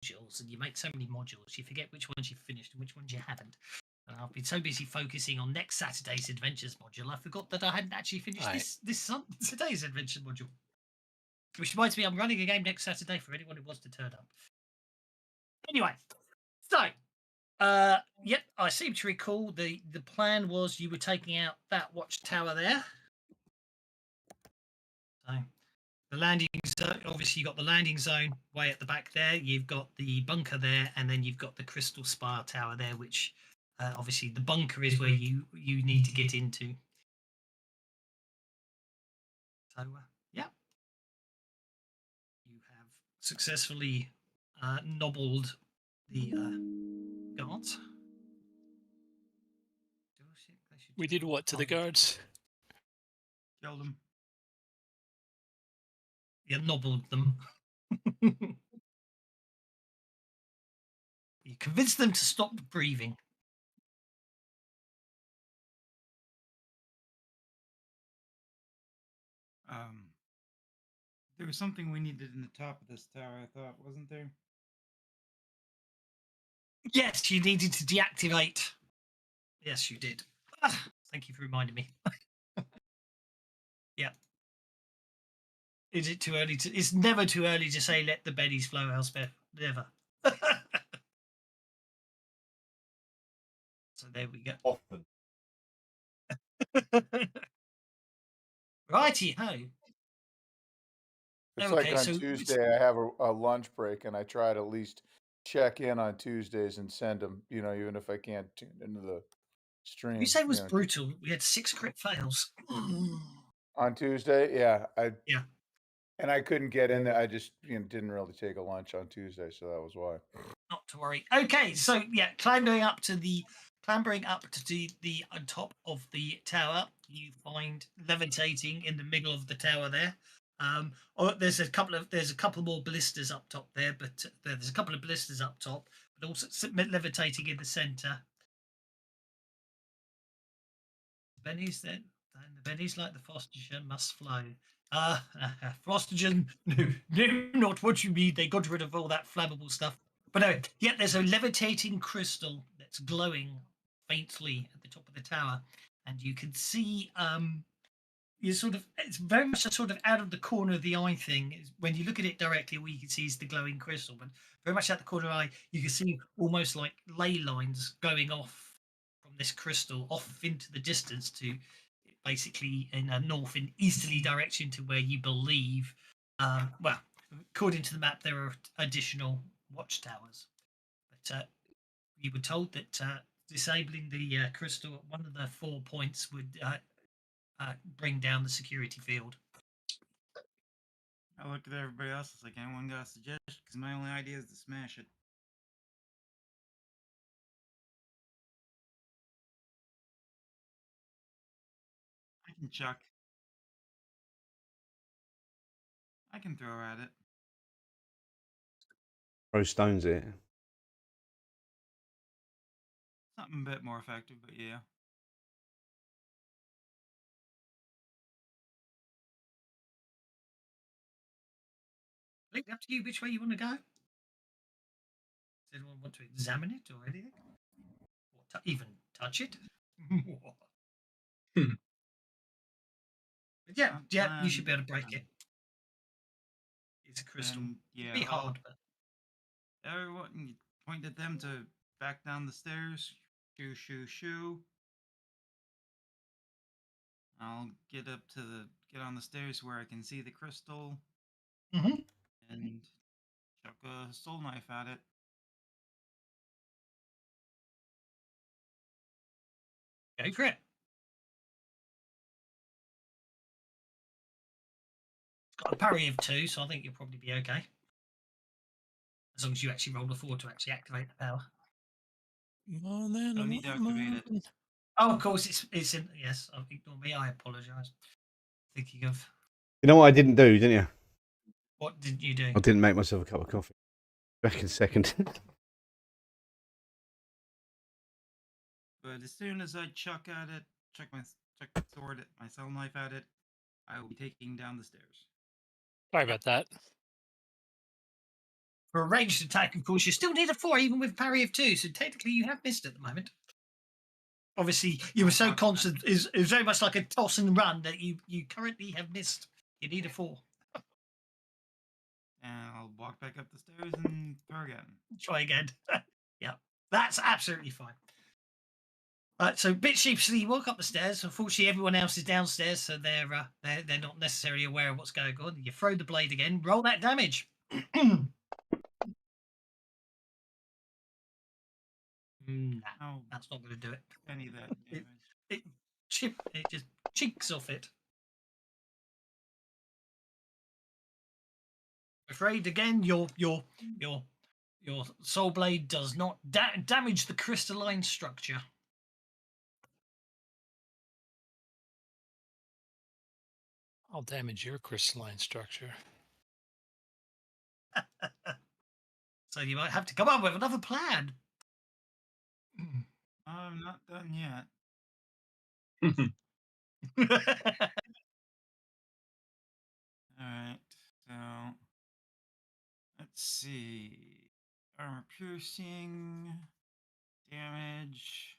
modules, and you make so many modules, you forget which ones you've finished and which ones you haven't. And I've been so busy focusing on next Saturday's adventures module, I forgot that I hadn't actually finished today's adventure module. Which reminds me, I'm running a game next Saturday for anyone who wants to turn up. Anyway, so yep, I seem to recall the plan was you were taking out that watchtower there. So the landing zone, obviously, you've got the landing zone way at the back there. You've got the bunker there, and then you've got the Crystal Spire Tower there, which obviously the bunker is where you need to get into. So, yeah. You have successfully nobbled the guards. We did what to the guards? Killed them. You nobbled them. You convinced them to stop breathing. There was something we needed in the top of this tower, I thought, wasn't there? Yes, you needed to deactivate. Yes, you did. Thank you for reminding me. Yeah. Is it too early to... It's never too early to say let the bennies flow, Elspeth. Never. So there we go. Often. Righty ho. It's like on Tuesday, I have a lunch break, and I try to at least check in on Tuesdays and send them, even if I can't tune into the stream. You say it was brutal. We had 6 crit fails. On Tuesday, yeah. Yeah. And I couldn't get in there. I just didn't really take a lunch on Tuesday, so that was why. Not to worry. Okay, so yeah, clambering up to the on top of the tower, you find levitating in the middle of the tower there. There's a couple more ballistas up top there, but there's a couple of ballistas up top, but also levitating in the center. Bennies then, and the bennies like the phostogen must flow. Phostogen, no, not what you mean. They got rid of all that flammable stuff. But no, yeah, there's a levitating crystal that's glowing faintly at the top of the tower, and you can see it's very much a sort of out of the corner of the eye thing. When you look at it directly, all you can see is the glowing crystal, but very much out the corner of the eye, you can see almost like ley lines going off from this crystal off into the distance to basically in a north and easterly direction to where you believe, according to the map, there are additional watchtowers. But you were told that disabling the crystal at one of the 4 points would bring down the security field. I look at everybody else. It's like, anyone got a suggestion? Because my only idea is to smash it. I can chuck. I can throw at it. Throw stones at it. Something a bit more effective, but yeah. Up to you which way you want to go. Does anyone want to examine it or anything? Or even touch it? But yeah, you should be able to break it. It's a crystal. Yeah, it'd be hard, but everyone point at them to back down the stairs. Shoo, shoo, shoo. I'll get on the stairs where I can see the crystal. Mm-hmm. And chuck a soul knife at it. Go for it. It's got a parry of 2, so I think you'll probably be okay. As long as you actually roll a 4 to actually activate the power. Well, then Don't need to activate it. Oh, of course, it's in. Yes, ignore me. I apologise. Thinking of. You know what I didn't do, didn't you? What did you do? I didn't make myself a cup of coffee. Back in a second. But as soon as I chuck my sword, my soul knife at it, I will be taking down the stairs. Sorry about that. For a ranged attack, of course, you still need a 4, even with parry of 2. So technically, you have missed at the moment. Obviously, you were so constant. It was very much like a toss and run that you currently have missed. You need a 4. And I'll walk back up the stairs and throw again. Try again. Yeah, that's absolutely fine. So a bit sheepishly, you walk up the stairs. Unfortunately, everyone else is downstairs, so they're not necessarily aware of what's going on. You throw the blade again. Roll that damage. Nah, Oh, that's not going to do it. any of that It- damage. It just chinks off it. Afraid again, your soul blade does not damage the crystalline structure. I'll damage your crystalline structure. So you might have to come up with another plan. I'm not done yet. Alright, so let's see. Armor piercing, damage.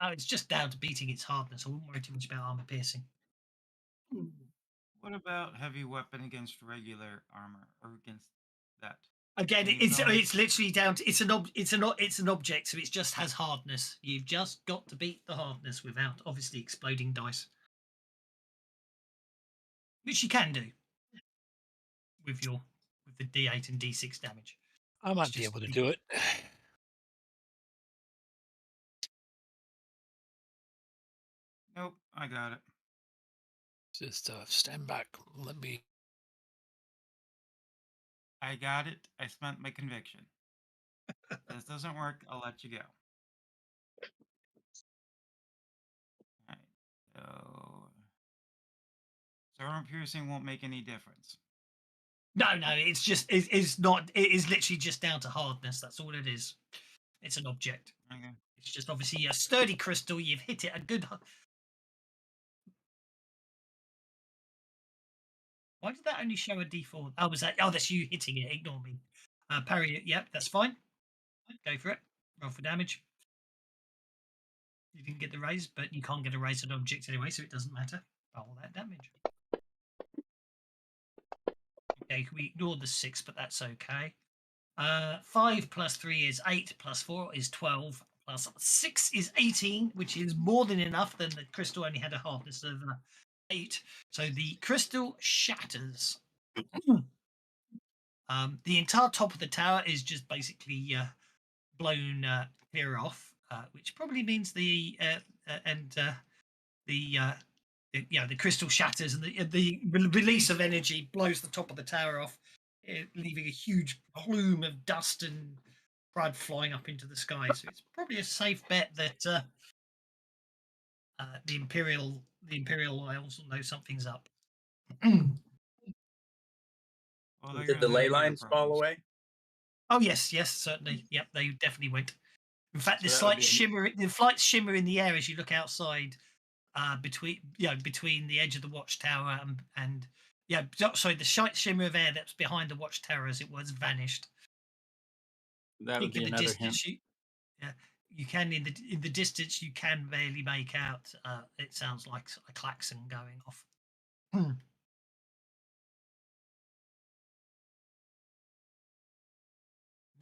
Oh, it's just down to beating its hardness. I wouldn't worry too much about armor piercing. What about heavy weapon against regular armor or against that? Again, Any it's bonus? literally down to it's an object, so it just has hardness. You've just got to beat the hardness without obviously exploding dice, which you can do with the D8 and D6 damage. I might It's be just able to do it. Nope, I got it. Just stand back. Let me. I got it. I spent my conviction. If this doesn't work, I'll let you go. Alright, so armor piercing won't make any difference. No, it's not. It is literally just down to hardness. That's all it is. It's an object. Okay. It's just obviously a sturdy crystal. You've hit it a good. Why did that only show a D4? Oh, was that? Oh, that's you hitting it. Ignore me. Parry it. Yep, that's fine. Go for it. Roll for damage. You didn't get the raise, but you can't get a raise on objects anyway, so it doesn't matter. Roll that damage. Okay, we ignore the 6, but that's okay. 5 plus 3 is 8, plus 4 is 12, plus 6 is 18, which is more than enough. Then the crystal only had a hardness of 8. So the crystal shatters. The entire top of the tower is just basically blown clear off, which probably means the crystal shatters and the release of energy blows the top of the tower off, leaving a huge plume of dust and crud flying up into the sky. So it's probably a safe bet that the Imperial Isles will know something's up. Well, Did the ley lines fall away? Oh yes, certainly. Yep, they definitely went. In fact, the So that would slight be shimmer in the air as you look outside, between the edge of the watchtower and sorry, the slight shimmer of air that's behind the watchtower as it was vanished. That would be In the another hint. distance, you can in the distance you can barely make out. It sounds like a klaxon going off.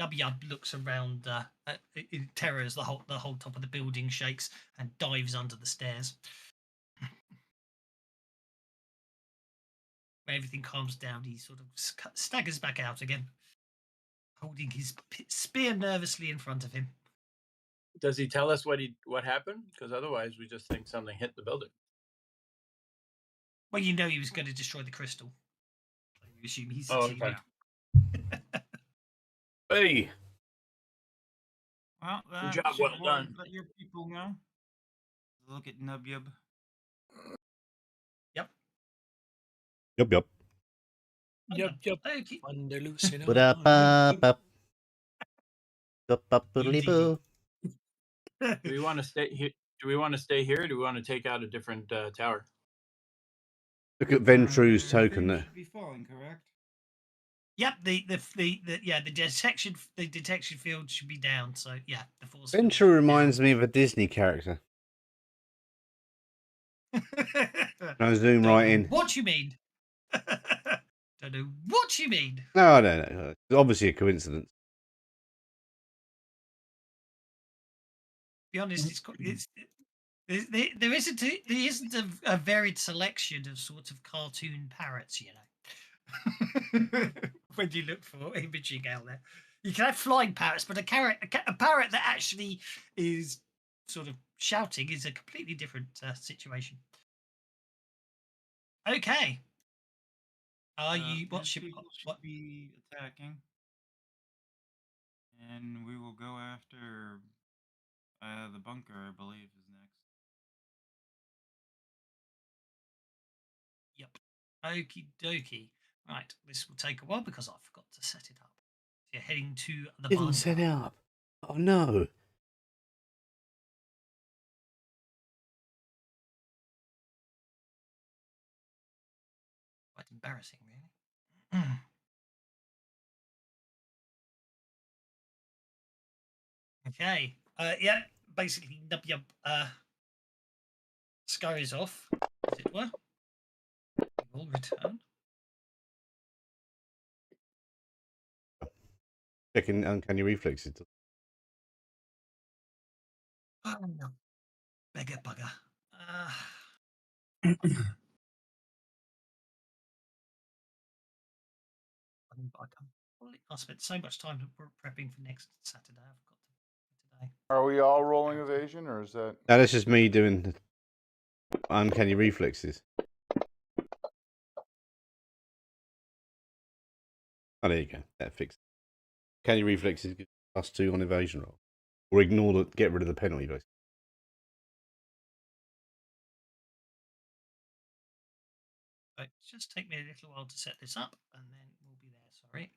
Nubyub looks around in terror as the whole top of the building shakes and dives under the stairs. When everything calms down, he sort of staggers back out again, holding his spear nervously in front of him. Does he tell us what happened? Because otherwise, we just think something hit the building. Well, you know he was going to destroy the crystal. You assume he Oh, succeeded. okay. Hey, Well, Good that job, should well done. let your people know. Look at Nubyub. Yep. yup. Yup. Okay. Under Lucina. But up, Indeed. Do we want to stay here? Do we want to stay here? Or do we want to take out a different tower? Look at Ventru's token Things there. should be falling, correct? Yep, the detection field should be down. So yeah, the force. field Venture should be reminds me of a Disney character. down. I zoom Don't right know in. what you mean? Don't know what you mean. No, I don't know. It's obviously a coincidence. Be honest, there isn't a varied selection of sort of cartoon parrots, you know. When you look for imaging out there, you can have flying parrots, but a parrot that actually is sort of shouting is a completely different situation. Okay. Are you? What's your? People should What? be attacking, and we will go after the bunker. I believe is next. Yep. Okie dokie. Right. This will take a while because I forgot to set it up. So you're heading to the Didn't bunker. set it up. Oh no. Quite embarrassing, really. Okay. Yeah. Basically, Nubyub scurries off, as it were. He will return. Checking uncanny reflexes. Oh no. Beggar bugger. I spent so much time prepping for next Saturday. I forgot to today. Are we all rolling evasion, or is that? No, that's just me doing the uncanny reflexes. Oh, there you go. That fixed. Uncanny reflexes give +2 on evasion roll, or ignore the get rid of the penalty. Basically. Right, just take me a little while to set this up, and then we'll be there. Sorry.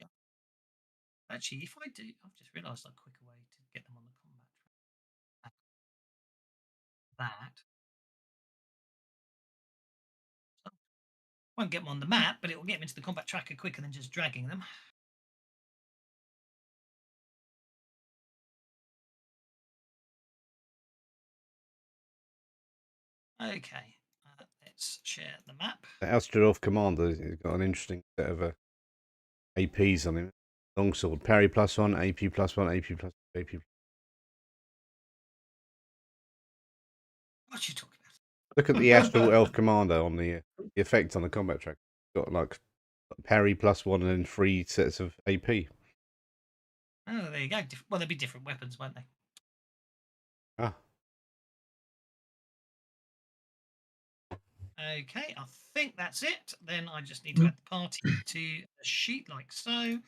Yeah. Actually, if I do, I've just realised a quicker way to get them on the combat track. That. So, won't get them on the map, but it will get them into the combat tracker quicker than just dragging them. Okay, let's share the map. The Australorf commander has got an interesting set of APs on him. Longsword, parry +1, AP +1, AP +1, AP. What are you talking about? Look at the Astral Elf commander on the effect on the combat track. Got like parry +1 and then 3 sets of AP. Oh, there you go. Well, there'll be different weapons, won't they? Ah. Okay, I think that's it. Then I just need to add the party to a sheet like so.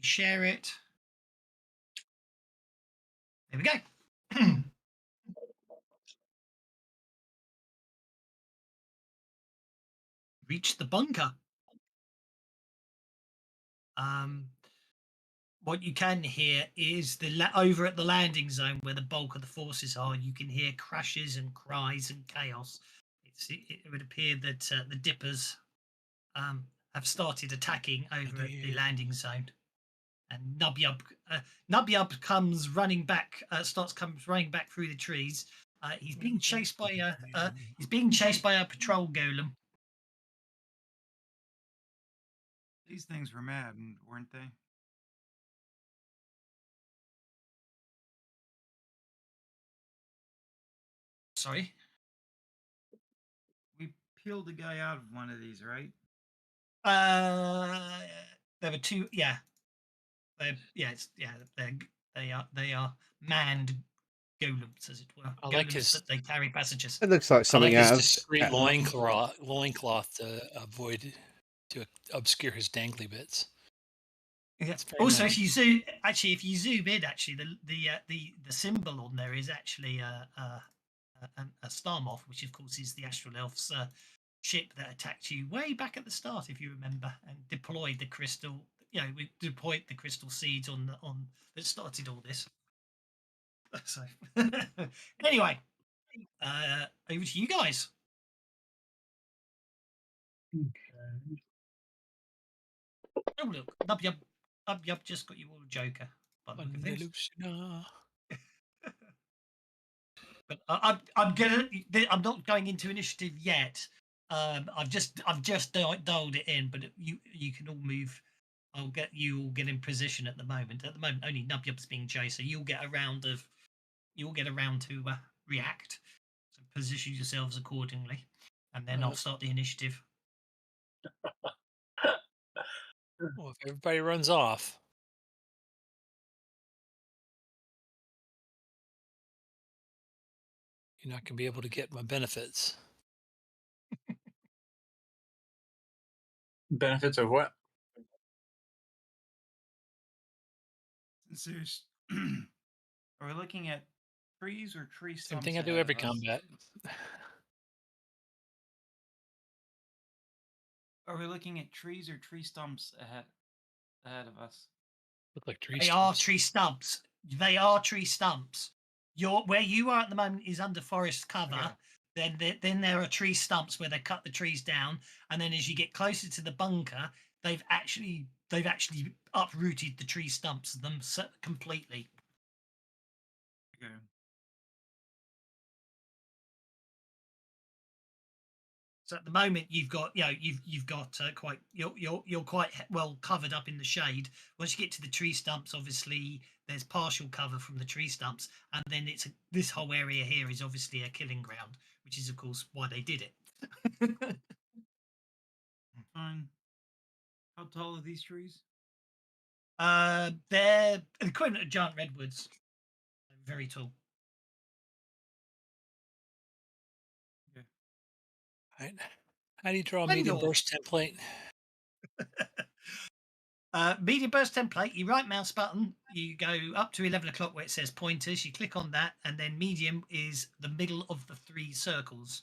Share it. There we go. Reach the bunker. What you can hear is over at the landing zone where the bulk of the forces are. You can hear crashes and cries and chaos. It would appear that the Dippers have started attacking over at the landing zone, and Nubyub comes running back. Comes running back through the trees. He's being chased by a patrol golem. These things were mad, weren't they? Sorry. We peeled a guy out of one of these, right? There were two. Yeah. They are manned golems, as it were. I like Golems that they carry passengers. It looks like I something like his out of discreet loincloth to obscure his dangly bits. Yeah. It's very Also, nice. if you zoom in, actually, the symbol on there is actually a star moth, which of course is the Astral Elf's ship that attacked you way back at the start, if you remember, and deployed the crystal. We deployed the crystal seeds on that started all this. So anyway, over to you guys. Oh look, Nub Yub just got you all a joker. By the look of things. Andalusia. But I'm not going into initiative yet. I've just dialed it in, but you can all move. You all get in position at the moment. At the moment, only Nub Yub's being chased, so you'll get a round to react. So position yourselves accordingly, and then I'll start the initiative. Well, if everybody runs off, you're not going to be able to get my benefits. Benefits of what? Since are we looking at trees or tree Same stumps? thing I do ahead every of us? combat. Are we looking at trees or tree stumps ahead of us? Look like tree They are stumps. tree stumps. They are tree stumps. Where you are at the moment is under forest cover. Okay. Then there are tree stumps where they cut the trees down, and then as you get closer to the bunker, they've actually uprooted the tree stumps completely. Okay. So at the moment you've got quite you're quite well covered up in the shade. Once you get to the tree stumps, obviously there's partial cover from the tree stumps, and then this whole area here is obviously a killing ground, which is of course why they did it. Fine. How tall are these trees? They're equivalent of giant redwoods. Very tall. Right. How do you draw a When medium you're- burst template? Medium burst template, you right mouse button, you go up to 11 o'clock where it says pointers, you click on that, and then medium is the middle of the 3 circles.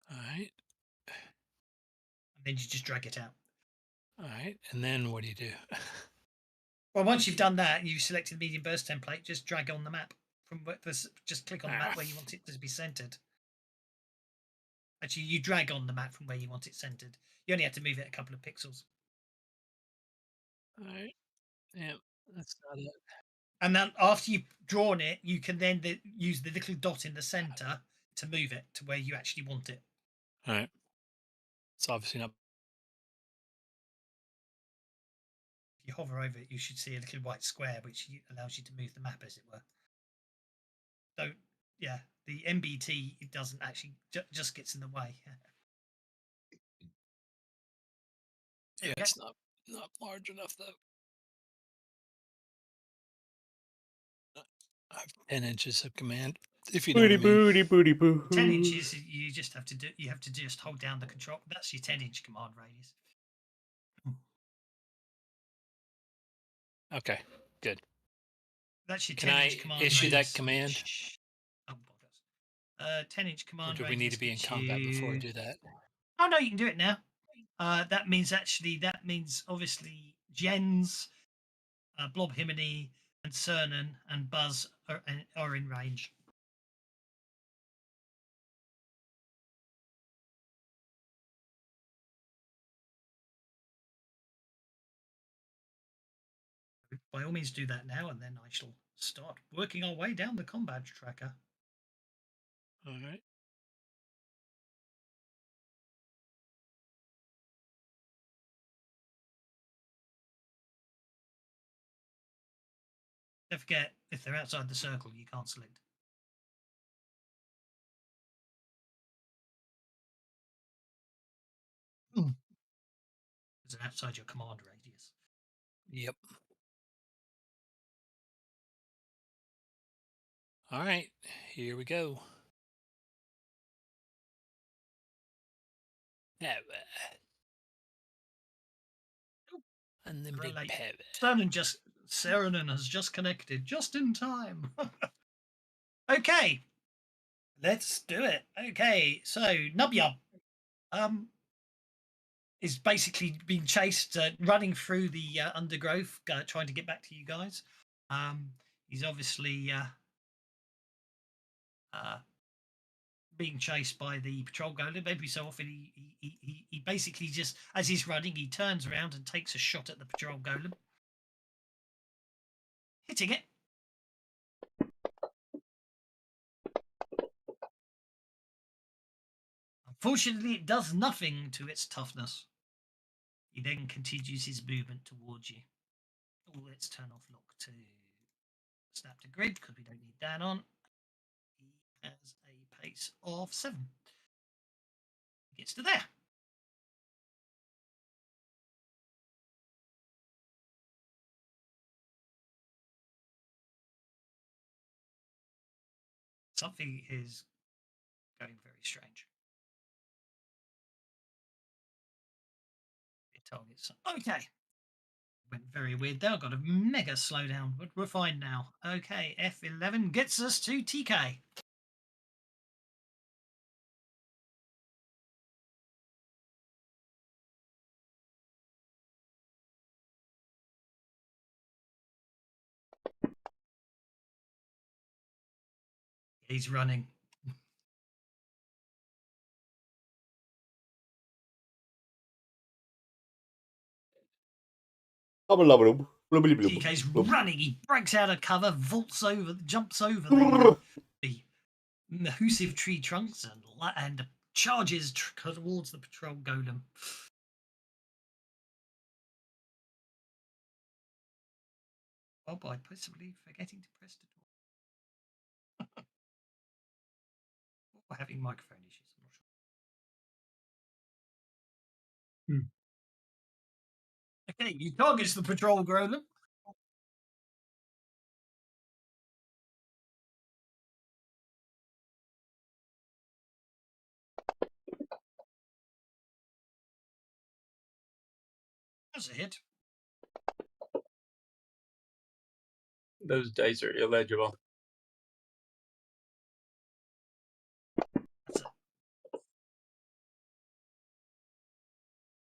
All right. And then you just drag it out. All right. And then what do you do? Well, once you've done that, you've selected the medium burst template, just drag on the map. Just click on the map where you want it to be centered. Actually, you drag on the map from where you want it centered. You only have to move it a couple of pixels. All right. Yeah, that's not it. And then after you've drawn it, you can then use the little dot in the center to move it to where you actually want it. All right. It's obviously not. If you hover over it, you should see a little white square, which allows you to move the map, as it were. So, yeah, the MBT, it doesn't actually, just gets in the way. Yeah, it's not large enough though. I have 10 inches of command. If you know what I mean. 10 inches, you have to just hold down the control. That's your 10-inch command radius. Okay, good. That's your Can 10-inch I command issue that radius. command? Oh, bollocks. 10-inch Or command do radius. we need to be in combat before we do that? Oh no, you can do it now. That means obviously Jens, Blob Himini, and Cernan and Buzz are in range. By all means, do that now, and then I shall start working our way down the combat tracker. All right. Don't forget, if they're outside the circle, you can't select. Because they're outside your command radius. Yep. All right, here we go. Unlimited Relate. power. Serenin has just connected, just in time. Okay, let's do it. Okay, so Nubya is basically being chased, running through the undergrowth, trying to get back to you guys. He's obviously being chased by the patrol golem. Every so often, he basically just, as he's running, he turns around and takes a shot at the patrol golem, hitting it. Unfortunately, it does nothing to its toughness. He then continues his movement towards you. Oh, let's turn off lock to snap to grid because we don't need that on. He has a pace of 7. He gets to there. Something is going very strange. It targets. Okay. Went very weird there. Got a mega slowdown, but we're fine now. Okay, F11 gets us to TK. He's running. TK's running. He breaks out of cover, vaults over, jumps over the massive tree trunks and charges towards the patrol golem. Oh, by possibly forgetting to press the door. Or having microphone issues. I'm not sure. Okay, he targets the patrol golem. That's a hit. Those dice are illegible. That's a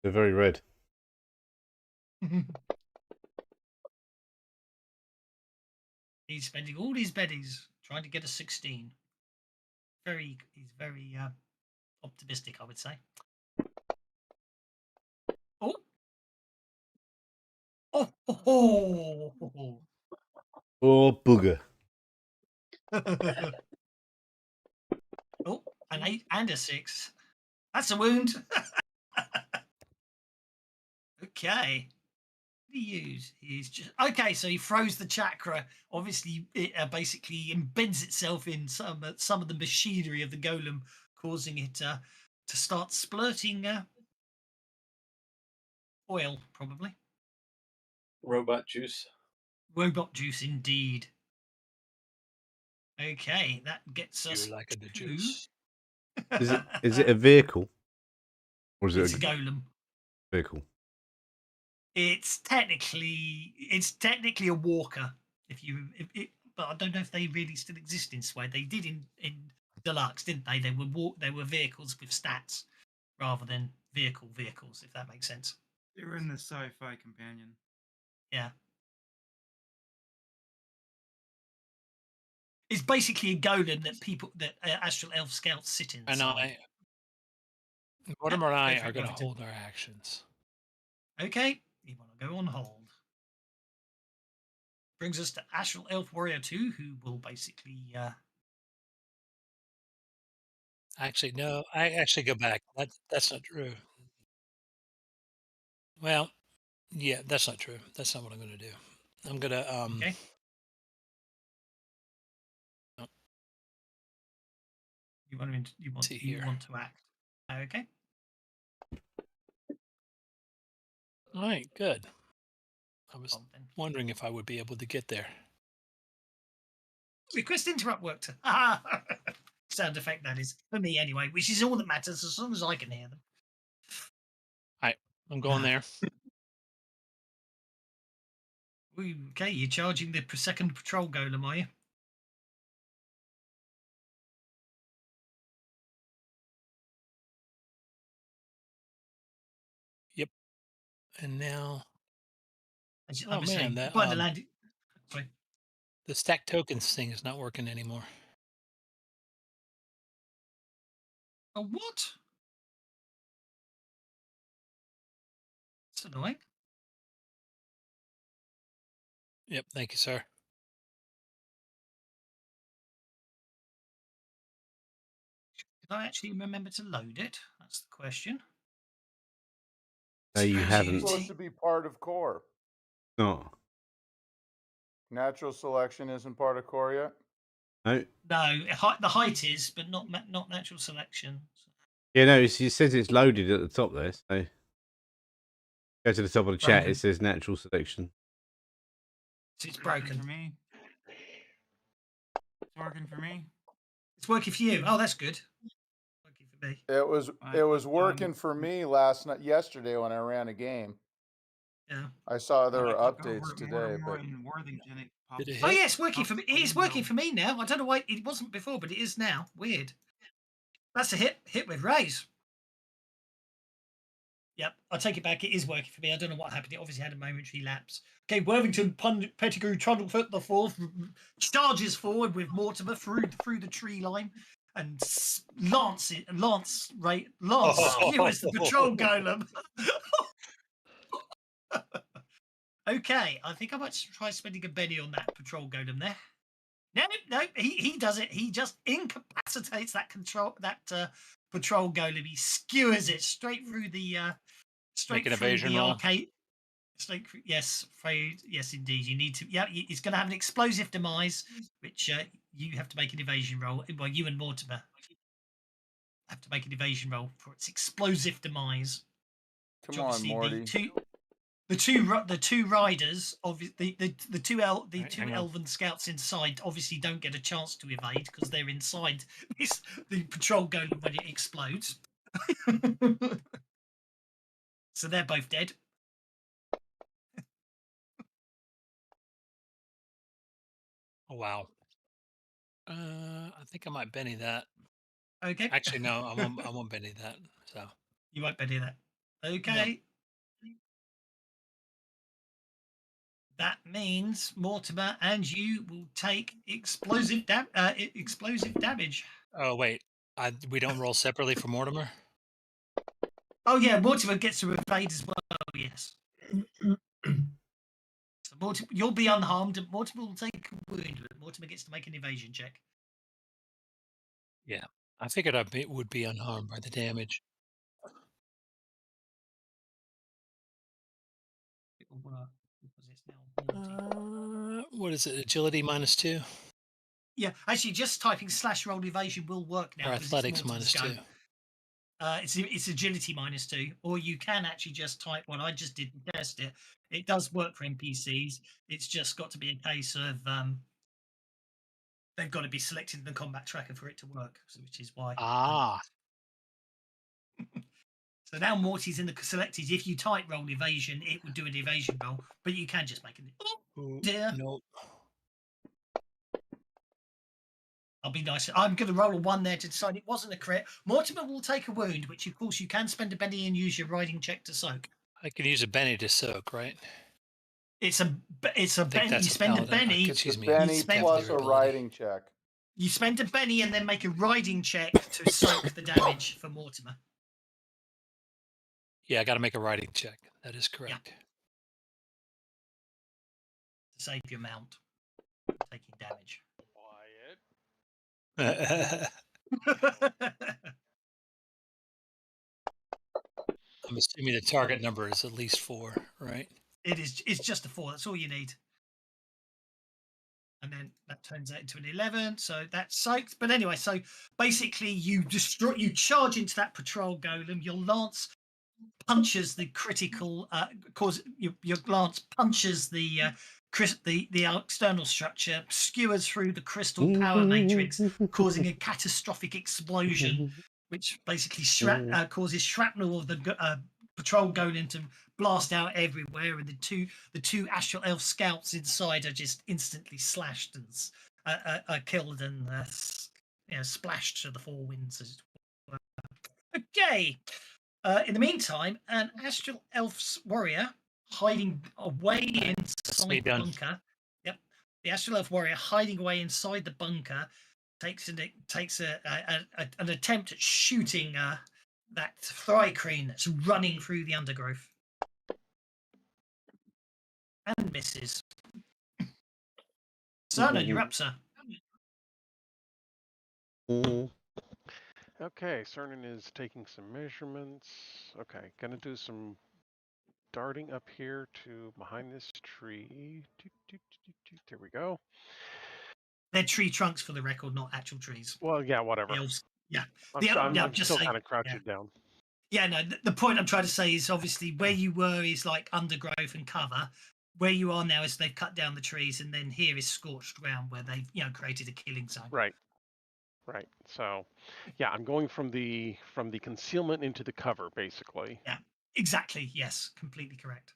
They're very red. He's spending all his beddies trying to get a 16. He's very optimistic, I would say. Oh. Oh. Oh, booger. Oh, an 8 and a 6. That's a wound. Okay. What do you use? He's just okay. So he throws the chakra. Obviously, it basically embeds itself in some of the machinery of the golem, causing it to start splurting oil, probably Robot juice. robot juice, indeed. Okay, that gets us. You like the to- juice? Is it a vehicle? Or is It's it a a golem. vehicle? It's technically a walker. But I don't know if they really still exist in Sway. They did in Deluxe, didn't they? They were vehicles with stats rather than vehicles, if that makes sense. They were in the sci-fi companion. Yeah. It's basically a golem that Astral Elf Scouts sit And inside. Mortimer and I go for are it, going to Wellington. hold our actions. Okay, you want to go on hold. Brings us to Astral Elf Warrior 2, who will basically Actually, no. I actually go back. That's not true. Well, yeah, that's not true. That's not what I'm going to do. I'm going to okay. You See here. want to act. Okay. All right, good. I was Well, then. wondering if I would be able to get there. Request interrupt worked. Sound effect, that is. For me, anyway, which is all that matters as long as I can hear them. I'm going there. Okay, you're charging the per second patrol golem, are you? Yep. And now, I'm oh saying, man, that by the landing. Sorry. the stack tokens thing is not working anymore. Oh, what? That's annoying. Yep. Thank you, sir. Did I actually remember to load it? That's the question. No, you Suppose haven't. It's supposed to be part of core. Not. Natural selection isn't part of core yet. No. No, the height is, but not natural selection. Yeah, no. It says it's loaded at the top there. So go to the top of the chat. Broken. It says natural selection. So it's Working broken. for me. It's working for me. It's working for you. Oh, that's good. Working for me. It was I it was clicked working on- for me yesterday when I ran a game. Yeah. I saw there when were I click updates over today, but in Worthington, it Did it pops Oh hit? yeah, it's working for me. pops It's a working window. for me now. I don't know why it wasn't before, but it is now. Weird. That's a hit with raise. Yep, I'll take it back. It is working for me. I don't know what happened. It obviously had a momentary lapse. Okay, Worthington Pettigrew Trundlefoot the fourth charges forward with Mortimer through the tree line and Lance skewers the patrol golem. Okay, I think I might try spending a Benny on that patrol golem there. No, he does it. He just incapacitates that patrol golem. He skewers it straight through the Make an evasion roll. arcade. Yes, afraid. Yes, indeed. You need to. Yeah, it's going to have an explosive demise, which you have to make an evasion roll. Well, you and Mortimer have to make an evasion roll for its explosive demise. come on, Morty. The two riders of the two Right, hang on. elven scouts inside obviously don't get a chance to evade because they're inside the patrol golem when it explodes. So they're both dead. Oh wow. I think I might Benny that. Okay. Actually, no, I won't Benny that. So You won't Benny that. Okay. That means Mortimer and you will take explosive damage. oh wait, we don't roll separately for Mortimer. Oh yeah, Mortimer gets to evade as well. Yes. So Mortimer, you'll be unharmed. And Mortimer will take a wound, but Mortimer gets to make an evasion check. Yeah, I figured would be unharmed by the damage. It will work because it's now 40. What is it? Agility -2 Yeah, actually, just typing /roll evasion will work now. or 'cause it's athletics Mortimer's go. -2? It's agility -2, or you can actually just type what I just did to test it. It does work for NPCs. It's just got to be a case of they've got to be selected in the combat tracker for it to work, which is why. Ah, So now Morty's in the selected. If you type roll evasion, it would do an evasion roll, but you can just make it. Oh dear. nope. I'll be nice. I'm going to roll a 1 there to decide it wasn't a crit. Mortimer will take a wound, which of course you can spend a Benny and use your riding check to soak. I can use a Benny to soak, right? It's a Benny. You that's a spend a paladin. Benny. Excuse me. Benny spend plus their a ability. riding check. You spend a Benny and then make a riding check to soak the damage for Mortimer. Yeah, I got to make a riding check. That is correct. To save your mount taking damage. I'm assuming the target number is at least 4, right? It's just a 4. That's all you need. And then that turns out into an 11. So that's soaked. But anyway, so basically you charge into that patrol golem. Your lance punches the critical your lance punches the external structure, skewers through the crystal power matrix, causing a catastrophic explosion, which basically causes shrapnel of the patrol going in to blast out everywhere, and the two astral elf scouts inside are just instantly slashed and are killed and splashed to the four winds. As it were. Okay. In the meantime, an astral elf's warrior hiding away inside the done. bunker. Yep, the astral elf warrior hiding away inside the bunker takes an attempt at shooting that Thrycreen that's running through the undergrowth and misses. Cerner, you're up, sir. Okay, Cernan is taking some measurements. Okay, gonna do some darting up here to behind this tree. There we go. They're tree trunks for the record, not actual trees. Well, yeah, whatever. The elves, yeah. I'm just still saying, kind of crouching down. Yeah, no, the point I'm trying to say is obviously where you were is like undergrowth and cover. Where you are now is they've cut down the trees, and then here is scorched ground where they've created a killing zone. Right. So, yeah, I'm going from the concealment into the cover, basically. Yeah, exactly. Yes, completely correct.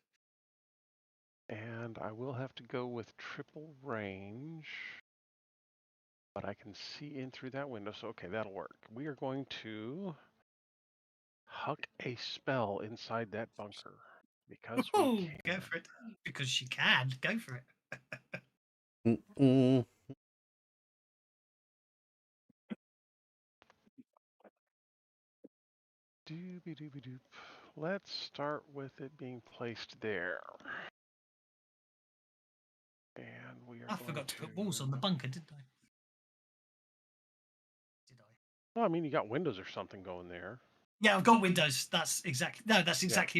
And I will have to go with triple range, but I can see in through that window, so okay, that'll work. We are going to huck a spell inside that bunker because we can. Go for it. Because you can. Go for it. Doobie-doobie-doop. Let's start with it being placed there. And we are I forgot to put walls on the bunker, didn't I? Did I? Well, I mean, you got windows or something going there. Yeah, I've got windows. That's exactly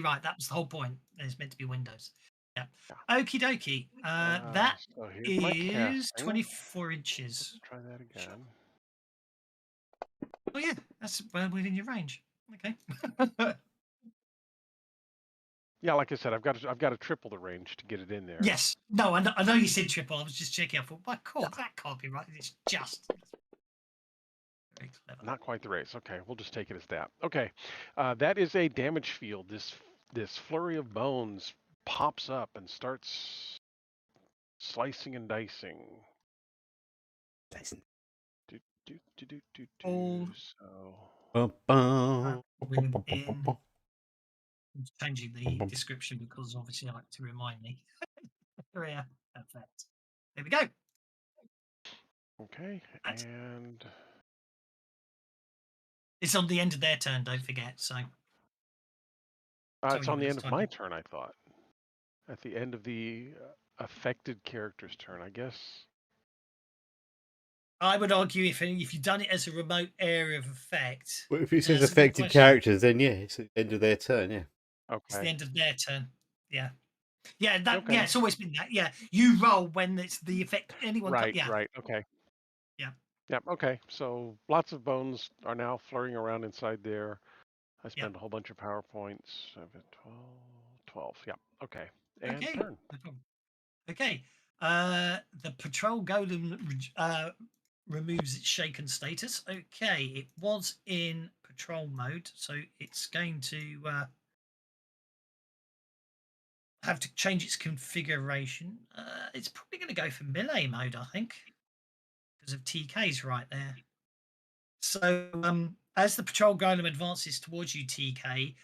right. That was the whole point. There's meant to be windows. Yeah. Okie dokie. That so here's my is casting. 24 inches. Let's try that again. Oh yeah, that's well within your range. Okay. Yeah, like I said, I've got to triple the range to get it in there. Yes. No, I know you said triple. I was just checking. I thought, my God, that can't be right. It's just very clever. Not quite the race. Okay, we'll just take it as that. Okay, that is a damage field. This flurry of bones pops up and starts slicing and dicing. Oh. So. Changing the description because obviously I like to remind me. Career effect. There we go. Okay, and it's on the end of their turn. Don't forget. So it's on the end of my turn. I thought at the end of the affected character's turn. I guess. I would argue if you've done it as a remote area of effect. Well, if it says affected characters, then yeah, it's the end of their turn. Yeah. Okay. It's the end of their turn. Yeah. Yeah, Okay. Yeah, it's always been that. Yeah, you roll when it's the effect. Anyone? Right. Okay. Yeah. Yep. Okay. So lots of bones are now flurrying around inside there. I spent a whole bunch of power points. 7, 12. Yep. Okay. And okay. turn. No problem. Okay. The patrol golem removes its shaken status. Okay, it was in patrol mode, so it's going to have to change its configuration. It's probably going to go for melee mode, I think, because of TK's right there. So as the patrol golem advances towards you, TK,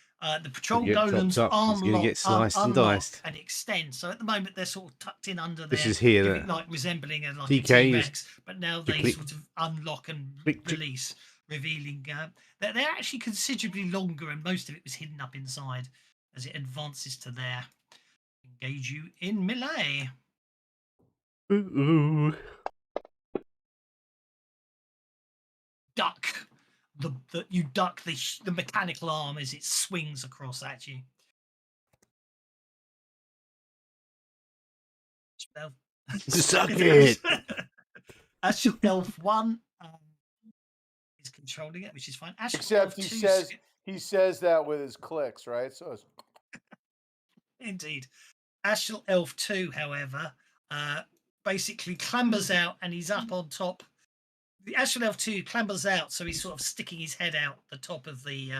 the patrol golem's arm unlock and extend. So at the moment they're sort of tucked in under there. This is here, like resembling a T-Rex, but now they sort of unlock and release, revealing they're actually considerably longer, and most of it was hidden up inside as it advances to there. Engage you in melee. Ooh. Duck. You duck the mechanical arm as it swings across at you. Suck it. Astral Elf 1 is controlling it, which is fine. Except he says that with his clicks, right? So it's... Indeed. Astral Elf 2, however, basically clambers out and he's up on top. The Astral Elf 2 clambers out, so he's sort of sticking his head out the top of the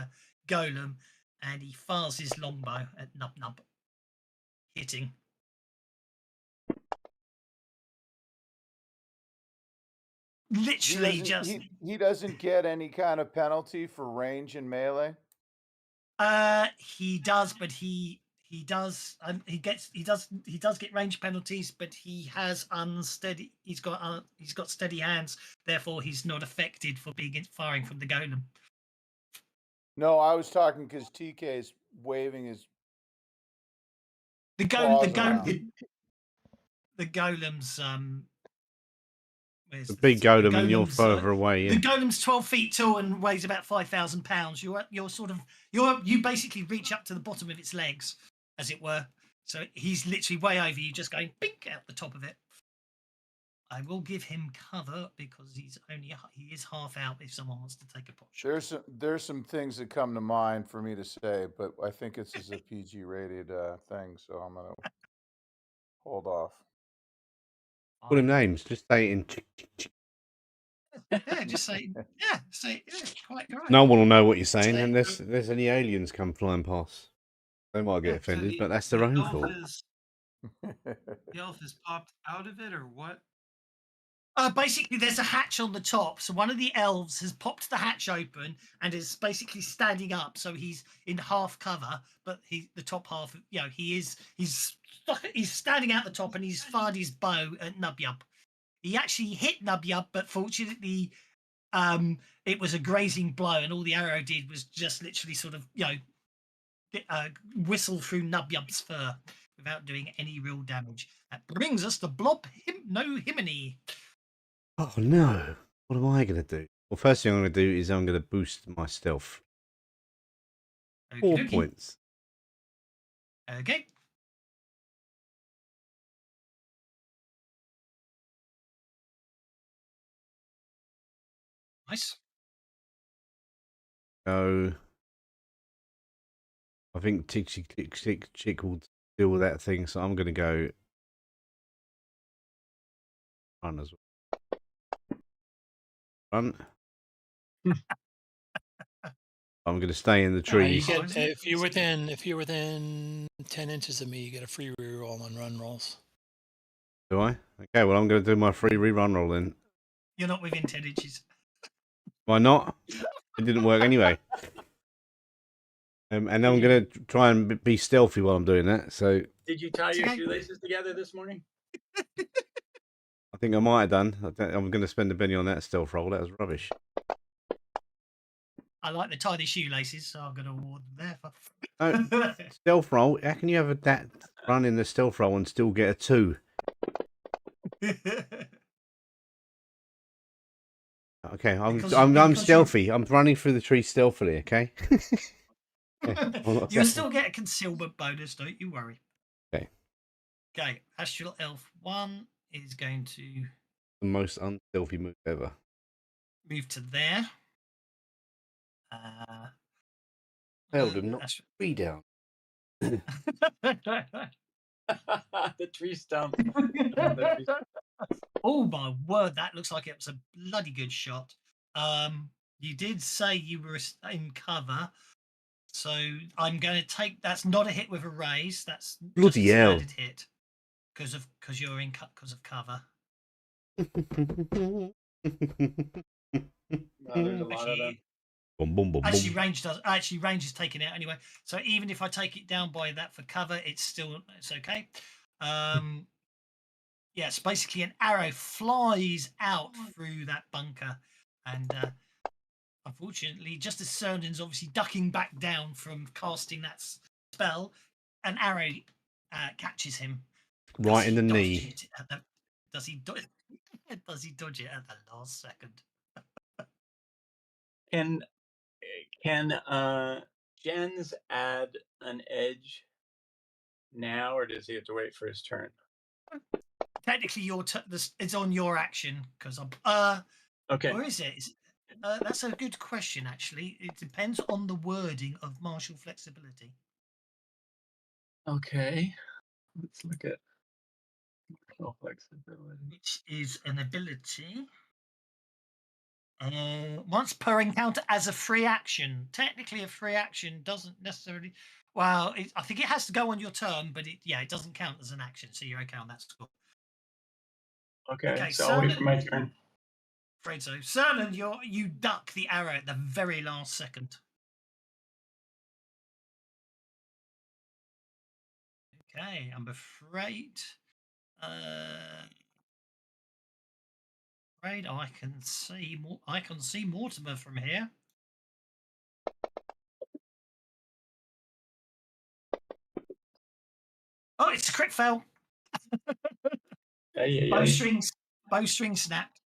golem, and he fires his longbow at Nub Nub, hitting. Literally just. He doesn't get any kind of penalty for range and melee. He does, but he does get range penalties, but he has unsteady. He's got steady hands, therefore he's not affected for being firing from the golem. No, I was talking because TK is waving his. The golem's The big golem, and you're golem's, further away. The Yeah. golem's 12 feet tall and weighs about 5,000 pounds. You basically reach up to the bottom of its legs, as it were. So he's literally way over you, just going bink out the top of it. I will give him cover because he is half out if someone wants to take a pot shot. There's some things that come to mind for me to say, but I think this is a PG rated thing, so I'm gonna hold off. Call him names. Just say it in. Yeah, just say quite right. No one will know what you're saying unless there's any aliens come flying past. They might get offended, but that's their own fault. The elf is popped out of it, or what? Basically, there's a hatch on the top. So one of the elves has popped the hatch open and is basically standing up. So he's in half cover, but the top half. He's standing out the top, and he's fired his bow at Nubyub. He actually hit Nubyub, but fortunately, it was a grazing blow, and all the arrow did was just literally sort of whistle through Nubyub's fur without doing any real damage. That brings us to Himini. Oh no! What am I going to do? Well, first thing I'm going to do is I'm going to boost my stealth. 4 points. Okay. Nice. So I think Chick will deal with that thing, so I'm going to go run as well. Run. I'm going to stay in the trees. If you're within 10 inches of me, you get a free reroll on run rolls. Do I? Okay, well I'm going to do my free rerun roll then. You're not within 10 inches. Why not? It didn't work anyway. And I'm going to try and be stealthy while I'm doing that. So Did you tie your shoelaces together this morning? I think I might have done. I'm going to spend a penny on that stealth roll. That was rubbish. I like the tiny shoelaces, so I'm going to award them there. Stealth roll? How can you have that run in the stealth roll and still get a 2? Okay, I'm stealthy. I'm running through the tree stealthily. Okay. You'll still get a concealment bonus, don't you worry. Okay. Okay, Astral Elf 1 is going to the most unstealthy move ever. Move to there. Held and not 3 down. The tree stump. Oh my word, that looks like it was a bloody good shot. You did say you were in cover, so I'm going to take. That's not a hit with a raise. That's bloody just a hell. standard hit because you're in because of cover. There's a lot of them. Actually, range is taken out anyway. So even if I take it down by that for cover, it's okay. Yes, basically an arrow flies out through that bunker, and unfortunately, just as Cernan's obviously ducking back down from casting that spell, an arrow catches him right in the knee. Does he dodge it at the last second? Can Jens add an edge now, or does he have to wait for his turn? Technically, it's on your action because I'm. Okay. Or is it? That's a good question. Actually, it depends on the wording of martial flexibility. Okay, let's look at martial flexibility, which is an ability. Once per encounter as a free action. Technically, a free action doesn't necessarily. Well, I think it has to go on your turn, but it doesn't count as an action, so you're okay on that score. Okay, so I'll wait for my turn. Afraid so. Cernan, you duck the arrow at the very last second. Okay, I'm afraid. Afraid I can see more. I can see Mortimer from here. Oh, it's a crit fail. Bowstring snapped.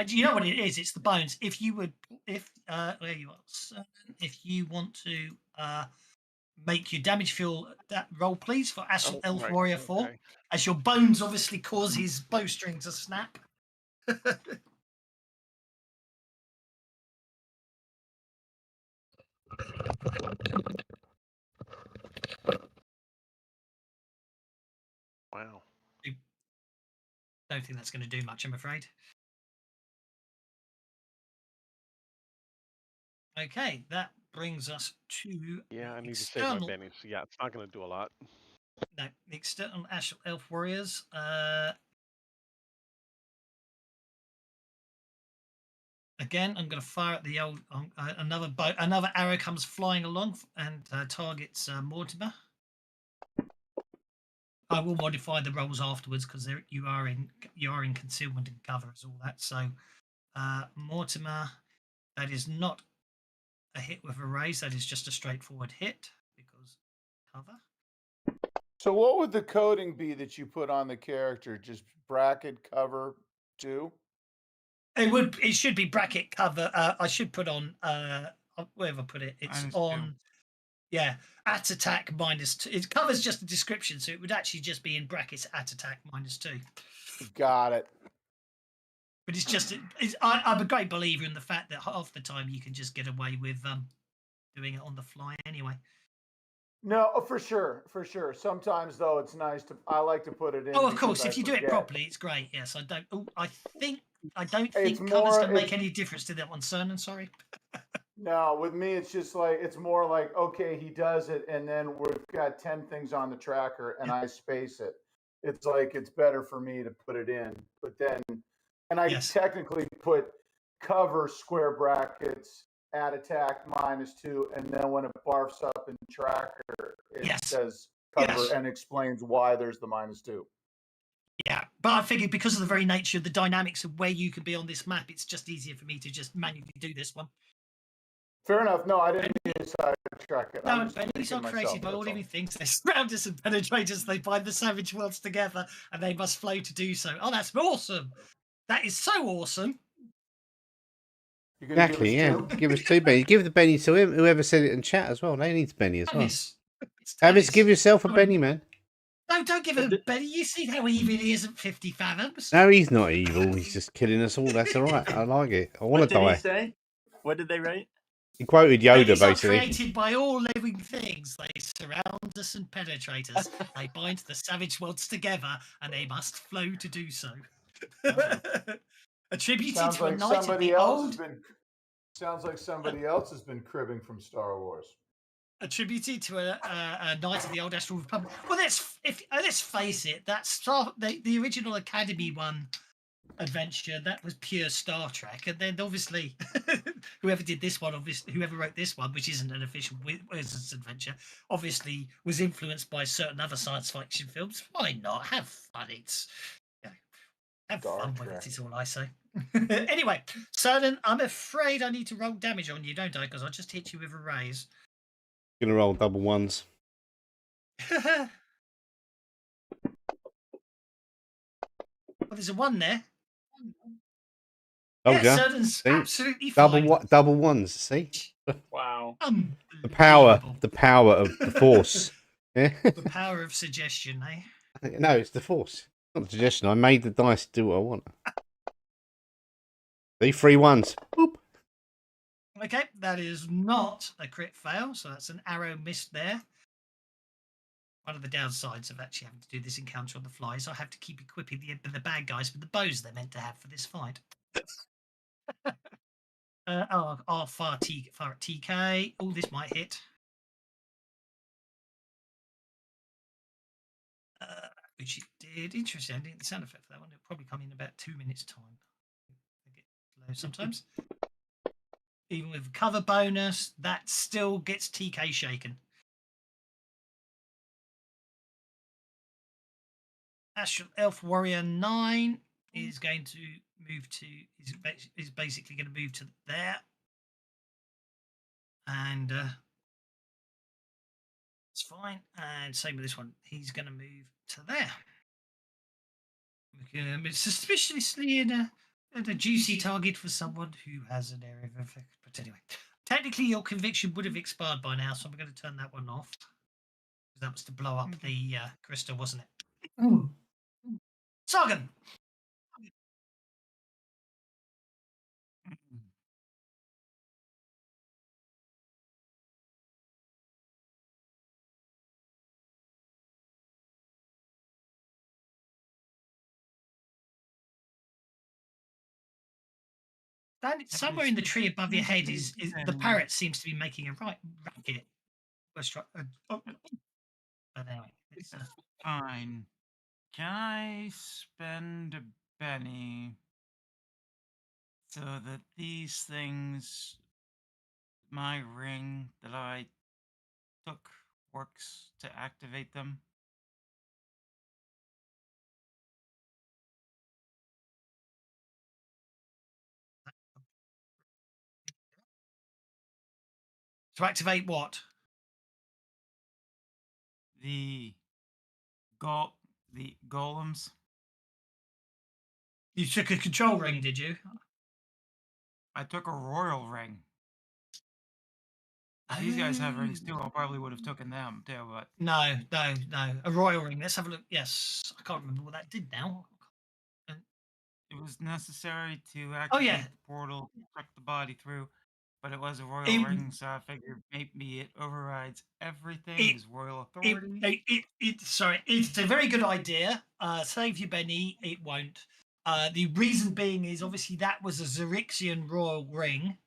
You know what it is? It's the bones. If you would, there you are. So if you want to make your damage fuel that roll, please, for Astral Elf right, Warrior 4, okay. as your bones obviously cause his bowstring to snap. Wow. Don't think that's going to do much, I'm afraid. Okay, that brings us to Yeah, I need to save my bennies. So yeah, it's not going to do a lot. No, the external Astral Elf Warriors. Again, I'm going to fire at the old. Another arrow comes flying along and targets Mortimer. I will modify the rolls afterwards because you are in concealment and cover as all that. So Mortimer, that is not a hit with a raise. That is just a straightforward hit because cover. So what would the coding be that you put on the character? Just bracket cover 2? It should be bracket cover. I should put on wherever I put it. It's -2. on. Yeah, at attack -2. It covers just the description, so it would actually just be in brackets at attack -2. Got it. But it's just, I'm a great believer in the fact that half the time you can just get away with doing it on the fly anyway. No, for sure, for sure. Sometimes though, it's nice to. I like to put it in. Oh, of course, if you do it properly, it's great. Yes, I don't. Oh, I don't think cover's going to make any difference to that one, Cernan. Sorry. No, with me, it's just like it's more like okay, he does it, and then we've got 10 things on the tracker, and I space it. It's like it's better for me to put it in, but then, and I technically put cover square brackets at attack -2, and then when it barfs up in tracker, it says cover and explains why there's the -2. Yeah, but I figured because of the very nature of the dynamics of where you can be on this map, it's just easier for me to just manually do this one. Fair enough. No, I didn't mean to sidetrack it. No, bennies are created by all living things. They're surrounders and penetrators. They bind the savage worlds together, and they must flow to do so. Oh, that's awesome! That is so awesome. Exactly, yeah. Give us 2 bennies. Give the benny to him. Whoever said it in chat as well. They need benny as well. Tavis, give yourself a benny, man. No, don't give him a benny. You see how evil he is at 50 fathoms. No, he's not evil. He's just killing us all. That's all right. I like it. I want to die. What did he say? What did they write? He quoted Yoda, Bennies basically. are created by all living things. They surround us and penetrators. They bind the savage worlds together, and they must flow to do so. Attributed to a knight of the old. Sounds like somebody else has been cribbing from Star Wars. Attributed to a knight of the old Astral Republic. Well, let's face it. That's the original Academy one adventure. That was pure Star Trek, and then obviously whoever did this one, whoever wrote this one, which isn't an official Wizards adventure, obviously was influenced by certain other science fiction films. Why not have fun? Have fun with it. Is all I say. Anyway, Cernan, I'm afraid I need to roll damage on you, don't I? Because I just hit you with a raise. Gonna roll double ones. Well, there's a 1 there. Oh, yeah, Cernan's absolutely fine. Double ones. See? Wow. The power of the Force. Yeah. The power of suggestion, eh? No, it's the Force. Not the suggestion. I made the dice do what I want. The 3 ones. Boop. Okay, that is not a crit fail, so that's an arrow missed there. one of the downsides of actually having to do this encounter on the fly is I have to keep equipping the bad guys with the bows they're meant to have for this fight. Far at TK. Oh, this might hit. Which it did. Interesting. I didn't get the sound effect for that one. It'll probably come in about 2 minutes' time. I get low sometimes. Even with cover bonus, that still gets TK shaken. Astral Elf Warrior 9 is going to move to is basically going to move to there, and it's fine. And same with this one, he's going to move to there. It's suspiciously in a juicy target for someone who has an area of effect. But anyway, technically your conviction would have expired by now, so I'm going to turn that one off. That was to blow up the crystal, wasn't it? Sargon. Somewhere in the tree above your head is the parrot seems to be making a racket. But anyway, it's Fine. Can I spend a penny so that these things, my ring that I took, works to activate them? to activate what? The golems. You took a control ring, did you? I took a royal ring. If these guys have rings too, I probably would have taken them too, but No. A royal ring. Let's have a look. Yes, I can't remember what that did now. it was necessary to activate yeah. the portal, check the body through, but it was a royal It- ring, so I figured maybe it overrides everything. It is royal authority. Sorry, it's a very good idea. Save you, Benny. It won't. The reason being is obviously that was a Xerixian royal ring,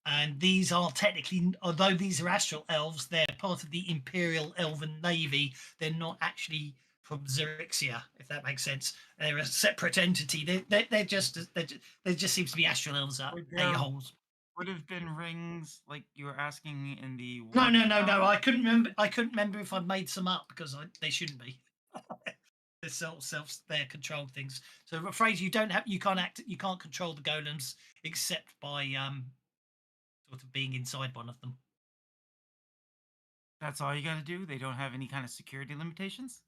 and these are technically, although these are astral elves, they're part of the Imperial Elven Navy. They're not actually from Xerixia, if that makes sense. They're a separate entity. They're just there just seems to be astral elves are Would there- a-holes. Would have been rings like you were asking in the No. I couldn't remember if I'd made some up because they shouldn't be. They're they're controlled things. So I'm afraid you can't control the golems except by sort of being inside one of them. That's all you got to do. They don't have any kind of security limitations.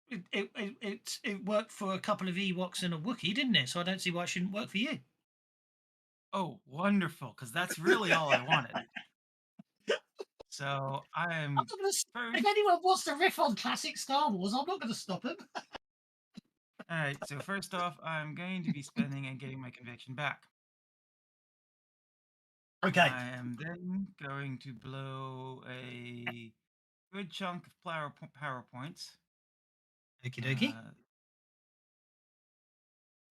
It worked for a couple of Ewoks and a Wookiee, didn't it? So I don't see why it shouldn't work for you. Oh, wonderful! Because that's really all I wanted. So I am. If anyone wants to riff on classic Star Wars, I'm not going to stop him. All right. So first off, I'm going to be spending and getting my conviction back. Okay. I am then going to blow a good chunk of power points. Okie dokie.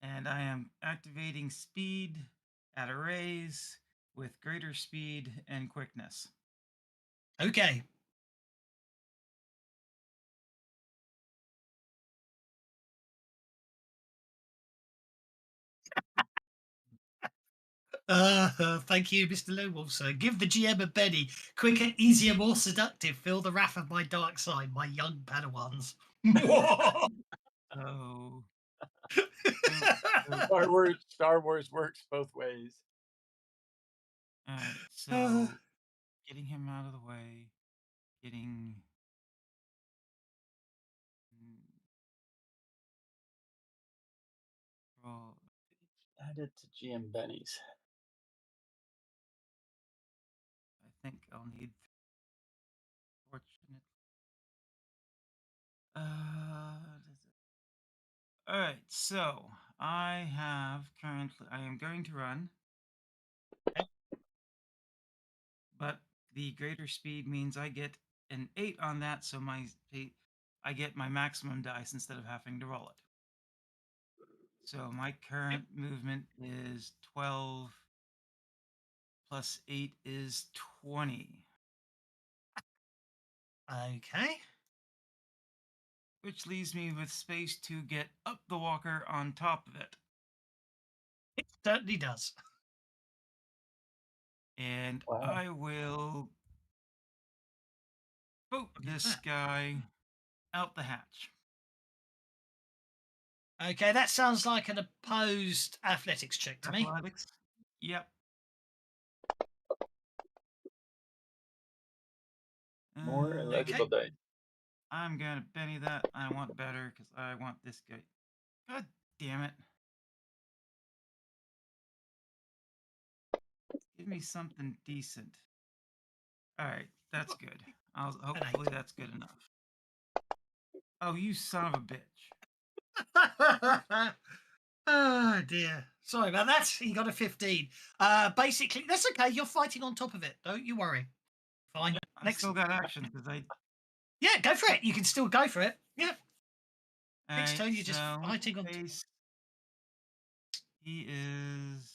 And I am activating speed at a raise with greater speed and quickness. Okay. Thank you, Mr. Lowolf, sir. Give the GM a Benny. Quicker, easier, more seductive. Feel the wrath of my dark side, my young Padawans. Oh. Star Wars works both ways. All right, so getting him out of the way, getting. Well, Add it to GM Benny's. I think I'll need. Fortunate. All right, so I am going to run, but the greater speed means I get an 8 on that, so I get my maximum dice instead of having to roll it. So my current movement is 12 plus 8 is 20. Okay. Which leaves me with space to get up the walker on top of it. It certainly does. And Wow. I will boot Look at this that. guy out the hatch. Okay, that sounds like an opposed athletics check to me. Athletics. Yep. More illegible dice. I'm gonna Benny that. I want better because I want this guy. God damn it. Give me something decent. Alright, that's good. Hopefully that's good enough. Oh, you son of a bitch. Oh dear. Sorry about that. He got a 15. Basically, that's okay. You're fighting on top of it. Don't you worry. Fine. I still got action because I. Yeah, go for it. You can still go for it. Yeah. Next Alright, turn, you're just so fighting on. base, he is.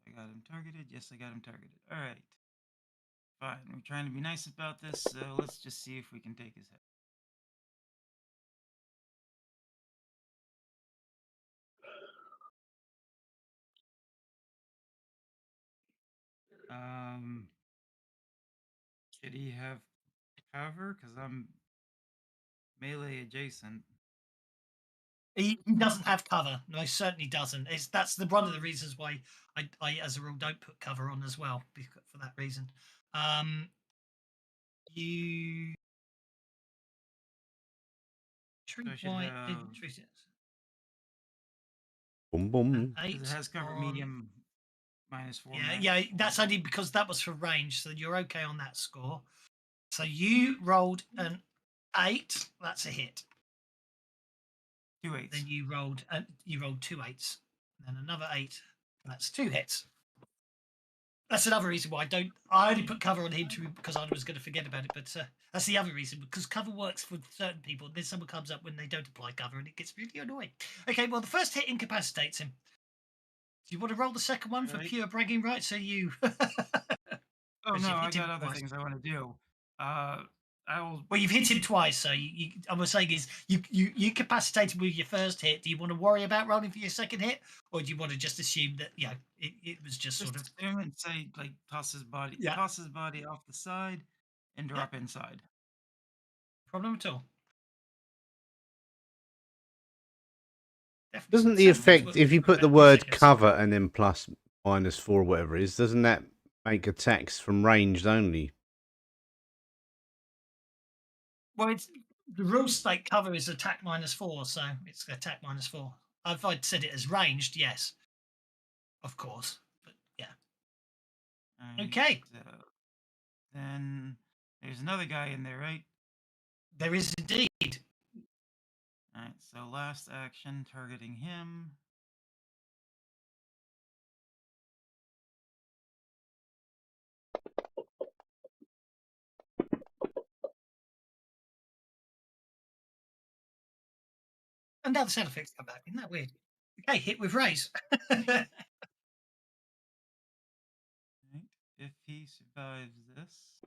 I got him targeted. Yes, I got him targeted. All right. Fine. We're trying to be nice about this, so let's just see if we can take his head. Did he have cover? Because I'm melee adjacent. He doesn't have cover. No, he certainly doesn't. That's one of the reasons why I, as a rule, don't put cover on as well, for that reason. You. Why didn't treat it? Boom, boom. Eight It has cover on- medium -4. Yeah, that's only because that was for range, so you're okay on that score. So you rolled an 8. That's a hit. 2 8s. Then you rolled 2 8s. And then another 8. That's 2 hits. That's another reason why I only put cover on him because I was going to forget about it. But that's the other reason, because cover works for certain people. Then someone comes up when they don't apply cover, and it gets really annoying. Okay, well, the first hit incapacitates him. Do you want to roll the second one for pure bragging rights? So you. Oh no, I got other things I want to do. Well, you've hit him twice, so I was saying is you incapacitated with your first hit. Do you want to worry about rolling for your second hit, or do you want to just assume that it was just sort of assume and say like toss his body off the side and drop inside. Problem at all. Definitely Doesn't the effect, if you put the word cover and then plus -4 or whatever it is, doesn't that make attacks from ranged only? Well, the rule state cover is attack -4, so it's attack -4. If I'd said it as ranged, yes, of course, but yeah. Okay. Then there's another guy in there, right? There is indeed. All right, so last action targeting him. And now the sound effects come back. Isn't that weird? Okay, hit with raise. Right. If he survives this.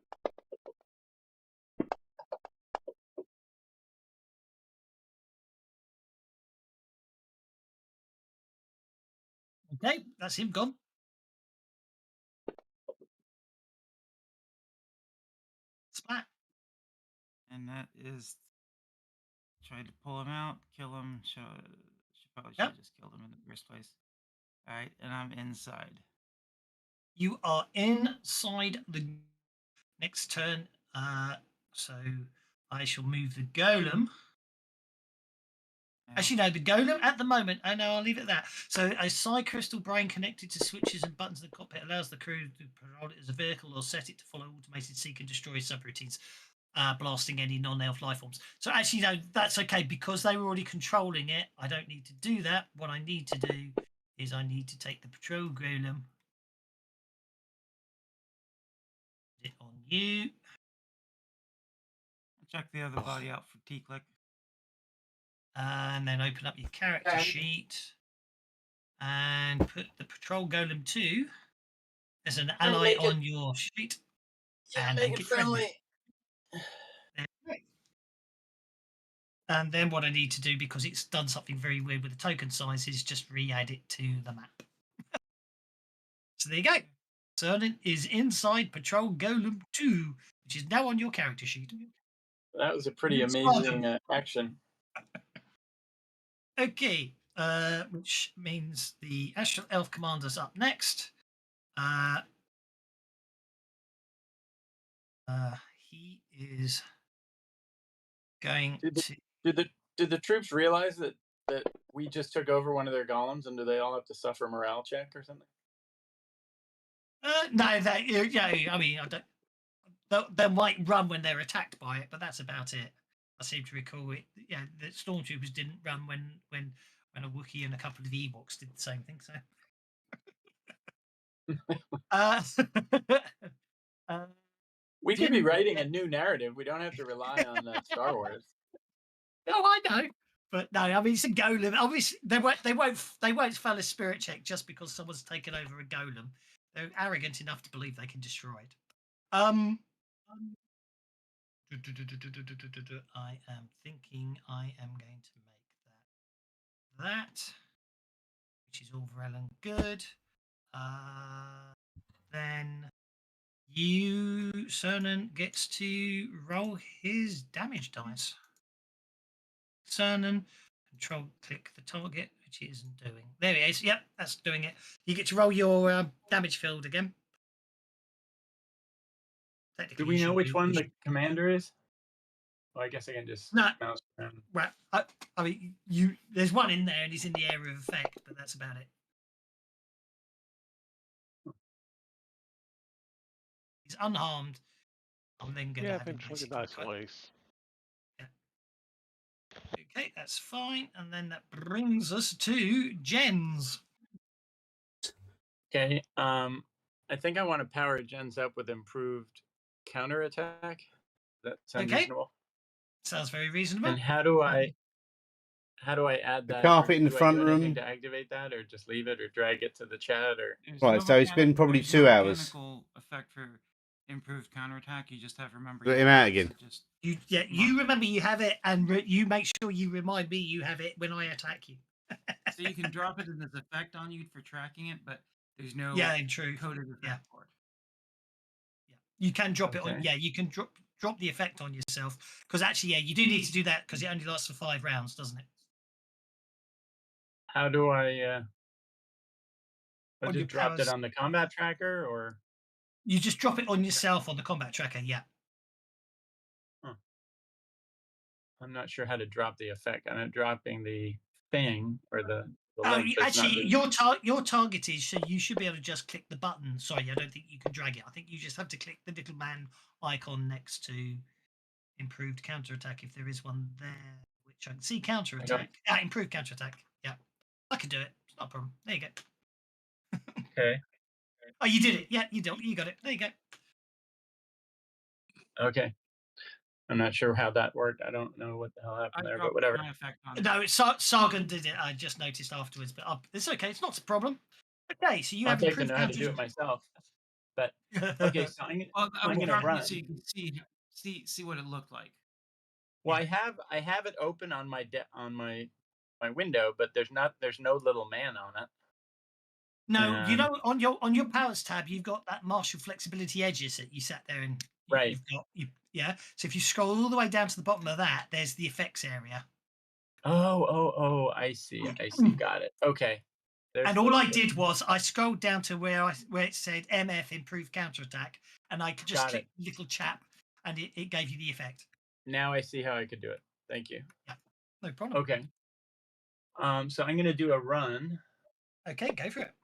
Okay, that's him gone. Splat. And that is tried to pull him out, kill him. She probably should have just killed him in the first place. All right, and I'm inside. You are inside the next turn. So I shall move the golem. Actually, no, the golem at the moment, I know, I'll leave it at that. So a psi crystal brain connected to switches and buttons in the cockpit allows the crew to control it as a vehicle or set it to follow automated seek and destroy subroutines, blasting any non-elf life forms. So actually, no, that's okay, because they were already controlling it. I don't need to do that. What I need to do is I need to take the patrol golem you. Check the other body out for T-click. And then open up your character sheet and put the Patrol Golem 2 as an ally on your sheet. And make it friendly. And then what I need to do, because it's done something very weird with the token size, is just re-add it to the map. So there you go. Cernan is inside Patrol Golem 2, which is now on your character sheet. That was a pretty It's amazing action. Okay, which means the Astral Elf Commander's up next. He is going to. Did the troops realize that we just took over one of their golems, and do they all have to suffer a morale check or something? No, I mean, I don't. They might run when they're attacked by it, but that's about it. I seem to recall it. Yeah, the stormtroopers didn't run when a Wookiee and a couple of the Ewoks did the same thing. So, we could be writing a new narrative. We don't have to rely on Star Wars. No, I know, but no, I mean it's a golem. Obviously, they won't fail a spirit check just because someone's taken over a golem. They're arrogant enough to believe they can destroy it. I am thinking I am going to make that, which is all well and good. Then Cernan gets to roll his damage dice. Cernan, control click the target, which he isn't doing. There he is. Yep, that's doing it. You get to roll your damage field again. Do we know which one the commander is? Well, I guess I can just mouse around. Right. I mean, there's one in there, and he's in the area of effect, but that's about it. He's unharmed. I'm then going to have him eventually that's place. Yeah. Okay, that's fine, and then that brings us to Jens. Okay. I think I want to power Jens up with improved counterattack. That sounds reasonable. Sounds very reasonable. And how do I add that? The carpet in the front room. To activate that, or just leave it, or drag it to the chat, or right. So it's been probably 2 hours. Effect for improved counterattack. You just have to remember. Let him out again. You remember you have it, and you make sure you remind me you have it when I attack you. So you can drop it as an effect on you for tracking it, but there's no true coded effect for it. Yeah, you can drop it on. Yeah, you can drop the effect on yourself, because actually, you do need to do that because it only lasts for 5 rounds, doesn't it? How do I? Just dropped it on the combat tracker, or you just drop it on yourself on the combat tracker. Yeah. Huh. I'm not sure how to drop the effect. I'm dropping the thing or the link. Actually, your target is, so you should be able to just click the button. Sorry, I don't think you can drag it. I think you just have to click the little man icon next to improved counterattack, if there is one there, which I can see. Counterattack. Improved counterattack. Yeah, I can do it. It's not a problem. There you go. Okay. Oh, you did it. Yeah, you got it. There you go. Okay. I'm not sure how that worked. I don't know what the hell happened there, but whatever. No, Sargon did it. I just noticed afterwards, but it's okay. It's not a problem. Okay, so you have to know how to do it myself. But okay, so I'm going to run so you can see what it looked like. Well, I have it open on my my window, but there's no little man on it. No, on your powers tab, you've got that Martial flexibility edges that you sat there and right. So if you scroll all the way down to the bottom of that, there's the effects area. Oh, I see. Got it. Okay. And all I did was I scrolled down to where it said MF improved counterattack, and I could just click the little chap, and it gave you the effect. Now I see how I could do it. Thank you. Yeah, no problem. Okay. So I'm going to do a run. Okay, go for it.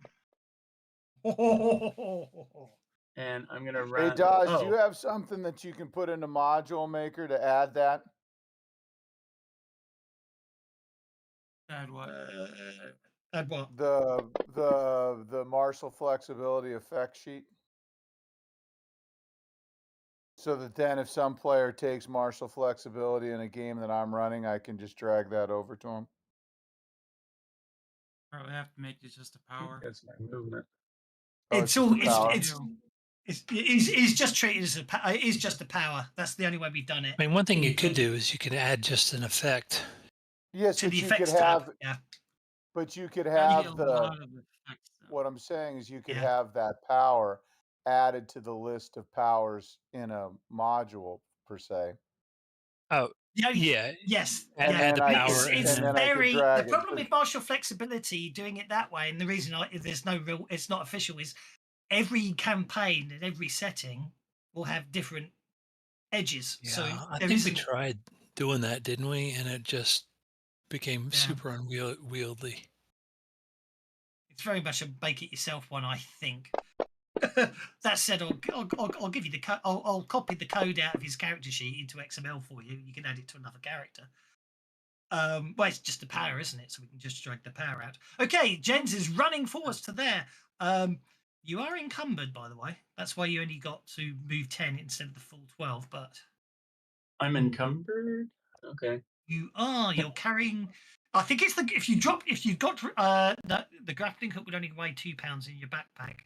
And I'm going to run. Hey, Dodge, do you have something that you can put into Module Maker to add that? Add what? Add what? The Martial flexibility effect sheet. So that then if some player takes martial flexibility in a game that I'm running, I can just drag that over to him. Probably have to make it just a power. That's my movement. Oh, It's just all a power. it's just treated as it is just a power. That's the only way we've done it. I mean, one thing you in could game- do is you could add just an effect. Yes, to but the you could effects tab. have, Yeah. but you could You have need a the. lot of effects, though. What I'm saying is you could Yeah. have that power added to the list of powers in a module per se. Oh, Yeah. yeah. Yes. Add, yeah. add the then I power. could- It's and then I could very drag the it, problem but- with martial flexibility doing it that way, and the reason there's no real, it's not official, is every campaign and every setting will have different edges. Yeah, So I there think we isn't. tried doing that, didn't we? And it just became Yeah. super unwieldy. It's very much a make it yourself one, I think. That said, I'll give you the I'll copy the code out of his character sheet into XML for you. You can add it to another character. Well, it's just the power, isn't it? So we can just drag the power out. Okay, Jens is running forwards to there. You are encumbered, by the way. That's why you only got to move 10 instead of the full 12. But I'm encumbered. Okay. you are. You're carrying. I think it's if you've got the grappling hook would only weigh £2 in your backpack.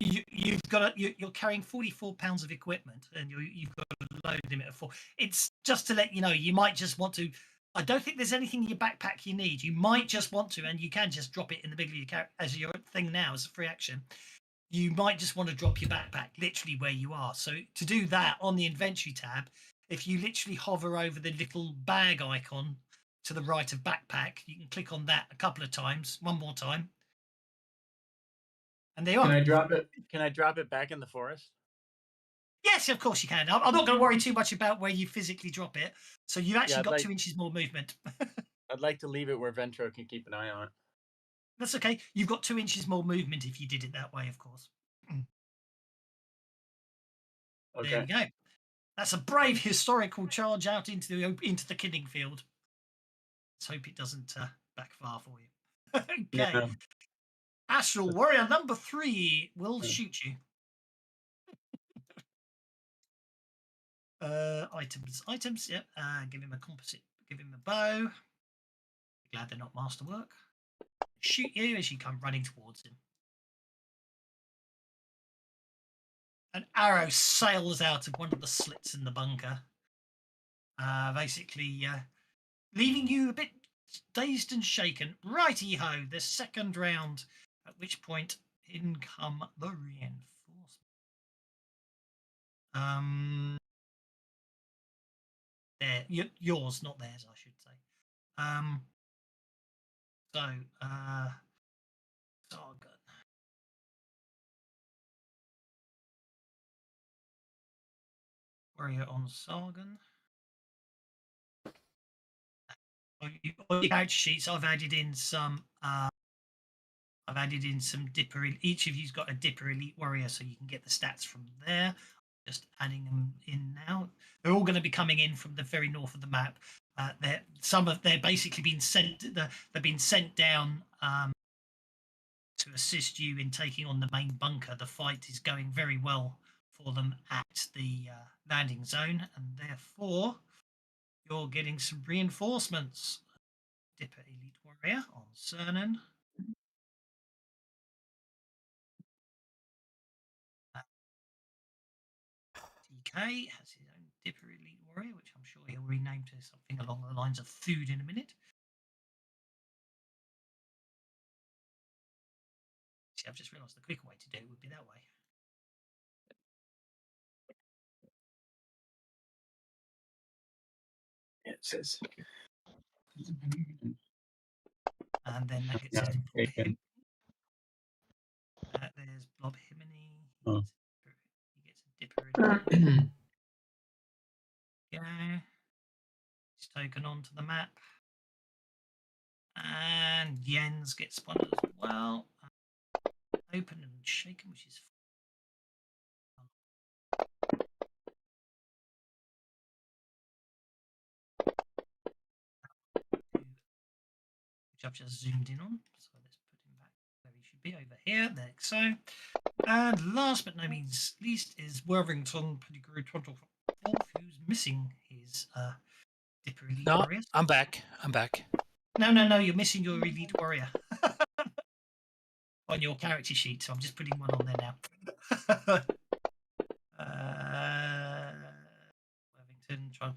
You've got you're carrying 44 pounds of equipment, and you've got a load limit of 4. It's just to let you know, you might just want to. I don't think there's anything in your backpack you need. You might just want to, and you can just drop it in the middle of your as your thing now as a free action. You might just want to drop your backpack literally where you are. So to do that on the inventory tab, if you literally hover over the little bag icon to the right of backpack, you can click on that a couple of times, one more time, and there you are. Can I drop it? Can I drop it back in the forest? Yes, of course you can. I'm not going to worry too much about where you physically drop it. So you've actually I'd got like- 2 inches more movement. I'd like to leave it where Ventro can keep an eye on it. That's okay. You've got 2 inches more movement if you did it that way, of course. Okay. There we go. That's a brave historical charge out into the killing field. Let's hope it doesn't backfire for you. Okay. Yeah. Astral Warrior number 3 will shoot you. Items. Yep. Give him a composite. Give him a bow. Glad they're not masterwork. Shoot you as you come running towards him. An arrow sails out of one of the slits in the bunker, basically leaving you a bit dazed and shaken. Righty ho, the second round, at which point in come the reinforcements. There, yours, not theirs, I should say. Sargon. Warrior on Sargon. On your character sheets, I've added in some. Dipper. Each of you's got a Dipper Elite Warrior, so you can get the stats from there. Just adding them in now. They're all going to be coming in from the very north of the map. They're basically been sent. They've been sent down to assist you in taking on the main bunker. The fight is going very well for them at the landing zone, and therefore you're getting some reinforcements. Dipper Elite Warrior on Cernan. DK has his own Dipper Elite Warrior, which I'm sure he'll rename to something along the lines of food in a minute. See, I've just realised the quicker way to do it would be that way. It says. And then that gets Yeah, us to Blob taken. There's Blob Himini. Oh. He gets a Dipper Elite. Go. He's taken onto the map. And Jens gets one as well. Open and shaken, which is which I've just zoomed in on. So let's put him back where he should be over here. There, so. And last but no means least is Worthington Pettigrew Twaddle, who's missing his Dipper Elite No, Warriors. I'm back. I'm back. No, you're missing your Elite Warrior on your character sheet. So I'm just putting one on there now. Worthington,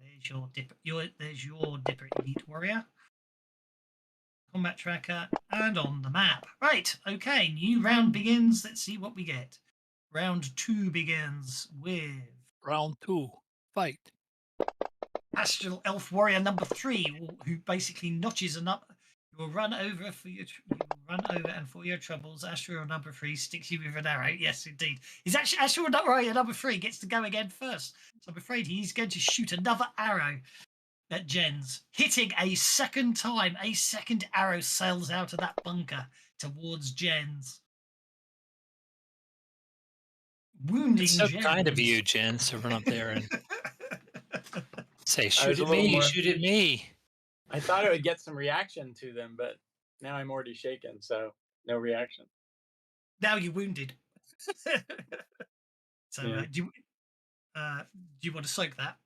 there's your Dipper. There's your Dipper Elite Warrior. Combat tracker and on the map. Right, okay, new round begins. Let's see what we get. Round 2 begins with Round 2. Fight. Astral Elf Warrior number 3, who basically notches and up. You will run over and for your troubles. Astral number 3 sticks you with an arrow. Yes, indeed. He's actually Astral Warrior number 3 gets to go again first. So I'm afraid he's going to shoot another arrow at Jens, hitting a second time. A second arrow sails out of that bunker towards Jens. Wounding It's so Jens. kind of you, Jens, to run up there and say, was shoot a at little me, more- shoot at me. I thought I would get some reaction to them, but now I'm already shaken, so no reaction. Now you're wounded. So Yeah. do you want to soak that?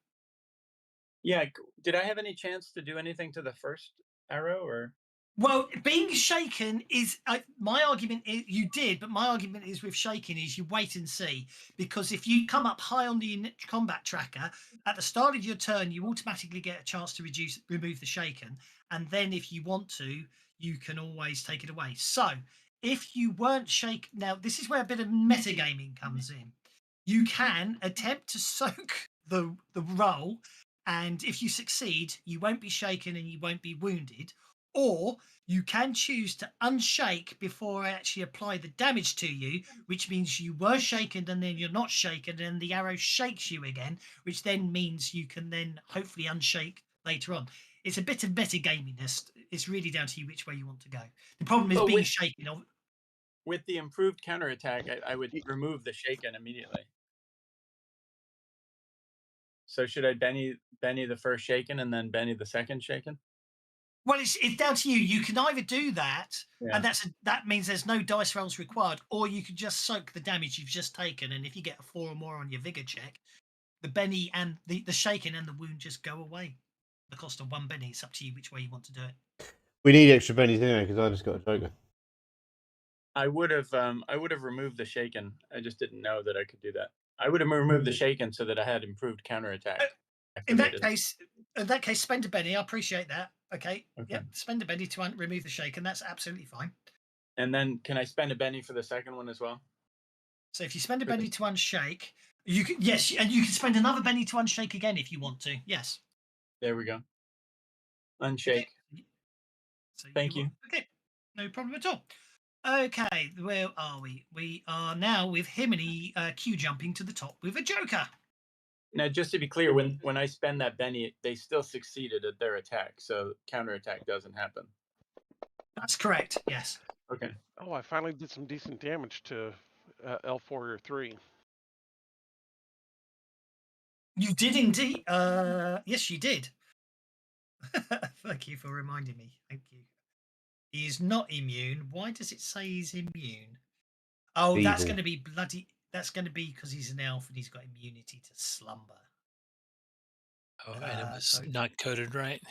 Yeah, did I have any chance to do anything to the first arrow, or? Well, being shaken is my argument. Is you did, but my argument is with shaking is you wait and see, because if you come up high on the combat tracker at the start of your turn, you automatically get a chance to remove the shaken, and then if you want to, you can always take it away. So if you weren't shaken, now this is where a bit of metagaming comes in. You can attempt to soak the roll, and if you succeed, you won't be shaken and you won't be wounded. Or you can choose to unshake before I actually apply the damage to you, which means you were shaken and then you're not shaken and the arrow shakes you again, which then means you can then hopefully unshake later on. It's a bit of metagaminess. It's really down to you which way you want to go. The problem is But being shaken. With the improved counterattack, I would remove the shaken immediately. So should I Benny the first shaken and then Benny the second shaken? Well, it's down to you. You can either do that, Yeah. and that means there's no dice rolls required, or you can just soak the damage you've just taken, and if you get a 4 or more on your vigor check, the Benny and the shaking and the wound just go away. The cost of 1 Benny. It's up to you which way you want to do it. We need extra bennies anyway because I just got a joker. I would have removed the shaken. I just didn't know that I could do that. I would have removed the shaken so that I had improved counterattack. In that activated. case, spend a Benny. I appreciate that. Okay. Yep. Spend a Benny to remove the shaken. That's absolutely fine. And then can I spend a Benny for the second one as well? So if you spend a Benny to unshake, you can, yes, and you can spend another Benny to unshake again if you want to. Yes. There we go. Unshake. Okay. So Thank you. Okay. No problem at all. Okay, where are we? We are now with Himini Q jumping to the top with a joker. Now, just to be clear, when I spend that Benny, they still succeeded at their attack, so counterattack doesn't happen. That's correct. Yes. Okay. Oh, I finally did some decent damage to Elf Warrior 3. You did indeed. Yes, you did. Thank you for reminding me. Thank you. He is not immune. Why does it say he's immune? Oh, Evil. that's going to be bloody. That's going to be because he's an elf and he's got immunity to slumber. Oh, and it was not coded right.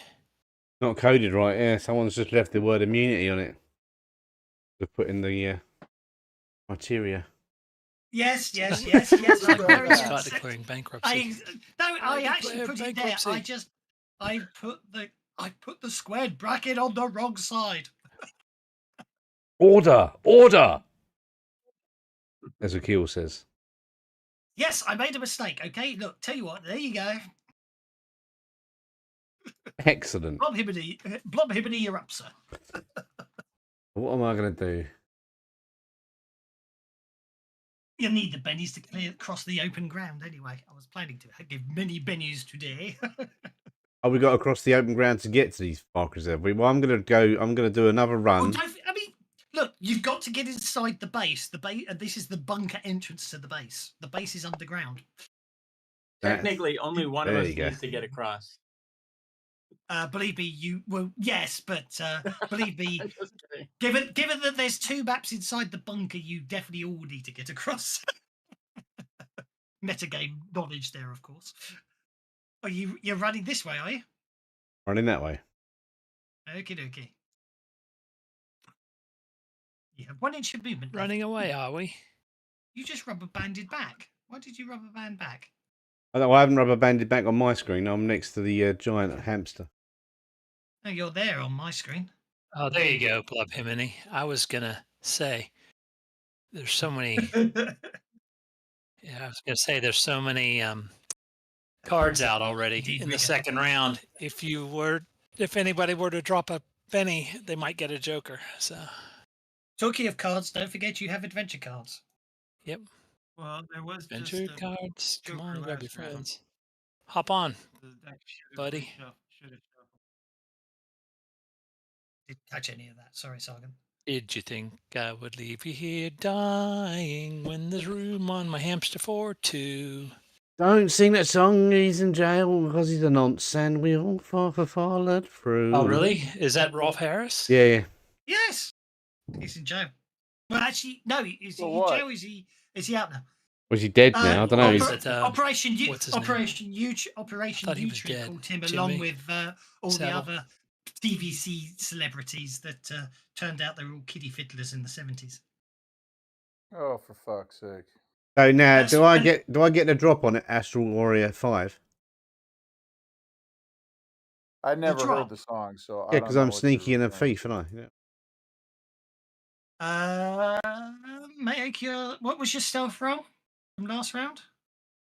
Not coded right, yeah. Someone's just left the word immunity on it. To put in the criteria. Yes. I'm very Scott upset. declaring bankruptcy. I actually put it there. I put the squared bracket on the wrong side. Order! As Akil says. Yes, I made a mistake. Okay, look, tell you what, there you go. Excellent. Blob Hibbity, you're up, sir. What am I going to do? You need the bennies to cross the open ground anyway. I was planning to give many bennies today. Oh, we got across the open ground to get to these markers, have we? Well, I'm going to do another run. Well, I mean, look, you've got to get inside the base. This is the bunker entrance to the base. The base is underground. Technically, only one of There us you go. needs to get across. Believe me, you well, yes, but believe me, Just kidding. given that there's 2 maps inside the bunker, you definitely all need to get across. Metagame knowledge there, of course. Are you're running this way, are you? Running that way. Okie dokie. You have 1 inch of movement left. Running away, are we? You just rubber banded back. Why did you rubber band back? I haven't rubber banded back on my screen. I'm next to the giant hamster. Oh, you're there on my screen. Oh, there you go, Club Himini. I was gonna say there's so many. Yeah, I was gonna say there's so many cards out already Indeed, in the Rico. second round. If anybody were to drop a penny, they might get a joker. So, Talking of cards, don't forget you have adventure cards. yep, Well, there was adventure just a cards. Come joker on, grab your last round. friends. Hop on. The deck Buddy. should have shuffled. Didn't catch any of that. Sorry, Sargon. Did you think I would leave you here dying when there's room on my hamster for 2? Don't sing that song. He's in jail because he's a nonce, and we all followed through. Oh, really? Is that Rolf Harris? Yeah. Yes, he's in jail. Well, actually, no. Is he For in what? jail? Is he out now? Was he dead now? I don't know. Oper- it, Operation what's his name? Operation Huge Operation Thought he was Nutri dead. called him Jimmy along with all Savile. the other TVC celebrities that turned out they were all kiddie fiddlers in the 70s. Oh, for fuck's sake! So now, That's do I when- get a drop on it? Astral Warrior 5. I never drop. heard the song, so I Yeah, don't because know I'm what you're sneaky and a referring thief, to. aren't I? Yeah. Make your what was your stealth roll from last round?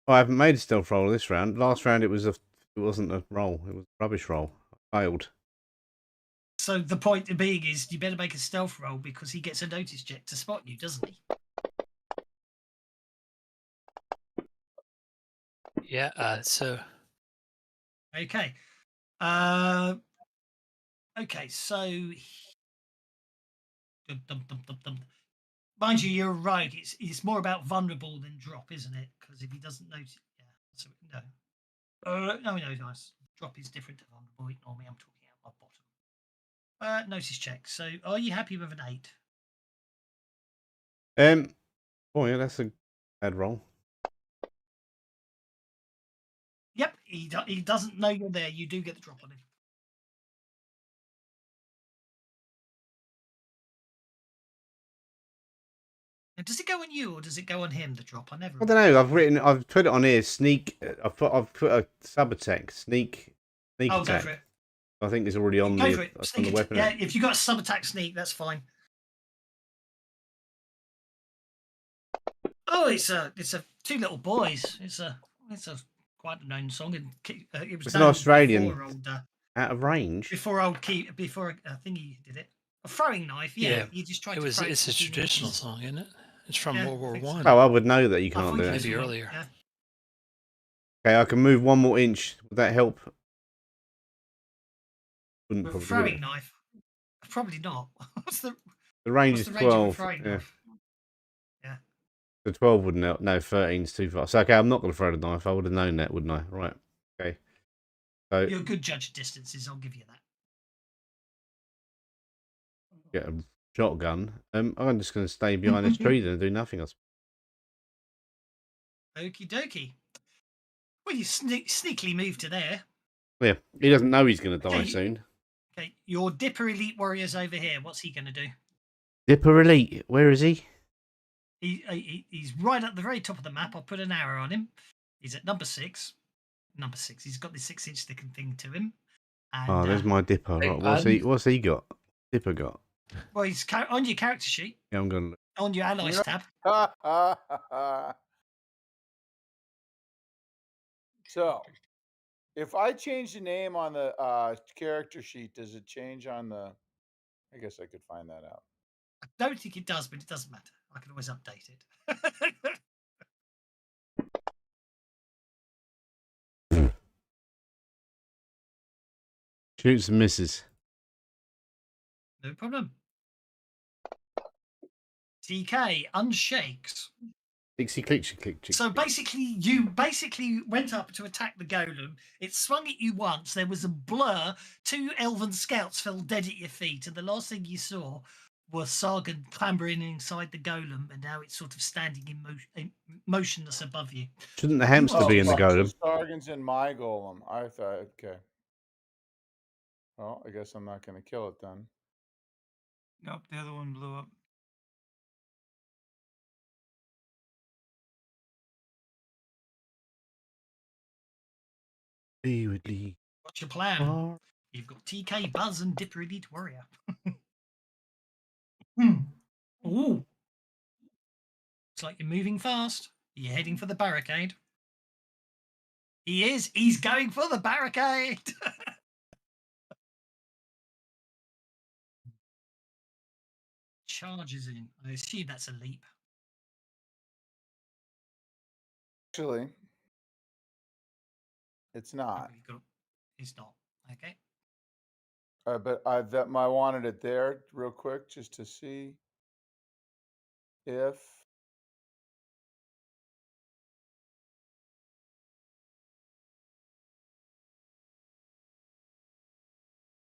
I haven't made a stealth roll this round. Last round it wasn't a roll. It was a rubbish roll. I failed. So the point being is you better make a stealth roll because he gets a notice check to spot you, doesn't he? Yeah. So Okay. Okay, so mind you, you're right. It's more about vulnerable than drop, isn't it? Because if he doesn't notice, yeah. So no. No, nice. Drop is different to vulnerable. Ignore me. I'm talking out my bottom. Notice check. So, are you happy with an 8? Oh yeah, that's a bad roll. Yep. He doesn't know you're there. You do get the drop on him. And does it go on you or does it go on him? The drop. I never. I don't know. I've put it on here. Sneak. I've put a sub attack. Sneak Oh, attack. go for it. I think it's already on Go for the it. on Sneak the attack. weapon. Yeah, if you got a sub attack sneak, that's fine. Oh, it's a 2 little boys. It's a quite a known song, and it was It's an known Australian. before Out of range. before I think he did it. A throwing knife, yeah. Yeah, You just tried it to was. throw It's a 14 traditional inches. song, isn't it? It's from Yeah, World I War think so. One. Oh, I would know that you I can't thought do it it. was Maybe one, earlier. Yeah. Okay, I can move 1 more inch. Would that help? Wouldn't But probably. throwing would it? knife, probably not. What's the The range what's is the range of a 12. throwing Yeah. knife? Yeah. The 12 wouldn't help. No, 13's too far. So okay, I'm not going to throw the knife. I would have known that, wouldn't I? Right. Okay. So You're a good judge of distances. I'll give you that. get a shotgun. I'm just going to stay behind this tree then and do nothing else. Okie dokie. Well, you sneakily move to there. Yeah, he doesn't know he's going to die Okay. soon. Okay, your Dipper Elite Warrior's over here. What's he going to do? Dipper Elite, where is he? He's right at the very top of the map. I'll put an arrow on him. He's at number 6. Number 6. He's got this 6-inch sticking thing to him. And, Oh, there's my Dipper. Hey, Right, what's he got? Dipper got. Well, he's on your character sheet, Yeah, I'm going to. on your allies tab. So, if I change the name on the character sheet, does it change on the? I guess I could find that out. I don't think it does, but it doesn't matter. I can always update it. Shoots and misses. No problem. TK unshakes. Dixie click, click, click. So basically, you basically went up to attack the golem. It swung at you once. There was a blur. 2 elven scouts fell dead at your feet, and the last thing you saw was Sargon clambering inside the golem, and now it's sort of standing motionless above you. Shouldn't the hamster be in the fuck, golem? So Sargon's in my golem. I thought, okay. Well, I guess I'm not going to kill it then. Nope, the other one blew up. What's your plan? You've got TK, Buzz, and Dipper Elite Warrior. Ooh. Looks like you're moving fast. Are you heading for the barricade? He is. He's going for the barricade. Charges in. I assume that's a leap. Actually, it's not. It's not. Okay. But I wanted it there real quick just to see if.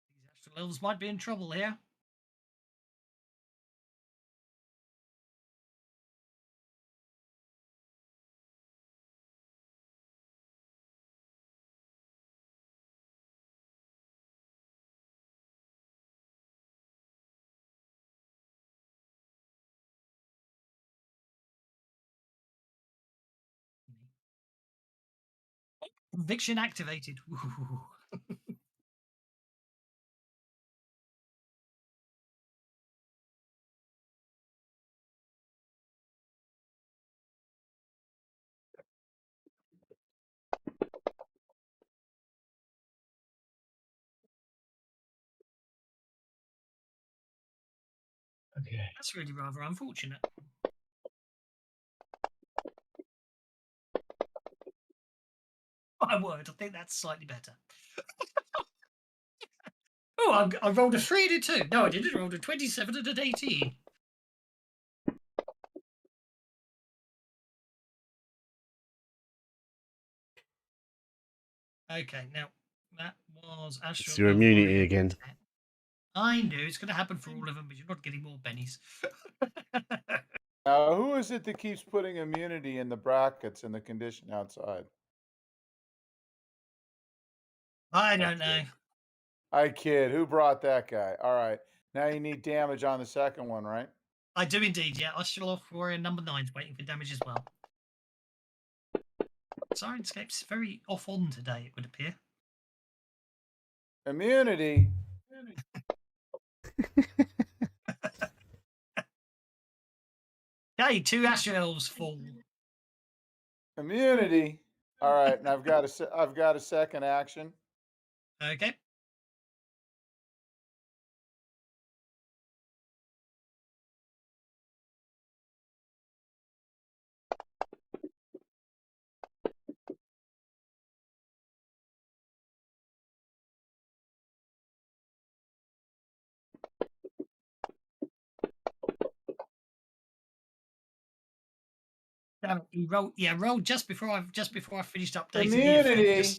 These astral elves might be in trouble here. Conviction activated. Okay. That's really rather unfortunate. My word, I think that's slightly better. Oh, I rolled a 3 and a 2. No, I didn't. I rolled a 27 and an 18. Okay, now that was It's Astral. your immunity again. I knew it's going to happen for all of them, but you're not getting more bennies. Now, who is it that keeps putting immunity in the brackets in the condition outside? I don't know. I kid. Who brought that guy? All right. Now you need damage on the second one, right? I do indeed, yeah. Astral Warrior number 9's waiting for damage as well. Sirenscape's very off on today, it would appear. Immunity. Okay, 2 Astral Elves fall. Immunity. All right, and I've got a second action. Okay. Damn it, he rolled just before I finished updating Immunity.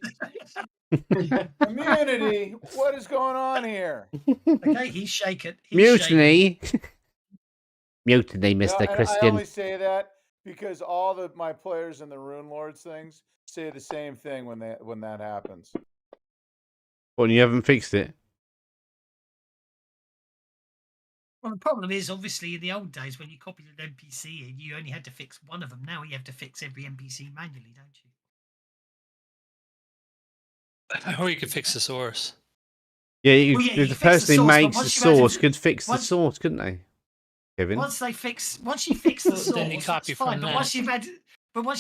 the Immunity. What is going on here? Okay, he's shaken. Mutiny. Mutiny, Mr. I Christian. only say that because all my players in the Rune Lords things say the same thing when that happens. Well, you haven't fixed it. Well, the problem is, obviously, in the old days, when you copied an NPC in, you only had to fix one of them. Now you have to fix every NPC manually, don't you? Or you could fix the source. Yeah, you the fix the person who source, but makes the once you've added- source could fix the source, couldn't they? Kevin? Once you fix the source, Then you copy it's fine. from But that. once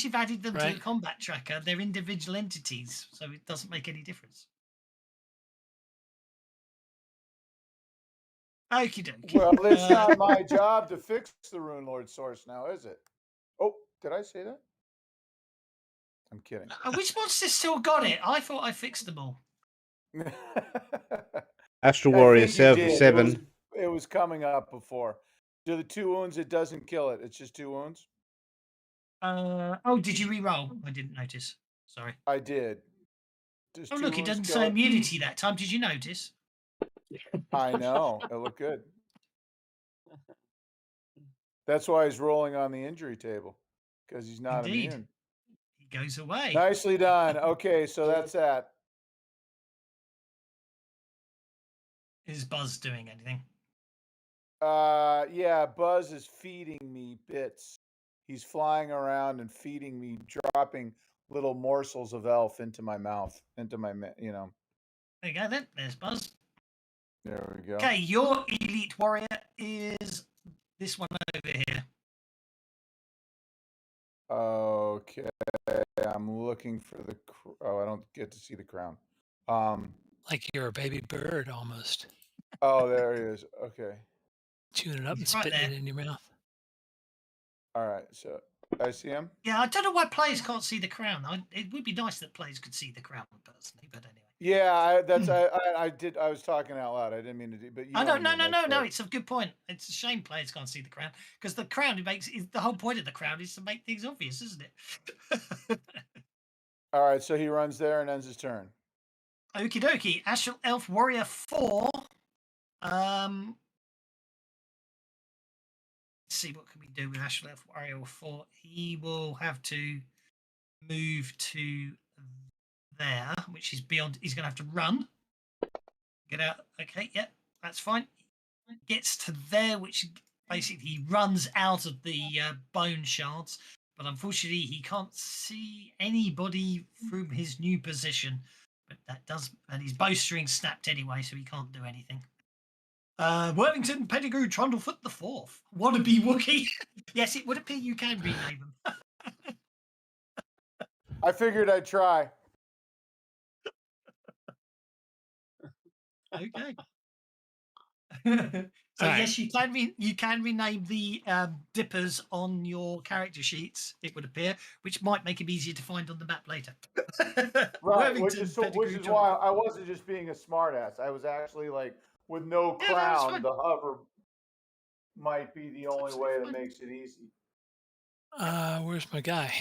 you've added them to Right. the combat tracker, they're individual entities, so it doesn't make any difference. Okie dokie. Well, it's not my job to fix the Rune Lord source now, is it? Oh, did I say that? I'm kidding. Which monster still got it? I thought I fixed them all. Astral I Warrior think you did. 7. It was coming up before. Do the 2 wounds, it doesn't kill it. It's just 2 wounds? Oh, did you re-roll? I didn't notice. Sorry. I did. Just Oh, two look, it wounds doesn't kill say it. immunity that time. Did you notice? I know. It looked good. That's why he's rolling on the injury table, because he's not Indeed. immune. He goes away. Nicely done. Okay, so that's that. Is Buzz doing anything? Yeah, Buzz is feeding me bits. He's flying around and feeding me, dropping little morsels of elf into my mouth, into my, There you go then. There's Buzz. There we go. Okay, your elite warrior is this one over here. Okay, I'm looking for the. Oh, I don't get to see the crown. Like you're a baby bird almost. Oh, there he is. Okay. Chewing it up He's and right spitting there. it in your mouth. All right. So I see him. Yeah, I don't know why players can't see the crown. It would be nice that players could see the crown personally, but anyway. Yeah, I did. I was talking out loud. I didn't mean to do, but you. I know don't. what I mean, No. like, It's a good point. It's a shame players can't see the crown because the crown the whole point of the crown is to make things obvious, isn't it? All right, so he runs there and ends his turn. Okie dokie. Astral Elf Warrior 4. Let's see what can we do with Astral Elf Warrior 4. He will have to move to there, which is beyond. He's going to have to run. Get out. Okay, yep, that's fine. Gets to there, which basically he runs out of the bone shards, but unfortunately he can't see anybody from his new position. But that does, and his bowstring snapped anyway, so he can't do anything. Worthington Pettigrew Trundlefoot the Fourth. Wannabe Wookie. Yes, it would appear you can rename them. I figured I'd try. Okay. So All yes, you can rename the dippers on your character sheets. It would appear, which might make them easier to find on the map later. Right, which Worthington is Pettigrew why I wasn't just being a smartass. I was actually like, with no Yeah, no, that's crown, fine. the hover might be the only way absolutely that fine. makes it easy. Where's my guy?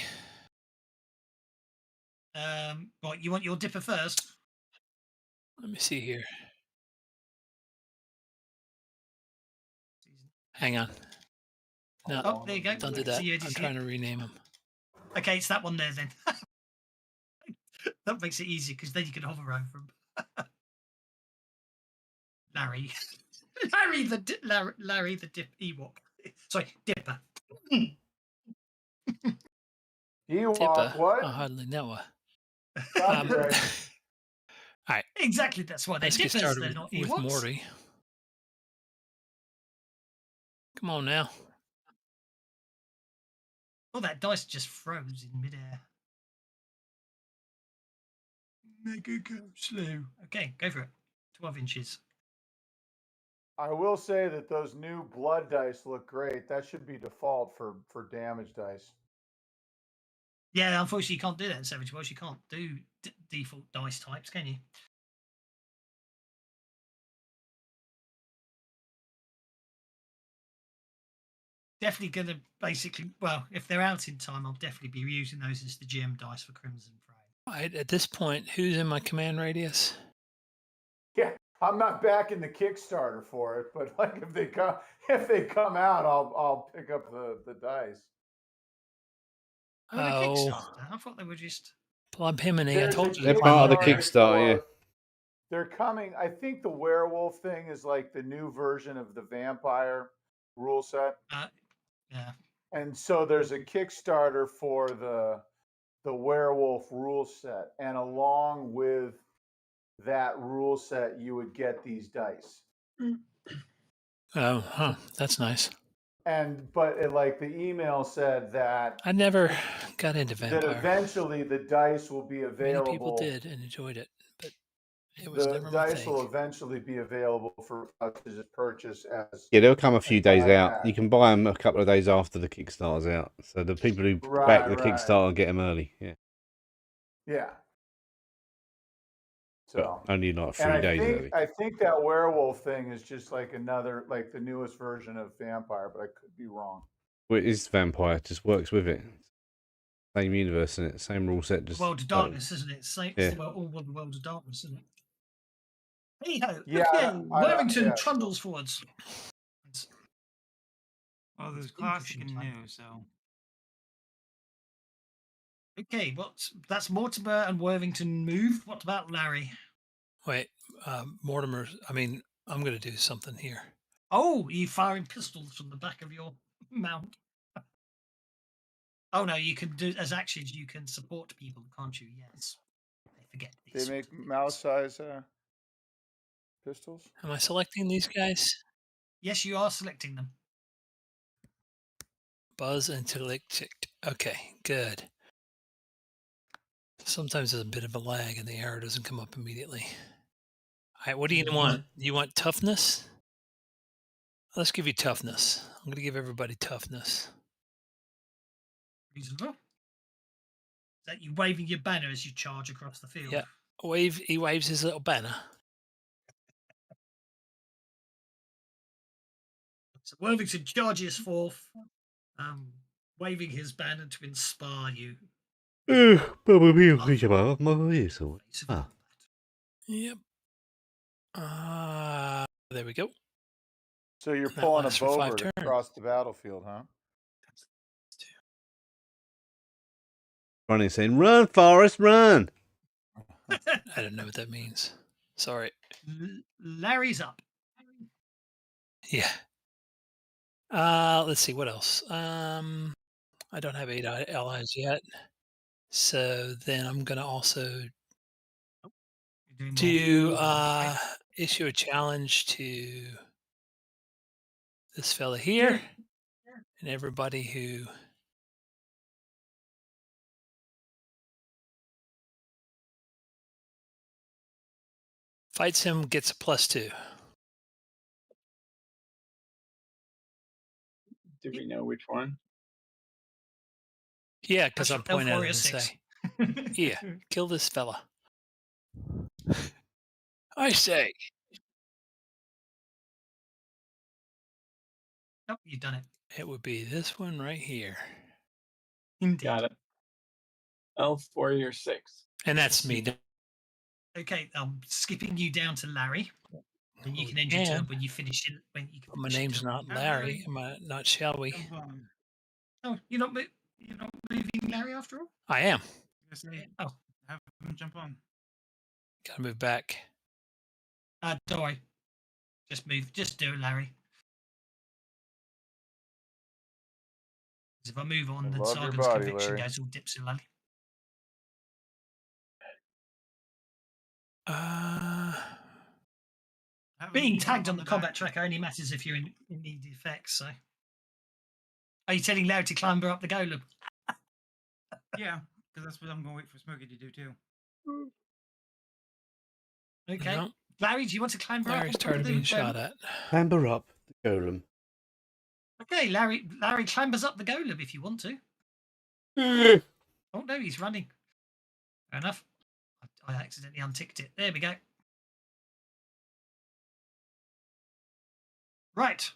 Right, you want your dipper first? Let me see here. Hang on. No, Oh, there you go. don't do So that. you I'm just trying to rename him. Okay, it's that one there then. That makes it easy because then you can hover over him. Larry. Larry the Dip Ewok. Sorry, Dipper. Ewok, Tippa. what? I hardly know her. Copyright. All right. Exactly, that's why they're Let's get dippers. started They're with, not with Ewoks. Morty. Come on now. Oh, that dice just froze in midair. Mega go slow. Okay, go for it. 12 inches. I will say that those new blood dice look great. That should be default for damage dice. Yeah, unfortunately, you can't do that in Savage Worlds. You can't do default dice types, can you? Definitely going to basically, well, if they're out in time, I'll definitely be using those as the GM dice for Crimson Frame. All right, at this point, who's in my command radius? Yeah, I'm not backing the Kickstarter for it, but like if they come out, I'll pick up the dice. Oh, the Oh, Kickstarter. I thought they were just. plug him in. I There's told a you. They're part of the Kickstarter, yeah. They're coming. I think the werewolf thing is like the new version of the vampire rule set. Yeah. And so there's a Kickstarter for the werewolf rule set, and along with that rule set, you would get these dice. Oh, huh. That's nice. But like the email said that I never got into that vampire. eventually the dice will be Many available. people did and enjoyed it, but it was The never my dice thing. will eventually be available for us to purchase as. Yeah, they'll come a few days die out. pack. You can buy them a couple of days after the Kickstarter's out. So the people who back the Kickstarter get them early. Yeah. Yeah. So But only like 3 and days early. I think that werewolf thing is just like another, like the newest version of vampire, but I could be wrong. Well, it is vampire. It just works with it. Same universe, isn't it? Same rule set. The Just World of Darkness, isn't it? Same, Yeah. it's the World of Darkness, isn't it? Hey ho. Yeah, Okay, Worthington yeah. trundles forwards. Well, there's It's classic pincushion and time. new, so Okay, that's Mortimer and Worthington moved. What about Larry? Wait, Mortimer. I mean, I'm going to do something here. Oh, you firing pistols from the back of your mount. Oh no, you can do as actions. You can support people, can't you? Yes. I forget They this. make mouse size pistols. Am I selecting these guys? Yes, you are selecting them. Buzz and Tick. Okay, good. Sometimes there's a bit of a lag and the arrow doesn't come up immediately. All right, what do you want? You want toughness? Let's give you toughness. I'm going to give everybody toughness. Reasonable. Is that you waving your banner as you charge across the field? Yeah. He waves his little banner. So Worthington charges forth, waving his banner to inspire you. Face of Ah. Yep. There we go. So you're And that pulling a lasts for 5 Bobert turns. across the battlefield, huh? Running, saying, "Run, Forrest, run!" I don't know what that means. Sorry. Larry's up. Yeah. Let's see what else. I don't have 8 allies yet, so then I'm gonna also You're doing do more. Okay. issue a challenge to this fella here and everybody who fights him gets a +2. Do we know which one? Yeah, because That's I'm pointing at him Warrior and 6. say, "Yeah, kill this fella." I say. Nope, you've done it. It would be this one right here. Indeed. Got it. Elf Warrior 6. And that's Yes, me. you- Okay, I'm skipping you down to Larry. And you Well, can we end your turn can, when you finish it. When you can but my finish your name's turn. not Have Larry. Larry Am I not? Shall we? jump on. Oh, you're not moving Larry after all? I am. I say, Oh, have him jump on. Gotta move back. don't worry. Just move. Just do it, Larry. 'Cause if I move on, I then love your Sargon's body, conviction Larry. goes all dipsy-lally. Have Being him jump tagged on the combat back. tracker only matters if you're in need effects. So, are you telling Larry to clamber up the golem? Yeah, because that's what I'm going to wait for Smokey to do too. Okay, No, Larry, do you want to clamber Larry's up? tired of being golem? shot at. Clamber up the golem. Okay, Larry clambers up the golem if you want to. Oh no, he's running. Fair enough. I accidentally unticked it. There we go. Right.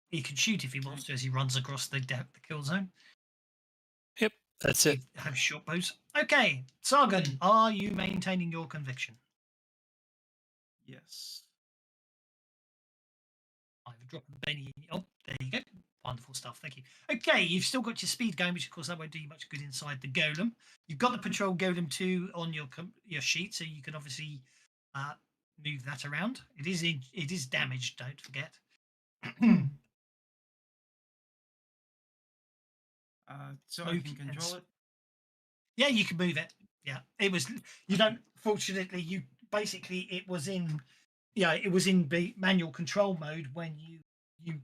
He can shoot if he wants to as he runs across the kill zone. Yep, that's it. You have short bows. Okay, Sargon, are you maintaining your conviction? Yes. I've dropped Benny. Oh, there you go. Wonderful stuff. Thank you. Okay, you've still got your speed going, which of course that won't do you much good inside the golem. You've got the patrol golem 2 on your sheet, so you can obviously move that around. It is damaged. Don't forget. So I can control it. Yeah, you can move it. Yeah, it was. You don't. Fortunately, you basically it was in. Yeah, it was in manual control mode when you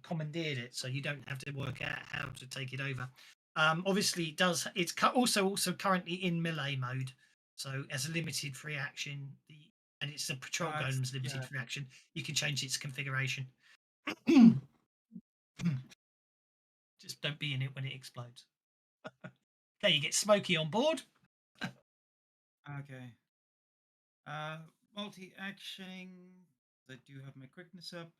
commandeered it, so you don't have to work out how to take it over. Obviously, it does. It's also currently in melee mode, so as a limited free action, and it's a patrol golem's limited free action. You can change its configuration. Just don't be in it when it explodes. Okay, you get Smokey on board. Okay. Multi-actioning. I do have my quickness up.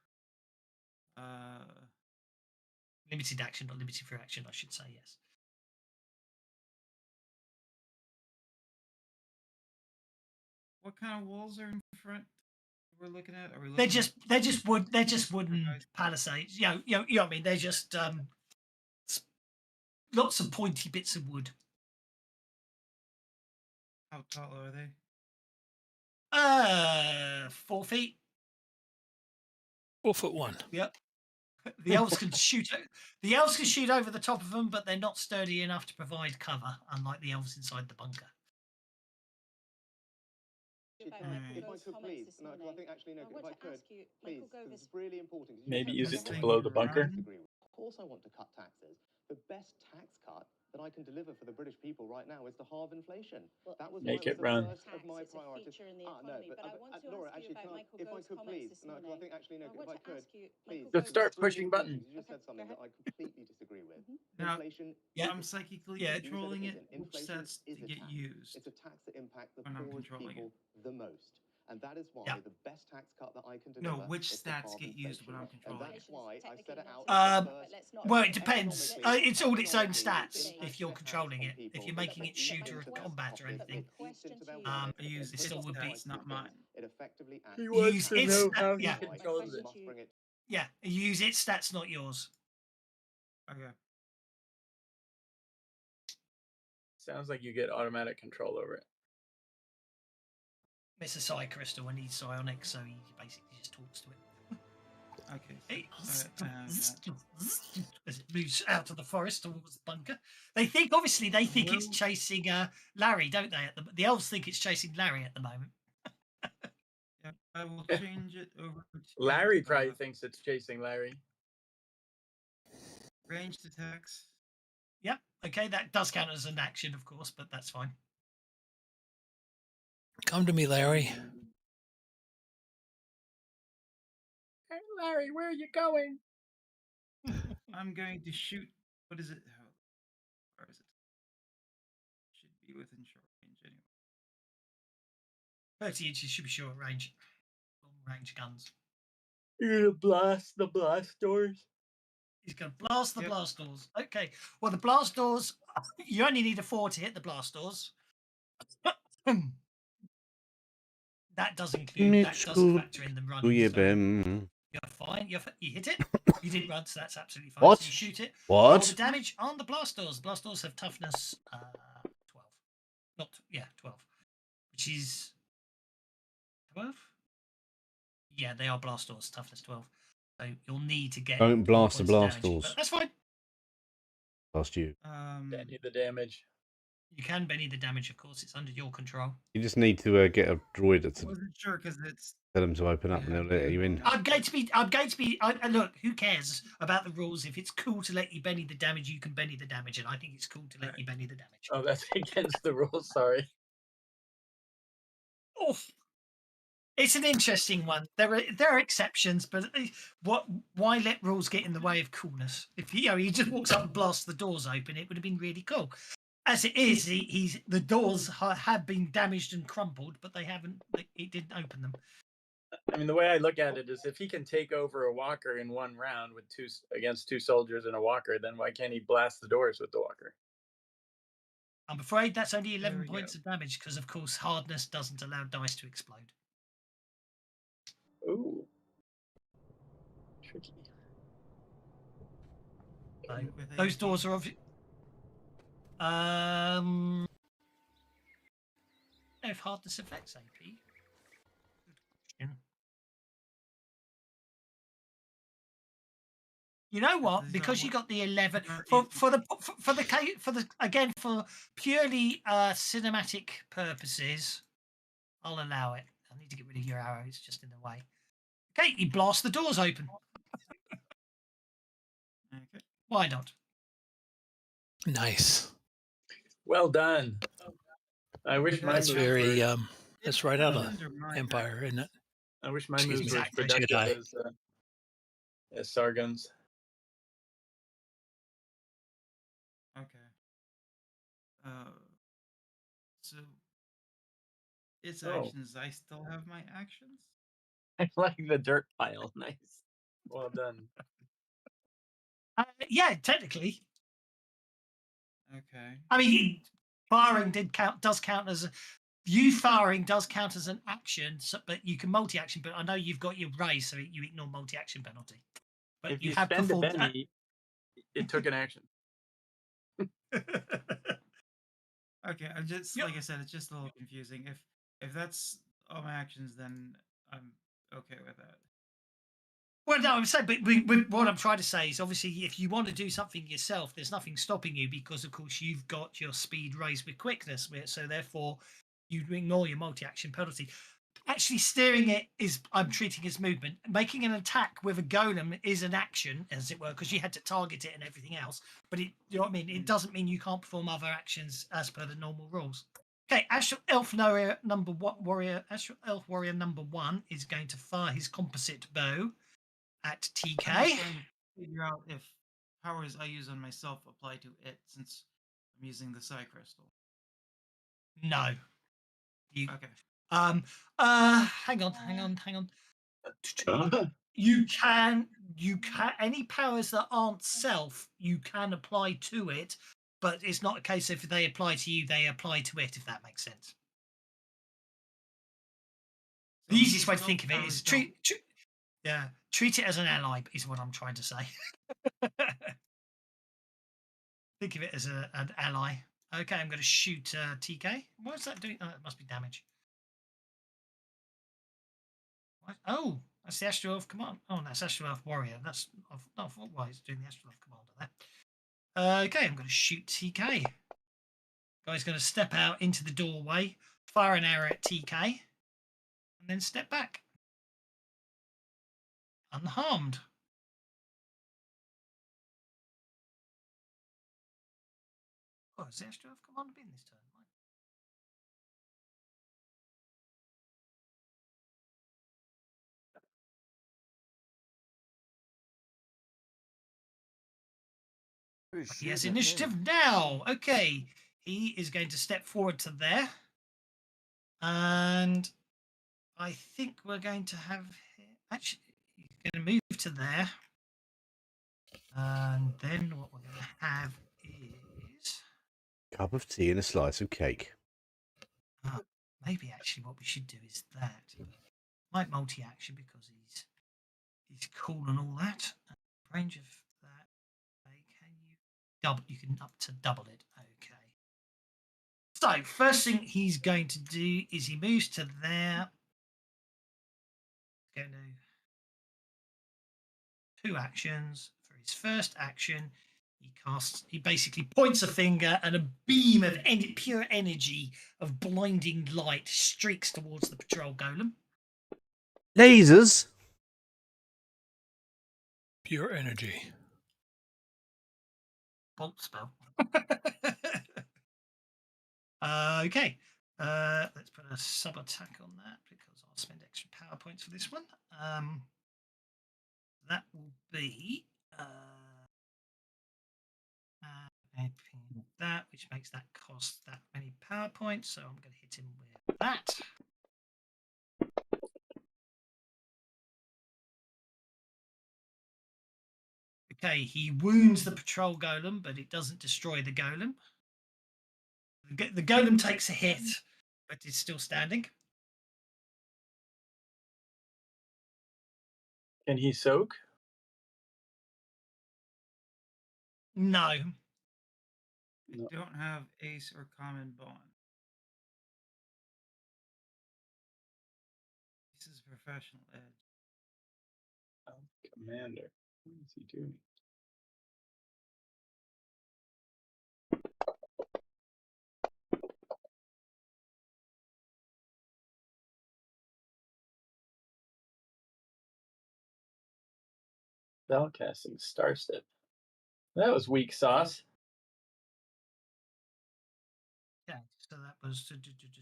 Limited action, not limited free action, I should say, yes. What kind of walls are in front? We're looking at? Are we looking They're at just wooden guys? palisades. You know what I mean? They're just lots of pointy bits of wood. How tall are they? 4 feet. 4'1". Yep. The elves can shoot. The elves can shoot over the top of them, but they're not sturdy enough to provide cover, unlike the elves inside the bunker. If I could please, no, 'cause I think actually no, if I could, please, 'cause it's really important. 'cause you Maybe said use something it to I blow the completely bunker. disagree with. Of course I want to cut taxes. The best tax cut that I can deliver for the British people right now is to halve inflation. Well, That was Make my, it was run. the first of my It's a priorities. feature in the No, economy, but, but I want to Laura, ask you actually, about can I, Michael if I Gove's could comments please, this no, 'cause I morning. think actually no, I if want I to could, ask you, please. Michael Let's start It's really pushing important, buttons. 'cause you just said something that I completely disagree with. Now, Inflation Yeah. I'm psychically Yeah. controlling You said it. isn't. Which Inflation stats is to a get tax. used? It's a tax that impacts the when I'm poorest controlling people the most. And that is why Yeah. the best tax cut that I can No, deliver which is to stats halve get used when inflation. I'm And controlling that's it? why I set it Technically out not as taken, the but first. let's not. Well, it depends. Economically, It's all its own economically, stats. the If you're impact it has controlling on it, if people you're is making it to eat shoot or into a their combat or pockets, anything, it eats into their I wallet, I use it his still would be. multiplies stats, not things. mine. It effectively acts He as a wants Use to tax. its know how he yeah, controls You it. must bring it. yeah. Use its stats, not yours. Okay. Sounds like you get automatic control over it. It's a psi crystal and he's psionic, so he basically just talks to it. Okay. Hey, So, I have that. as it moves out of the forest towards the bunker. They think, obviously, it's chasing Larry, don't they? The elves think it's chasing Larry at the moment. Yeah, I will change it over to Larry probably thinks it's chasing Larry. ranged attacks. Yep. Okay, that does count as an action, of course, but that's fine. Come to me, Larry. Hey, Larry, where are you going? I'm going to shoot. What is it? Where is it? Should be within short range anyway. 30 inches should be short range. Long range guns. You're gonna blast the blast doors. He's going to blast the Yep. blast doors. Okay. Well, the blast doors, you only need a 4 to hit the blast doors. That does include, that does factor in the running. So you're fine. You hit it. You didn't run, so that's absolutely fine. What? So you shoot it. What? Roll the damage on the blast doors. Blast doors have toughness 12. 12. Which is 12? Yeah, they are blast doors, toughness 12. So you'll need to get. Don't blast the 4 points blast of damage, doors. but that's fine. Blast you. Benny the damage. You can Benny the damage, of course. It's under your control. You just need to get a droid I to wasn't sure because it's. tell them to open up, and they'll let you in. I'm going to be. Look, who cares about the rules? If it's cool to let you Benny the damage, you can Benny the damage, and I think it's cool to let you Benny the damage. Oh, that's against the rules. Sorry. Oh, it's an interesting one. There are exceptions, but why let rules get in the way of coolness? If he just walks up and blasts the doors open, it would have been really cool. As it is, the doors have been damaged and crumpled, but they haven't. It didn't open them. I mean, the way I look at it is, if he can take over a walker in one round with against 2 soldiers and a walker, then why can't he blast the doors with the walker? I'm afraid that's only There 11 we points go. of damage because, of course, hardness doesn't allow dice to explode. Ooh. Tricky. So With those AP. doors are obviously. I don't know if hardness affects AP. Good question. You know what? These are Because you what- got the 11 are for purely cinematic purposes, I'll allow it. I need to get rid of your arrow. It's just in the way. Okay, you blast the doors open. Okay. Why not? Nice. Well done. I wish my That's moves very were. That's right out of Under my Empire, isn't it? I wish my Excuse moves me, were as exactly. productive Jedi. as Sargon's. Okay. So its Oh. actions. I still have my actions. I like the dirt pile. Nice. Well done. Yeah, technically. Okay. I mean, firing does count as you firing does count as an action, but you can multi-action. But I know you've got your raise, so you ignore multi-action penalty. But If you you have spend a performed. penny, it took an action. Okay, I'm just Yep. like I said, it's just a little confusing. If that's all my actions, then I'm okay with that. Well, no, I'm saying, but what I'm trying to say is, obviously, if you want to do something yourself, there's nothing stopping you because, of course, you've got your speed raised with quickness, so therefore you ignore your multi-action penalty. Actually, steering it is I'm treating as movement. Making an attack with a golem is an action, as it were, because you had to target it and everything else. But you know what I mean? It doesn't mean you can't perform other actions as per the normal rules. Okay, Astral Elf Warrior number 1 is going to fire his composite bow at I'm TK. just trying to figure out if powers I use on myself apply to it, since I'm using the Psi Crystal. No. You Okay. hang on. You can any powers that aren't self, you can apply to it, but it's not a case of if they apply to you, they apply to it, if that makes sense. The So easiest way to self think of it powers is don't- treat it as an ally is what I'm trying to say. Think of it as an ally. Okay, I'm going to shoot TK. What is that doing? Oh, it must be damage. What? Oh, that's the Astral Elf Command. Oh, that's Astral Elf Warrior. That's I thought why he's doing the Astral Elf Commander there. Okay, I'm going to shoot TK. Guy's going to step out into the doorway, fire an arrow at TK, and then step back. Unharmed. Oh, has the Astral Elf Commander been this turn? He has initiative now. Okay, he is going to step forward to there. And I think we're going to have... Actually, he's going to move to there. And then what we're going to have is... Cup of tea and a slice of cake. Maybe actually what we should do is that. Might multi-action because he's cool and all that. Range of that. Can you double? You can up to double it. Okay. So first thing he's going to do is he moves to there. He's going to 2 actions. For his first action, he basically points a finger and a beam of pure energy of blinding light streaks towards the patrol golem. Lasers? Pure energy. Bolt spell. Okay. Let's put a sub attack on that because I'll spend extra power points for this one. That will be that, which makes that cost that many power points. So I'm going to hit him with that. Okay, he wounds the patrol golem, but it doesn't destroy the golem. The golem takes a hit, but is still standing. Can he soak? No. No. Don't have ace or common bond. This is professional edge. Oh, commander. What is he doing? Spellcasting Starstep. That was weak sauce. Yeah, so that was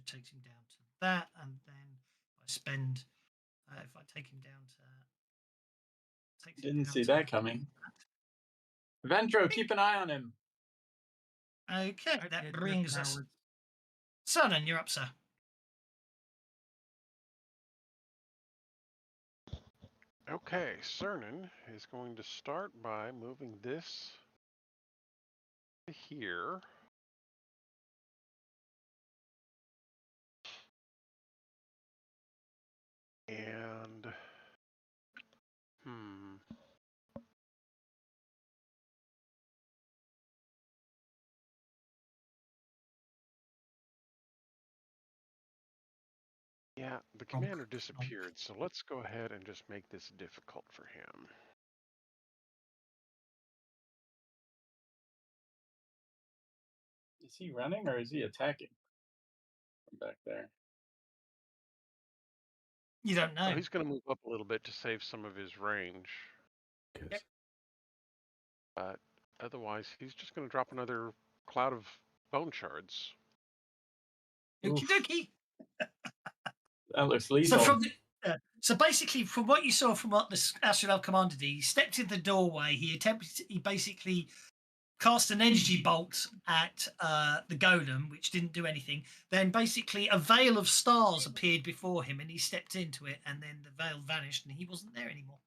takes him down to that, and then I spend if I take him down to Didn't see that coming. Ventro, keep an eye on him. Okay, that brings us. Sonnen, you're up, sir. Okay, Cernan is going to start by moving this to here. Yeah, the commander disappeared, so let's go ahead and just make this difficult for him. Is he running or is he attacking from back there? You don't know. Oh, he's going to move up a little bit to save some of his range. Yes. But otherwise, he's just going to drop another cloud of bone shards. Okie dokie. That looks So lethal. from so basically, from what you saw from what the Astral Commander did, he stepped in the doorway. He basically cast an energy bolt at the golem, which didn't do anything. Then basically a veil of stars appeared before him, and he stepped into it, and then the veil vanished, and he wasn't there anymore.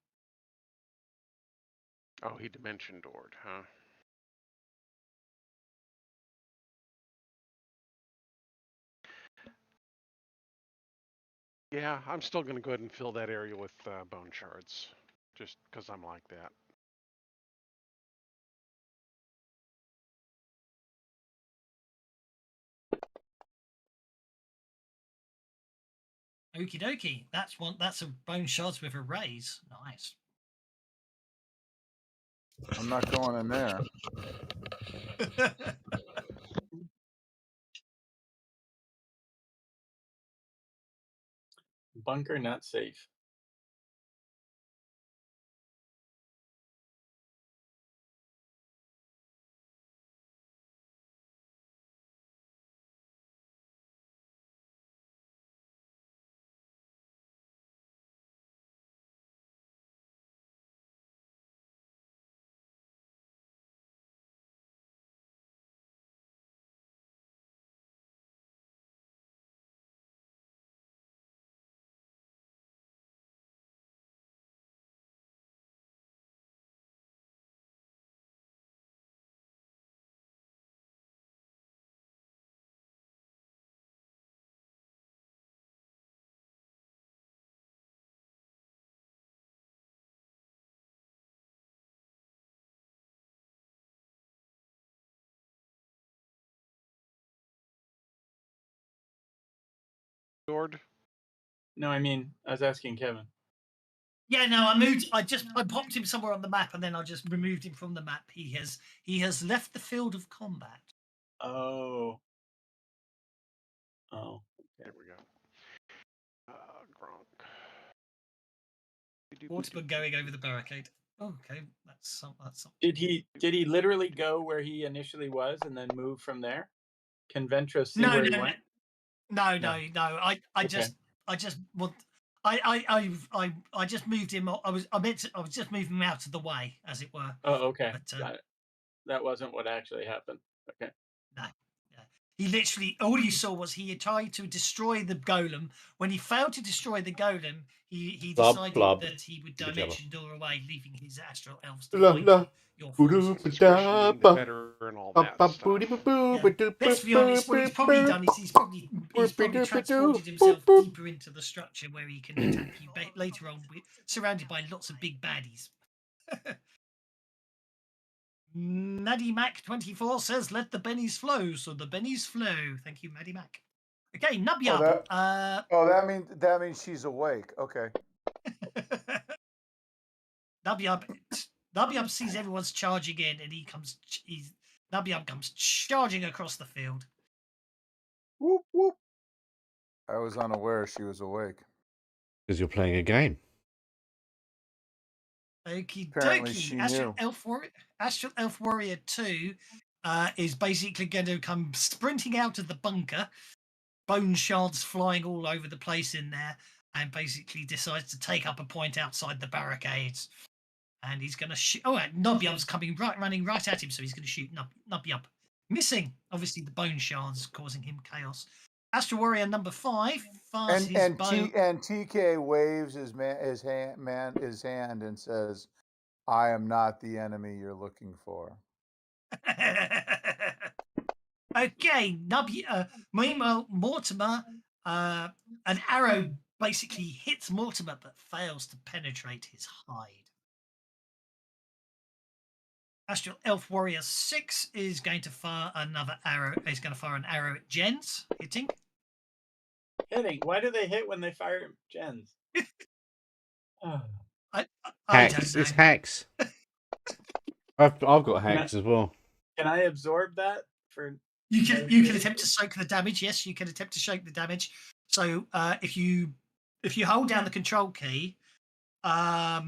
Oh, he dimension doored, huh? Yeah, I'm still going to go ahead and fill that area with bone shards, just because I'm like that. Okie dokie. That's a bone shards with a raise. Nice. I'm not going in there. Bunker not safe. Doored? No, I mean, I was asking Kevin. Yeah, no, I popped him somewhere on the map, and then I just removed him from the map. He has left the field of combat. Oh. Oh. Okay. There we go. Gronk. Waterman going over the barricade. Okay, that's something. Did he literally go where he initially was and then move from there? Can Ventress see where he went? No. I Okay. just moved him. I was just moving him out of the way, as it were. Oh, okay. But, Got it. That wasn't what actually happened. Okay. no. He literally, all you saw was he had tried to destroy the golem. When he failed to destroy the golem, he Blub, decided blub. that he would Jabba. dimension door away, leaving his astral elves to La, fight la. your forces. Discretion being the better and all that stuff. Yeah. Let's be honest, what he's probably done is he's probably transported himself deeper into the structure where he can attack you later on, surrounded by lots of big baddies. Maddie Mac 24 says, "Let the bennies flow." So the bennies flow. Thank you, Maddie Mac. Okay, Nubyub. That means she's awake. Okay. Nubyub sees everyone's charging in, and Nubyub comes charging across the field. Whoop whoop. I was unaware she was awake. Because you're playing a game. Okie Apparently she dokie. knew. Astral Elf Warrior 2 is basically going to come sprinting out of the bunker, bone shards flying all over the place in there, and basically decides to take up a point outside the barricades. And he's going to shoot. Oh, Nubyub's running right at him, so he's going to shoot Nubyub. Missing. Obviously, the bone shards causing him chaos. Astral Warrior number 5 fires his bow. And TK waves his hand and says, "I am not the enemy you're looking for." Okay, meanwhile, Mortimer, an arrow basically hits Mortimer but fails to penetrate his hide. Astral Elf Warrior 6 is going to fire another arrow. He's going to fire an arrow at Jens, hitting. hitting? Why do they hit when they fire gens? Oh. I Hacks. don't know. It's hacks. I've got hacks as well. Can I absorb that for? You no can shooting? attempt to soak the damage. Yes, you can attempt to soak the damage. So if you hold down the control key, a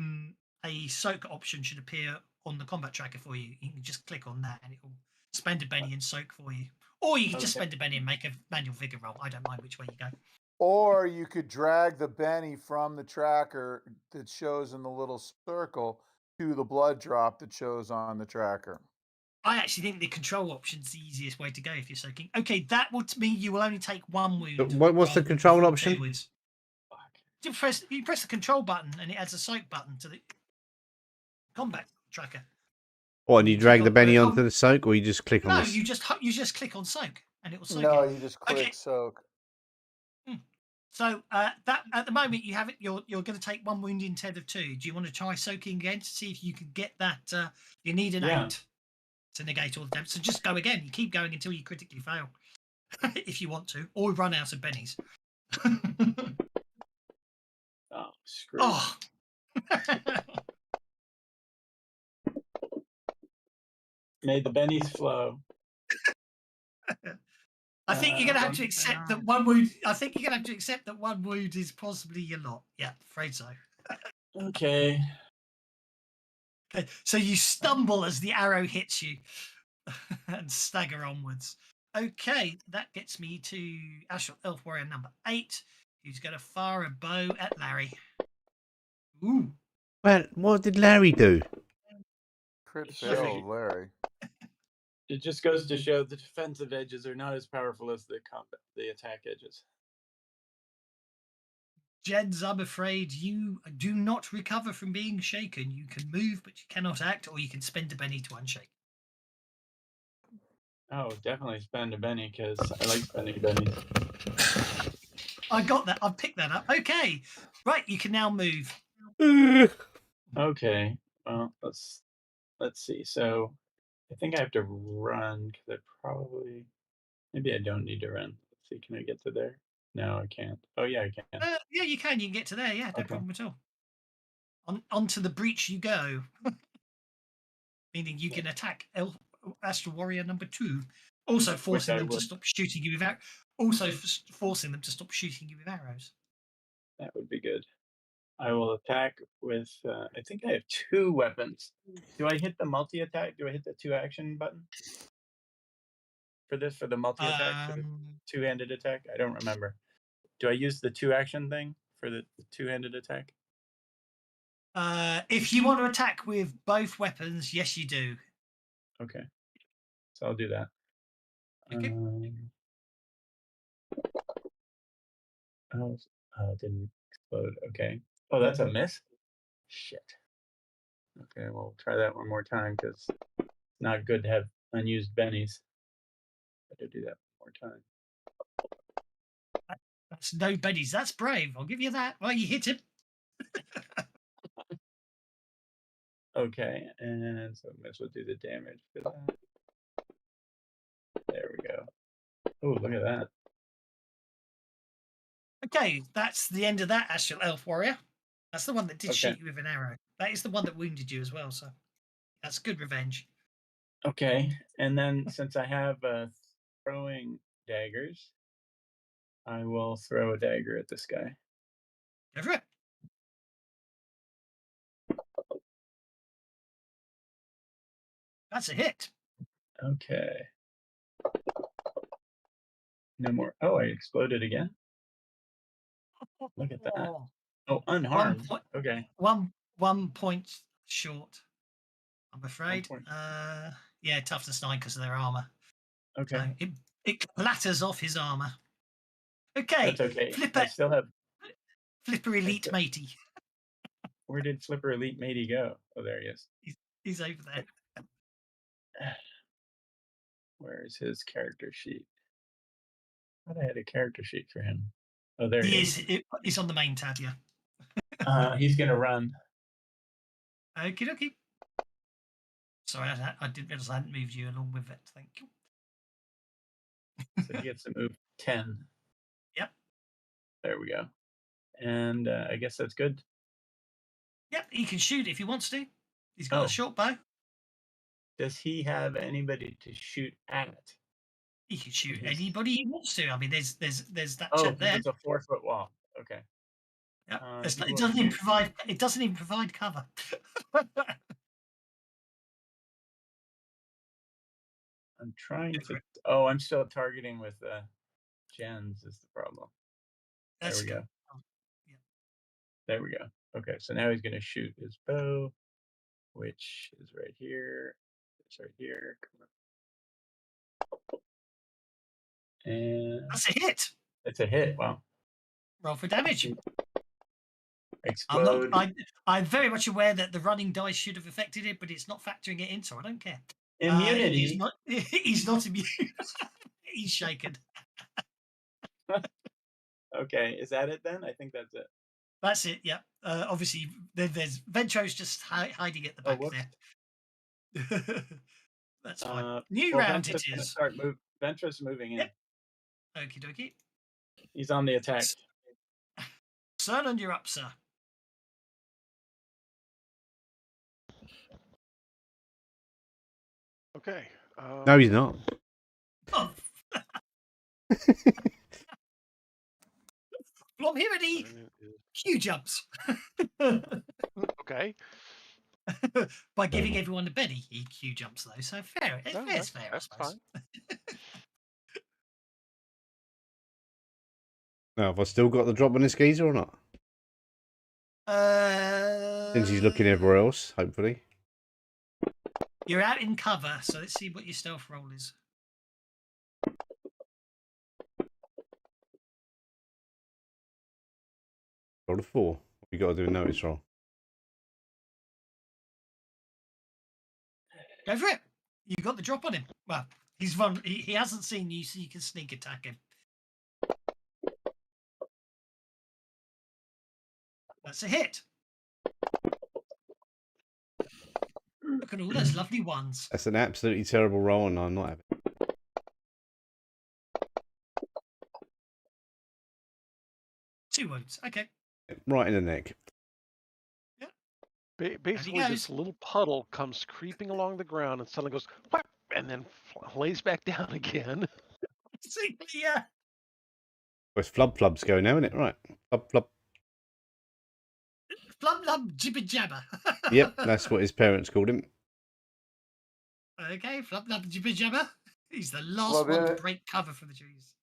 soak option should appear on the combat tracker for you. You can just click on that and it will spend a Benny and soak for you. Or you can just Okay. spend a Benny and make a manual vigor roll. I don't mind which way you go. Or you could drag the Benny from the tracker that shows in the little circle to the blood drop that shows on the tracker. I actually think the control option's the easiest way to go if you're soaking. Okay, that would mean you will only take one wound. What's the rather than control two option? wounds. Fuck. You press the control button and it adds a soak button to the combat tracker. What, and you You drag click the on Benny the onto the soak, or you just click on No, this? you just click on soak and it will soak No, it. you just click Okay. soak. So that at the moment you have it. You're going to take one wound instead of two. Do you want to try soaking again to see if you can get that? You need an 8 to negate all the damage. So just go again. You keep going until you critically fail, if you want to, or run out of bennies. Oh, screw. Oh. May the bennies flow. I think you're going to have to accept that one wound. I think you're going to have to accept that one wound is possibly your lot. Yeah, afraid so. Okay. Okay, so you stumble as the arrow hits you and stagger onwards. Okay, that gets me to Astral Elf Warrior number 8, who's going to fire a bow at Larry. Ooh. Well, what did Larry do? Crit It's fail, showing- Larry. It just goes to show the defensive edges are not as powerful as the attack edges. Jeds, I'm afraid you do not recover from being shaken. You can move, but you cannot act, or you can spend a Benny to unshake. Oh, definitely spend a Benny because I like spending bennies. I got that. I've picked that up. Okay. Right, you can now move. Okay. Well, let's see. So I think I have to run because maybe I don't need to run. Let's see. Can I get to there? No, I can't. Oh yeah, I can. Yeah, you can. You can get to there. Yeah, no Okay. problem at all. Onto the breach you go. Meaning you can attack Astral Warrior number 2. Also forcing I them to would. stop shooting you with forcing them to stop shooting you with arrows. That would be good. I will attack with. I think I have 2 weapons. Do I hit the multi attack? Do I hit the 2 action button for this for the multi attack for the 2-handed attack? I don't remember. Do I use the 2 action thing for the 2-handed attack? If you want to attack with both weapons, yes, you do. Okay, so I'll do that. Okay. Oh, it didn't explode. Okay. Oh, that's a miss? Shit. Okay, we'll try that one more time because it's not good to have unused bennies. Better do that one more time. That's no bennies. That's brave. I'll give you that. Well, you hit him. Okay, and so miss will do the damage for that. There we go. Oh, look at that. Okay, that's the end of that Astral Elf Warrior. That's the one that did Okay. shoot you with an arrow. That is the one that wounded you as well, so that's good revenge. Okay, and then since I have throwing daggers, I will throw a dagger at this guy. Go for it. That's a hit. Okay. No more. Oh, I exploded again. Look at that. Oh, unharmed. Okay. 1 point short, I'm afraid. point. Yeah, toughness 9 because of their armor. Okay. So it clatters off his armor. Okay. That's okay. Flipper, I still have. Flipper Elite Matey. Where did Flipper Elite Matey go? Oh, there he is. He's over there. Where is his character sheet? I thought I had a character sheet for him. Oh, there he is. He's on the main tab, yeah. He's gonna run. Okie dokie. Sorry, I didn't realize I hadn't moved you along with it. Thank you. So he gets to move 10. Yep. There we go. And I guess that's good. Yep, he can shoot if he wants to. He's got Oh. a short bow. Does he have anybody to shoot at? He can shoot He's- anybody he wants to. I mean, there's that Oh, chap because there. it's a 4-foot wall. Okay. Yep. He It will doesn't even shoot. provide. It doesn't even provide cover. I'm trying to. Oh, I'm still targeting with gens is the problem. There we go. Yeah. There we go. Okay, so now he's going to shoot his bow, which is right here. It's right here. Come on. And That's a hit. it's a hit. Wow. Roll for damage. Explode. I'm very much aware that the running dice should have affected it, but it's not factoring it in, so I don't care. Immunity. He's not immune. He's shaken. Okay, is that it then? I think that's it. That's it. Yeah. Obviously, there's Ventro's just hiding at the back there. That's fine. New round Ventra's it gonna is. start Ventra's moving in. Yep. Okie dokie. He's on the attack. Cernan, you're up, sir. Okay. No, he's not. Oh. From here, he Q jumps. Okay. By giving everyone a Benny, he Q jumps though. So fair. It's fair. That's I suppose. fine. Now, have I still got the drop on this geezer or not? Since he's looking everywhere else, hopefully. You're out in cover, so let's see what your stealth roll is. Roll a 4. You got to do a notice roll. Go for it. You got the drop on him. Well, he's run. He hasn't seen you, so you can sneak attack him. That's a hit. Look at all those lovely ones. That's an absolutely terrible roll, and I'm not having it. 2 wounds. Okay. Right in the neck. Basically, this little puddle comes creeping along the ground and suddenly goes whap, and then lays back down again. See, yeah. Well, it's flub flub's going now, isn't it? Right. Flub flub. Flub flub jibber jabber. Yep, that's what his parents called him. Okay, flub flub jibber jabber. He's the last Flub one to it. break cover from the trees.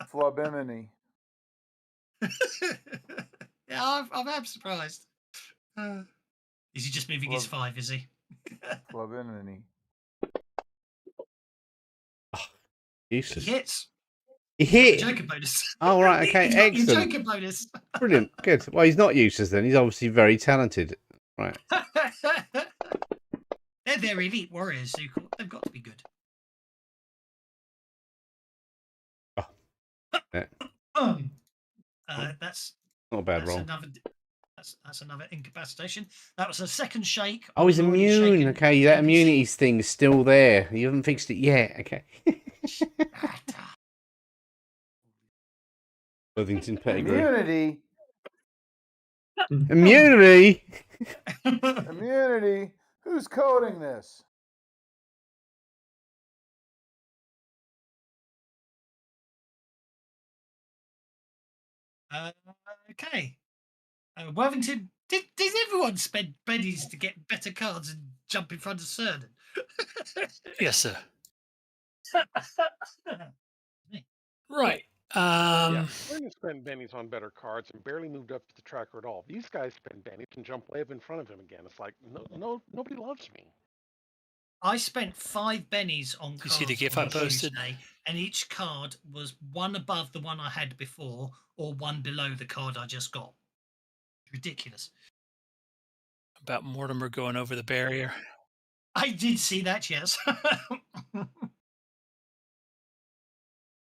Flubimini. Yeah, I'm surprised. Is he just moving his 5, is he? Flubimini. Useless. He hits. He hit. Joker bonus. Oh, right, okay, He's got your excellent. Joker bonus. Brilliant, good. Well, he's not useless then. He's obviously very talented. Right. They're elite warriors, so they've got to be good. Oh. Yeah. That's Not a bad that's roll. another. That's another incapacitation. That was a second shake. Oh, he's on an already immune. shaken Okay, that NPC. immunity thing's still there. You haven't fixed it yet. Okay. Worthington pedigree. Immunity. Immunity. Immunity. Who's coding this? Okay. Worthington, did everyone spend pennies to get better cards and jump in front of Cernan? Yes, sir. Right. Yeah, we're going to spend bennies on better cards and barely moved up to the tracker at all. These guys spend bennies and jump way up in front of him again. It's like, nobody loves me. I spent 5 bennies on cards. You see the GIF on I posted? Tuesday, and each card was one above the one I had before or one below the card I just got. Ridiculous. About Mortimer going over the barrier. I did see that, yes.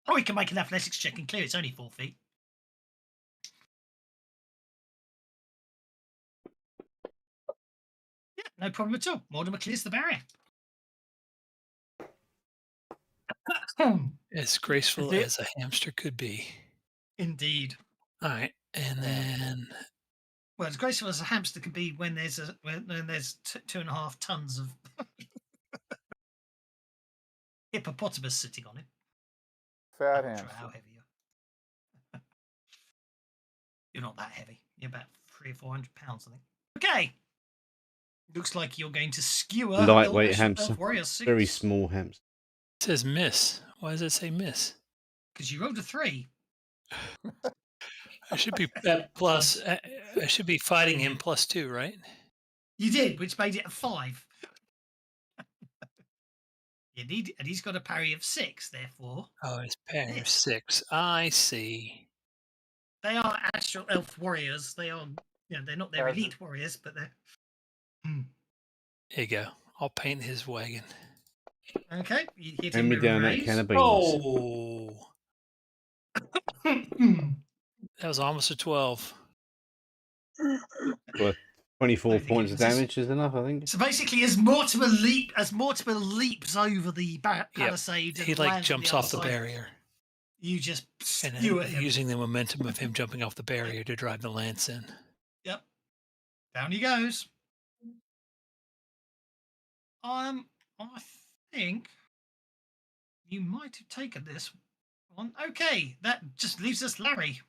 Oh, we can make an athletics check and clear. It's only 4 feet. Yeah, no problem at all. Mortimer clears the barrier. As graceful as a hamster could be. Indeed. All right, and then Well, as graceful as a hamster can be when there's 2.5 tons of hippopotamus sitting on it. Fat Not sure hamster. how heavy you are. You're not that heavy. You're about 300 or 400 pounds, I think. Okay. Looks like you're going to skewer Lightweight hamster. Warrior 6. Very small hamster. it says miss. Why does it say miss? Because you rolled a 3. I should be at plus. I should be fighting him +2, right? You did, which made it a 5. And he's got a parry of 6, therefore. Oh, his pair Miss. 6. I see. They are astral elf warriors. They are, they're not their As elite warriors, but they're. There you go. I'll paint his wagon. Okay, you hit Hand him me with a down that raise. can of beans. Oh, that was almost a 12. Well, 24 I think points it of was just- damage is enough, I think. So basically, as Mortimer leaps over the palisade, He and like lands on jumps the off the other side, barrier, you just and skewer him. using the momentum of him jumping off the barrier to drive the lance in. Yep, down he goes. I think you might have taken this one. Okay, that just leaves us Larry.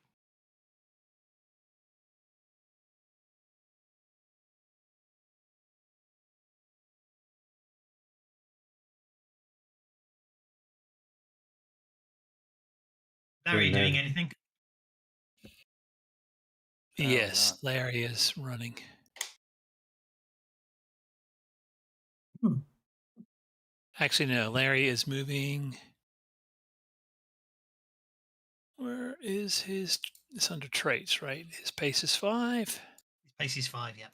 Larry Doing doing that. anything? Yes, Larry is running. Actually, no. Larry is moving. Where is his? It's under traits, right? His pace is 5. His pace is 5. Yeah.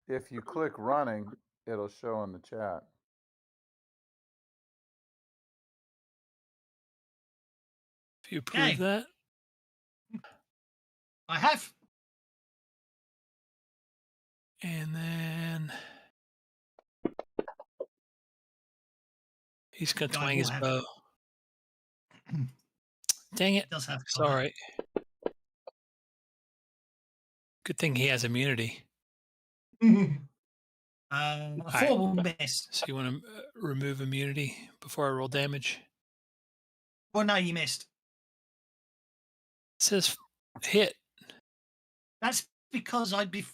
If you click running, it'll show in the chat. If you approve Okay. that, I have. and then he's gonna Guy twang will his have bow. Dang it! It does have. Sorry. Good thing he has immunity. A Alright. 4 will miss. So you want to remove immunity before I roll damage? Well, no, you missed. It says hit. That's because you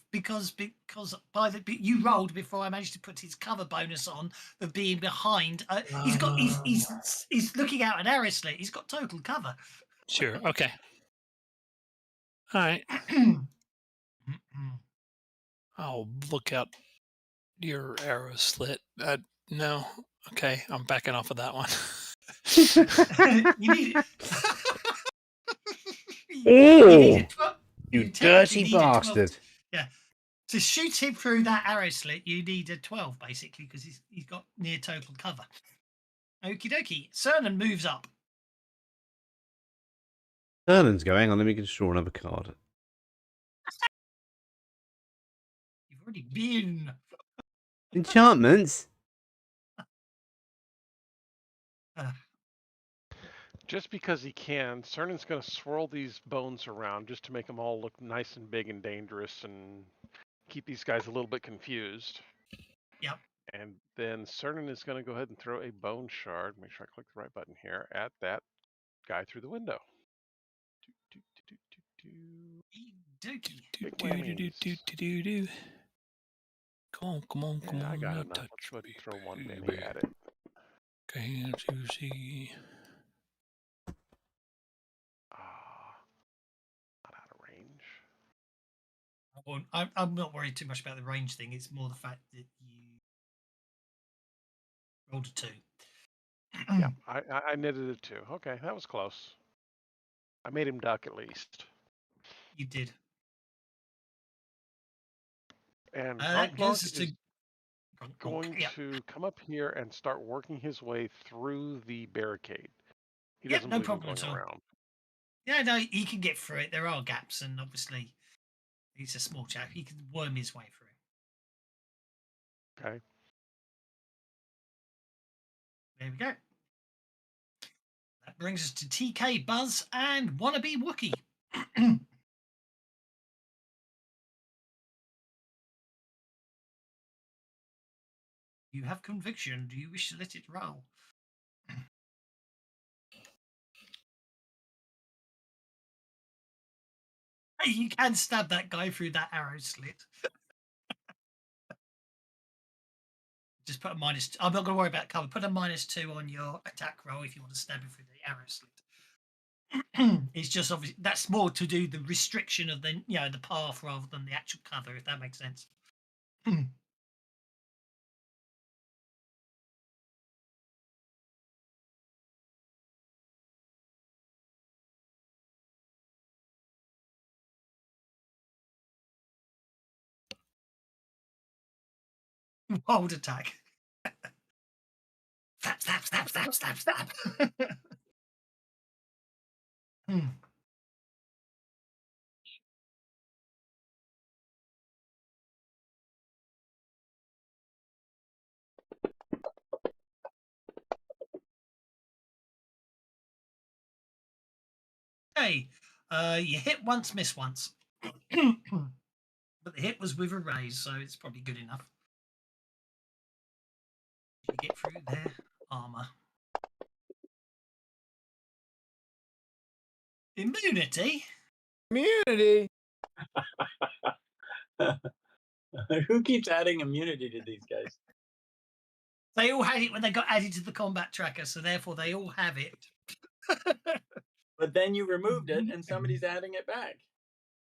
rolled before I managed to put his cover bonus on of being behind. He's looking out an arrow slit. He's got total cover. Sure. Okay. All right. I'll look out your arrow slit. No. Okay. I'm backing off of that one. You need it. Oh, you dirty bastard. Yeah. To shoot him through that arrow slit, you need a 12, basically, because he's got near total cover. Okie dokie. Cernan moves up. Cernan's going on. Let me just draw another card. You've already been. Enchantments? Just because he can, Cernan's going to swirl these bones around just to make them all look nice and big and dangerous and keep these guys a little bit confused. Yep. And then Cernan is going to go ahead and throw a bone shard, make sure I click the right button here, at that guy through the window. Big whammies. Come on. Yeah, I got now enough. touch Let's go ahead and throw one me, penny at it. Can't you see? Not out of range. I'm not worried too much about the range thing. It's more the fact that you rolled a 2. Yeah, I knitted a 2. Okay, that was close. I made him duck at least. You did. And That Gronk goes is to going to come up here and start working his way through the barricade. He doesn't no believe in problem going at all. around. Yeah, no, he can get through it. There are gaps, and obviously he's a small chap. He can worm his way through. Okay. There we go. That brings us to TK, Buzz, and Wannabe Wookie. You have conviction. Do you wish to let it roll? You can stab that guy through that arrow slit. Just put a minus. I'm not going to worry about cover. Put a -2 on your attack roll if you want to stab him through the arrow slit. It's just obviously that's more to do the restriction of the the path rather than the actual cover, if that makes sense. Wild attack. Stab, stab, stab, stab, stab, stab. Okay, you hit once, miss once. But the hit was with a raise, so it's probably good enough. You get through their armor. Immunity? Immunity. Who keeps adding immunity to these guys? They all had it when they got added to the combat tracker, so therefore they all have it. But then you removed it and somebody's adding it back.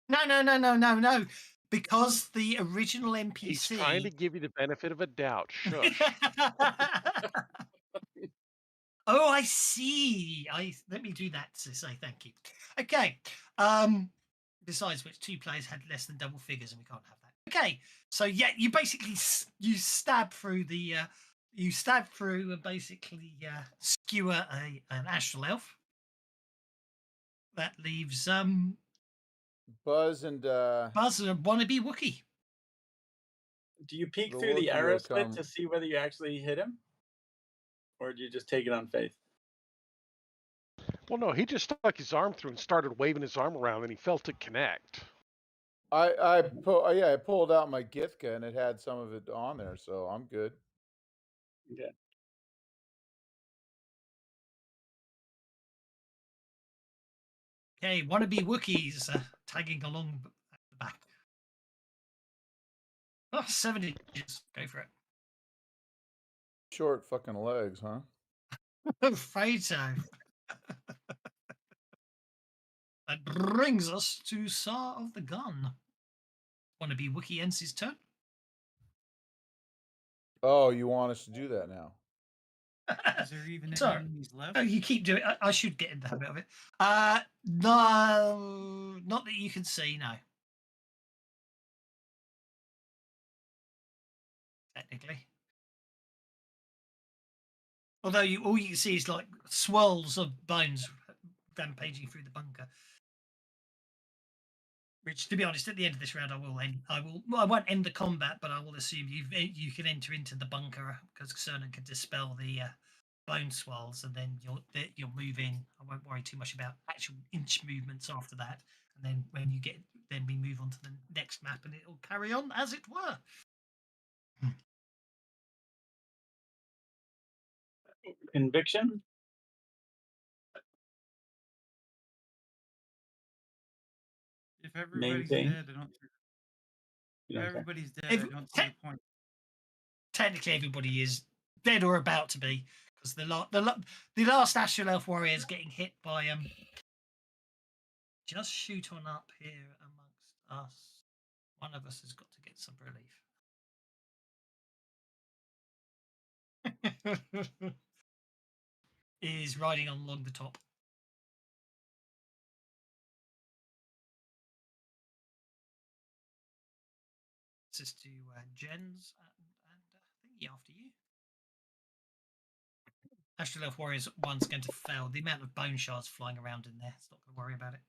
No. Because the original NPC. He's trying to give you the benefit of a doubt. Shush. Oh, I see. Let me do that to say thank you. Okay. Besides which, 2 players had less than double figures, and we can't have that. Okay. So yeah, you basically you stab through the and basically skewer an astral elf. That leaves Buzz and Buzz and a wannabe Wookie. Do you peek The through the Wookiee arrow will slit come. to see whether you actually hit him? Or do you just take it on faith? Well, no, he just stuck his arm through and started waving his arm around, and he felt it connect. I pulled out my Githka and it had some of it on there, so I'm good. Okay. Okay, wannabe Wookiees tagging along at the back. Oh, 7 inches. Go for it. Short fucking legs, huh? I'm afraid so. That brings us to Tsar of the Gun. Wannabe Wookie ends his turn. Oh, you want us to do that now? Is there even Sorry. any enemies left? Oh, you keep doing it. I should get in the habit of it. No, not that you can see, no. Technically. Although all you can see is like swirls of bones rampaging through the bunker. Which, to be honest, at the end of this round, I won't end the combat, but I will assume you can enter into the bunker because Cernan can dispel the bone swirls, and then you'll move in. I won't worry too much about actual inch movements after that. And then when you get, then we move on to the next map, and it'll carry on as it were. Conviction? If everybody's Maintain. dead, I don't. You If don't care. everybody's dead, I don't see the point. Technically, everybody is dead or about to be, because the last Astral Elf warrior is getting hit by just shoot on up here amongst us. One of us has got to get some relief. Is riding along the top. This is to Jens and thingy after you. Astral Elf Warriors 1's going to fail. The amount of bone shards flying around in there, it's not going to worry about it.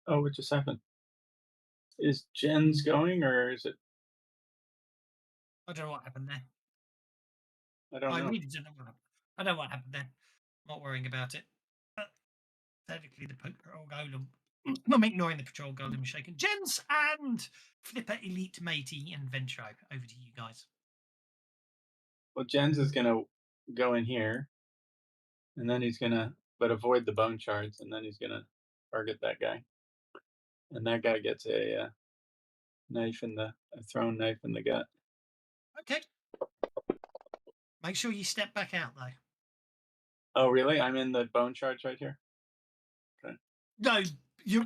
Oh, what just happened? Is Jen's going or is it? I don't know what happened there. I don't I know. really don't know what happened. I don't know what happened then. Not worrying about it. But technically, the patrol golem. I'm ignoring the patrol golem shaken. Jens and Flipper Elite Matey and Ventro. Over to you guys. Well, Jens is gonna go in here, and then he's gonna avoid the bone shards, and then he's gonna target that guy, and that guy gets a thrown knife in the gut. Okay. Make sure you step back out though. Oh, really? I'm in the bone shards right here. No, you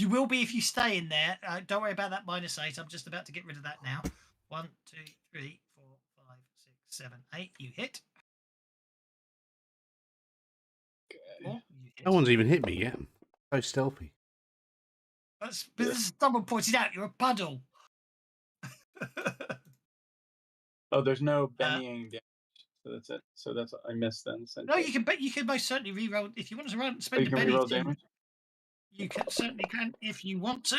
will be if you stay in there. Don't worry about that -8. I'm just about to get rid of that now. 1, 2, 3, 4, 5, 6, 7, 8. You hit. 4, you hit. No one's even hit me yet. So stealthy. That's because someone pointed out you're a puddle. Oh, there's no bennying damage, so that's it. So that's I missed then. No, you can most certainly re-roll if you want to spend you a can penny. reroll damage. You certainly can if you want to.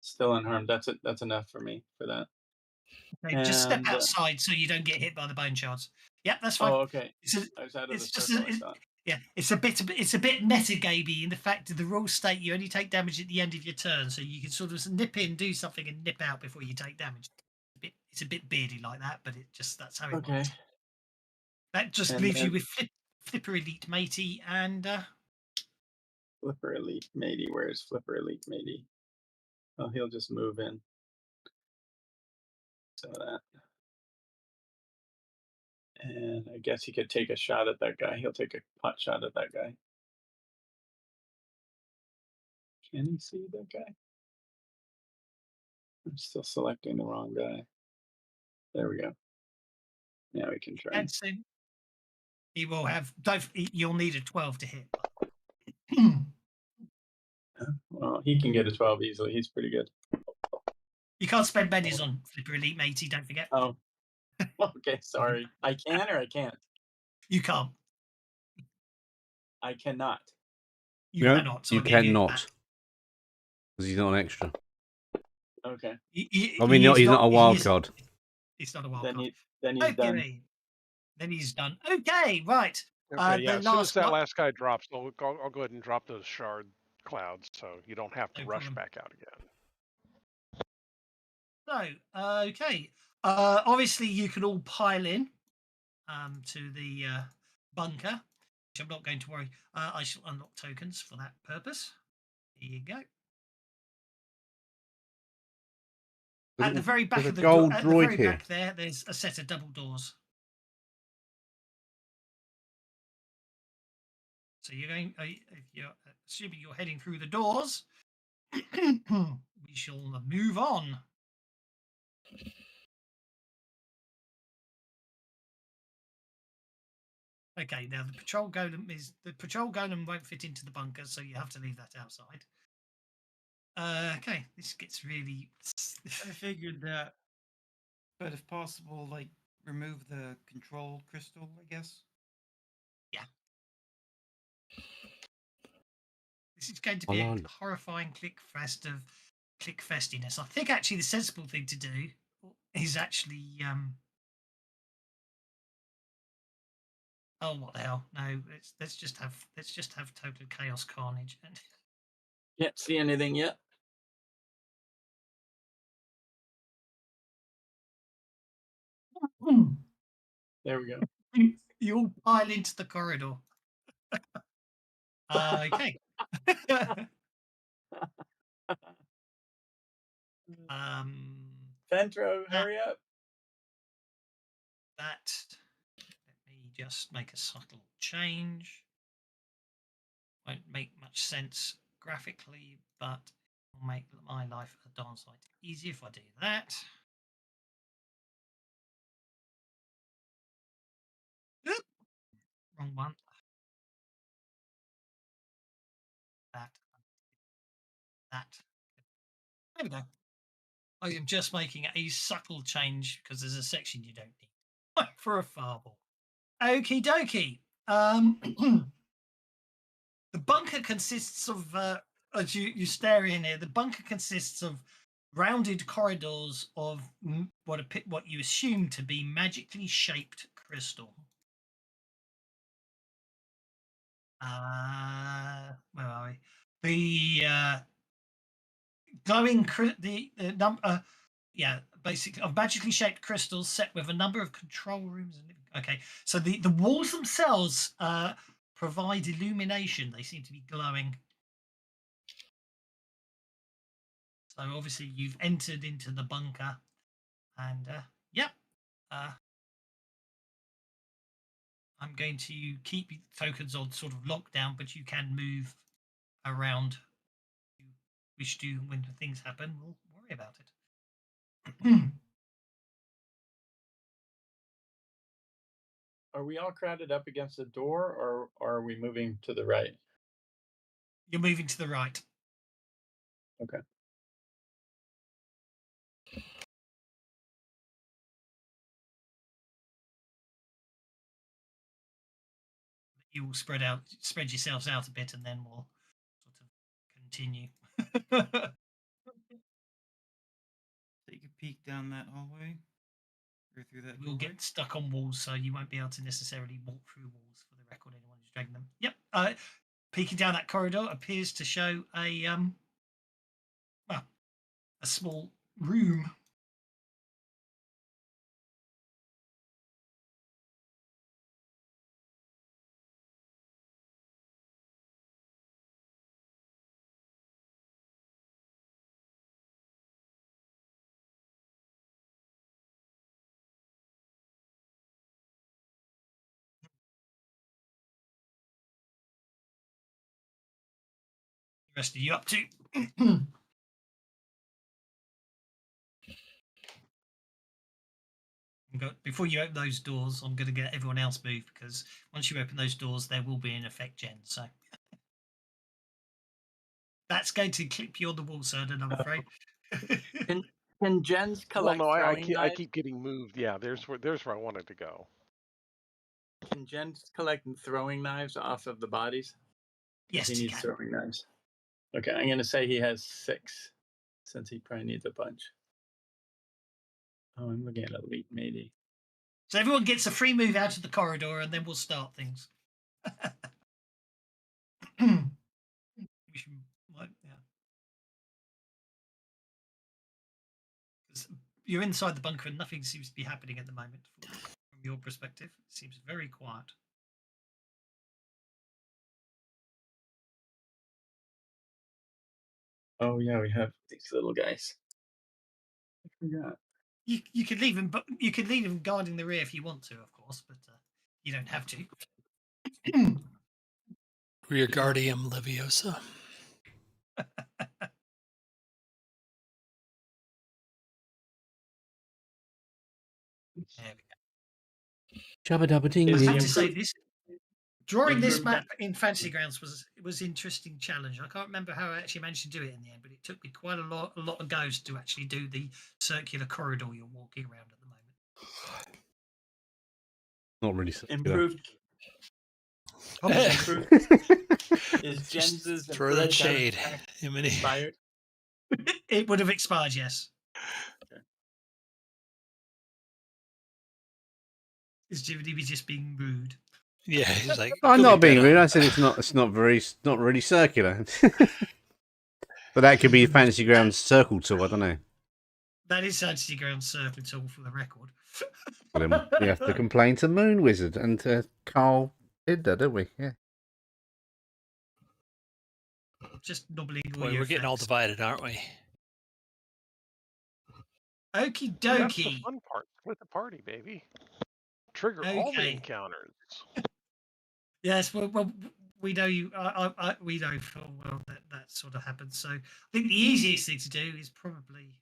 Still unharmed. That's it. That's enough for me for that. Okay, just step And, outside so you don't get hit by the bone shards. Yep, that's fine. Oh, okay. It's I was out of the just circle, I thought. yeah, it's a bit metagaby in the fact that the rules state you only take damage at the end of your turn, so you can sort of nip in, do something, and nip out before you take damage. It's a bit beardy like that, but that's how it Okay. works. That just And leaves you then- with Flipper Elite Matey and Flipper Elite Matey. Where's Flipper Elite Matey? Oh, he'll just move in. So that. And I guess he could take a shot at that guy. He'll take a pot shot at that guy. Can he see that guy? I'm still selecting the wrong guy. There we go. Now we can try. and soon he will have. You'll need a 12 to hit. Well, he can get a 12 easily. He's pretty good. You can't spend bennies on Flipper Elite Matey, don't forget. Oh, okay. Sorry. I can or I can't? You can't. I cannot. You No, cannot. So you I'll give cannot. Because he's not an extra. Okay. I mean, he's not a wild card. He's not a wild Then card. he's done. Okay. Then he's done. Okay, right. Okay, yeah. The As soon as last that one. last guy drops, I'll go ahead and drop those shard clouds, so you don't have to No rush problem. back out again. So, okay. Obviously, you can all pile in to the bunker, which I'm not going to worry. I shall unlock tokens for that purpose. Here you go. At the very back There's of a the gold at the droid very here. back there, there's a set of double doors. So you're going. If you're assuming you're heading through the doors, we shall move on. Okay, now the patrol golem won't fit into the bunker, so you have to leave that outside. Okay, this gets really. I figured that, but if possible, like remove the control crystal, I guess. Yeah. This is going to be a horrifying click festiness. I think actually the sensible thing to do is actually oh, what the hell? No, let's just have total chaos carnage. And Can't see anything yet. There we go. you all pile into the corridor. Okay. Ventro, hurry up. Let me just make a subtle change. Won't make much sense graphically, but will make my life a darn sight easier if I do that. Oop. Wrong one. That. There we go. I am just making a subtle change because there's a section you don't need for a farble. Okie dokie. The bunker consists of, as you stare in here, the bunker consists of rounded corridors of what you assume to be magically shaped crystal. Where are we? The glowing basically of magically shaped crystals set with a number of control rooms. Okay, so the walls themselves provide illumination. They seem to be glowing. So obviously you've entered into the bunker, and I'm going to keep tokens on sort of lockdown, but you can move around if you wish to when things happen. We'll worry about it. Are we all crowded up against the door, or are we moving to the right? You're moving to the right. Okay. You will spread yourselves out a bit, and then we'll sort of continue. Take a peek down that hallway or through that You'll doorway. get stuck on walls, so you won't be able to necessarily walk through walls for the record. Anyone who's dragging them. Yep. Peeking down that corridor appears to show a small room. The rest of you up to? Before you open those doors, I'm going to get everyone else moved, because once you open those doors, there will be an effect gen. So that's going to clip you on the wall, Serdan, I'm afraid. Can gens Well, collect no, I throwing keep, I knives? keep getting moved. Yeah, there's where I wanted to go. Can gens collect throwing knives off of the bodies? Yes, He you needs can. throwing knives. Okay, I'm going to say he has 6, since he probably needs a bunch. Oh, I'm looking at elite maybe. So everyone gets a free move out of the corridor, and then we'll start things. We should, yeah. 'Cause you're inside the bunker, and nothing seems to be happening at the moment. From your perspective, it seems very quiet. Oh yeah, we have these little guys. I forgot. You could leave him, but you could leave him guarding the rear if you want to, of course, but you don't have to. Rear Guardium Leviosa. There we go. Jabba dabba ding Is I he have to say, improved? drawing this Improved map in Fantasy Grounds was an interesting challenge. I can't remember how I actually managed to do it in the end, but it took me quite a lot of goes to actually do the circular corridor you're walking around at the moment. Not really circular. Improved. Probably. Improved. Is Jens's Throw that improved shade. attack Jiminy. expired? It would have expired, yes. Okay. Is Jiminy just being rude? Yeah, he's like. I'm "Could not be being better." rude. I said it's not really circular. But that could be Fantasy Grounds circle tool. I don't know. That is Fantasy Grounds circle tool for the record. But then we have to complain to Moon Wizard, and Carl did that, don't we? Yeah. Just nobbling all Boy, your we're getting all effects. divided, aren't we? Okie See, that's the dokie. fun part. Split the party, baby. Trigger all the Okay. encounters. Yes, well, we know you. We know full well that sort of happens. So I think the easiest thing to do is probably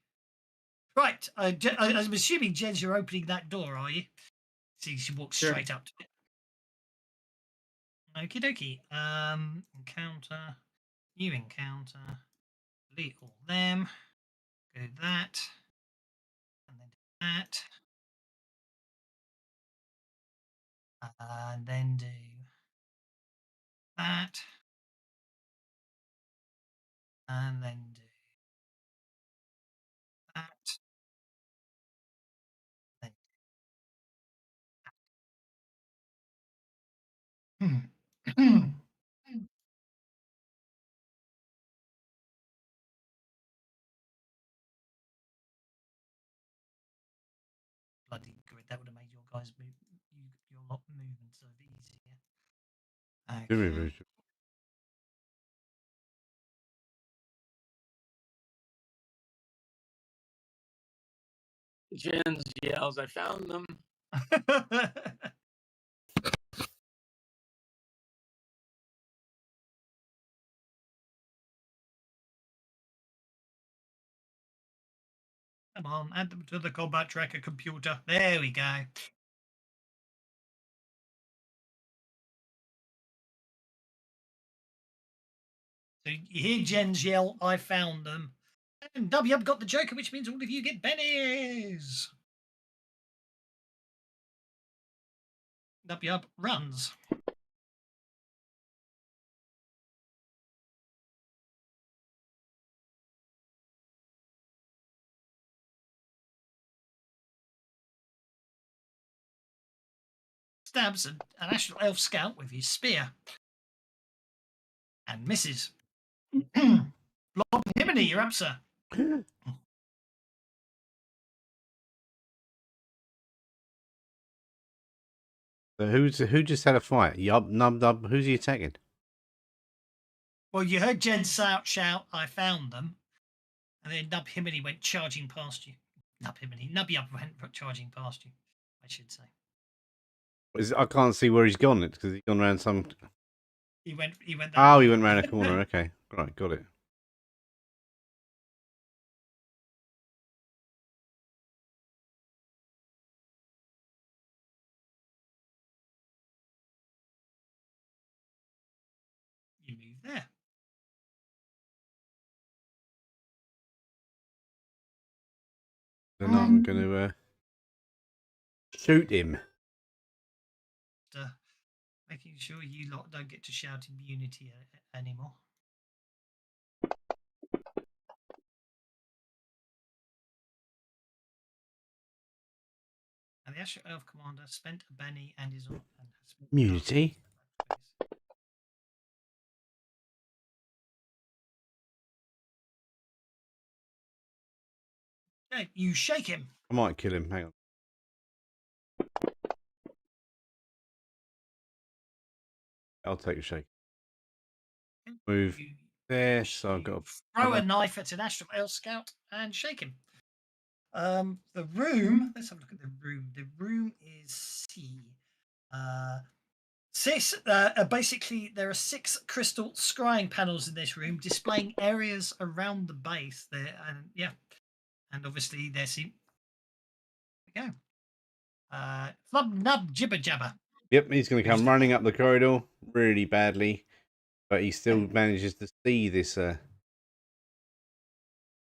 right. I'm assuming, Jens, you're opening that door, are you? See, she walks Sure. straight up to it. Okie dokie. Encounter. New encounter. Delete all them. Go that. And then do that. And then do that. And then do Bloody good. That would have made your guys move. Your lot movement so easier. Jimmy Okay. Booster. Jens yells, "I found them!" Come on, add them to the combat tracker computer. There we go. So you hear Jens yell, "I found them." And W got the Joker, which means all of you get bennies. W runs. Stabs an National Elf Scout with his spear. And misses. Blob Himiny, you're up, sir. So who just had a fight? Yub Nub Nub. Who's he attacking? Well, you heard Jen shout, "I found them," and then Nub Himiny went charging past you. Nub Himiny, Nub Yub went charging past you, I should say. I can't see where he's gone. It's because he's gone around some. He went. That Oh, way. he went around a corner. Okay, right, got it. You move there. Then I'm going to shoot him. Making sure you lot don't get to shout immunity anymore. And the Astro Elf Commander spent a Benny and is on. And has Immunity? Okay, you shake him. I might kill him. Hang on. I'll take a shake. Move there, so I've got to throw a knife at an Astral Elf Scout and shake him. The room. Let's have a look at the room. The room is C. Six. Basically, there are 6 crystal scrying panels in this room, displaying areas around the base. There, and yeah, and obviously there's. There we go. Flub nub jibber jabber. Yep, he's going to come running up the corridor really badly, but he still manages to see this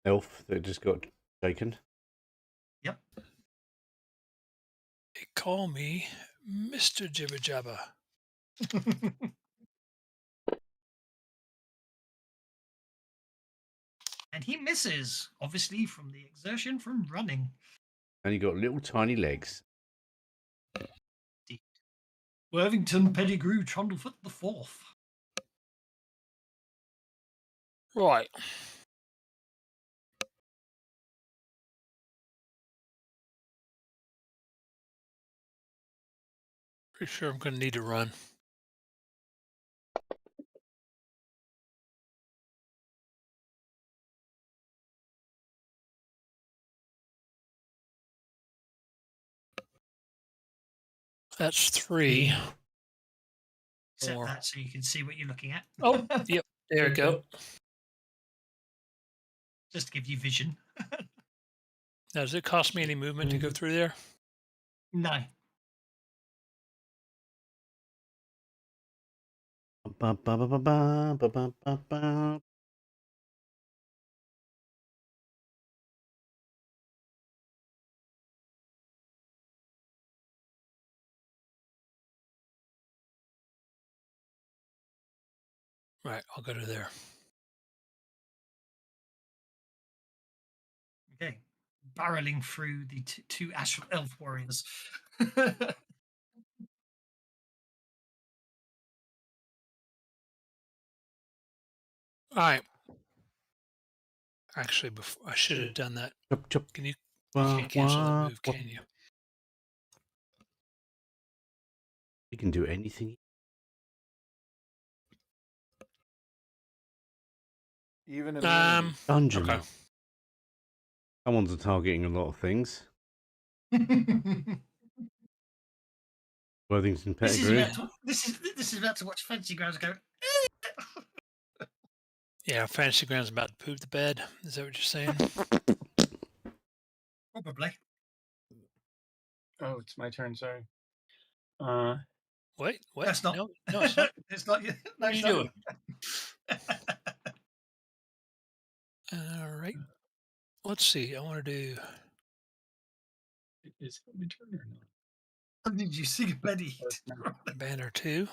elf that just got shaken. Yep. They call me Mr. Jibber Jabber. And he misses, obviously, from the exertion from running. And he got little tiny legs. Worthington Pettigrew Trundlefoot the Fourth. Right. Pretty sure I'm going to need to run. That's 3. Set More. that so you can see what you're looking at. Oh, yep. There we go. Just to give you vision. Now, does it cost me any movement to go through there? No. Ba, ba, ba, ba, ba, ba, ba, ba, ba. Right, I'll go to there. Okay. Barreling through the 2 Astral Elf warriors. All right. Actually, before I should have done that. Chop, chop. Can you Wah, can't cancel the wah, move, wah. can you? You can do anything. Even immunity. Dungeon. Okay. Someone's targeting a lot of things. Worthington This is pedigree. about to, this is about to watch Fancy Grounds go. Yeah, Fantasy Grounds about to poop the bed. Is that what you're saying? Probably. Oh, it's my turn. Sorry. Wait, what? That's not. No, it's not. It's not. No, What are it's you not. doing? All right. Let's see. I want to do. Is it my turn or not? Did you see Betty? Oh, it's not. Banner 2.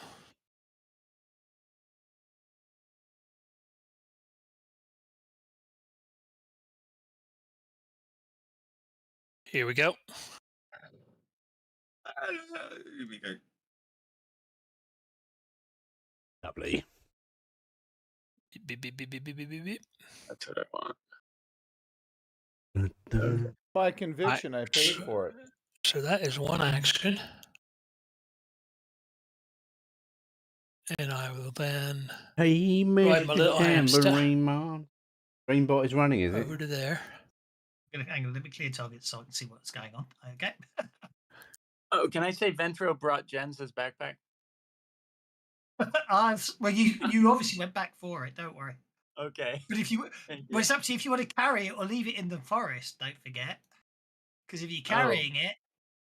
Here we go. Here we go. Lovely. Beep, beep, beep, beep, beep, beep, beep, beep. That's what I want. By conviction, I paid for it. So that is one action. And I will then Hey, ride Mr. my little hamster Tambourine Man. Greenbot is running, is it? over to there. Hang on, let me clear targets so I can see what's going on. Okay. Oh, can I say Ventro brought Jens his backpack? Well, you obviously went back for it. Don't worry. Okay. But if you, Thank you. well, it's up to you if you want to carry it or leave it in the forest. Don't forget, because if you're carrying it,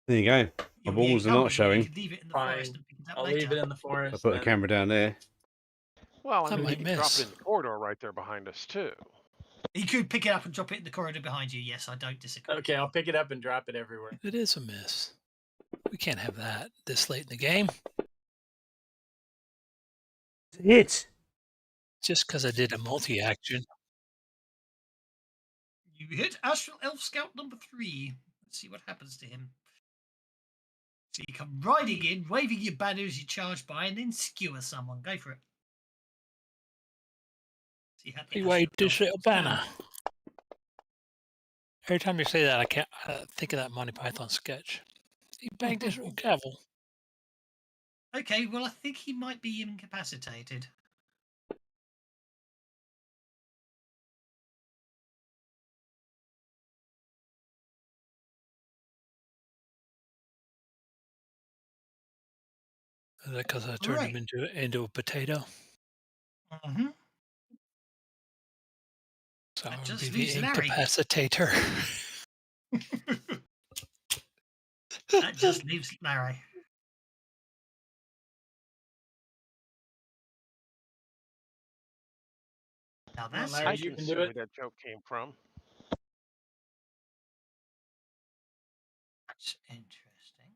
There you go. My you'll be balls are not encumbered, but you showing. could leave it in the Fine. forest and pick it up I'll later. leave it in the I forest. put the then. camera down there. Well, I I mean, might you can drop miss. it in the corridor right there behind us too. You could pick it up and drop it in the corridor behind you. Yes, I don't disagree. Okay, I'll pick it up and drop it everywhere. It is a miss. We can't have that this late in the game. Hit. Just because I did a multi-action. You hit Astral Elf Scout number 3. Let's see what happens to him. So you come riding in, waving your banner as you charge by, and then skewer someone. Go for it. So you had the He Astral waved his Elf little Scout. banner. Every time you say that, I can't think of that Monty Python sketch. He banged his little gavel. Okay, well, I think he might be incapacitated. Is that because I turned him into a potato? Mm-hmm. So I That would just be the leaves Larry. incapacitator. That just leaves Larry. Now Come on, that's Larry, I you can can see do where it. that joke came from. That's interesting.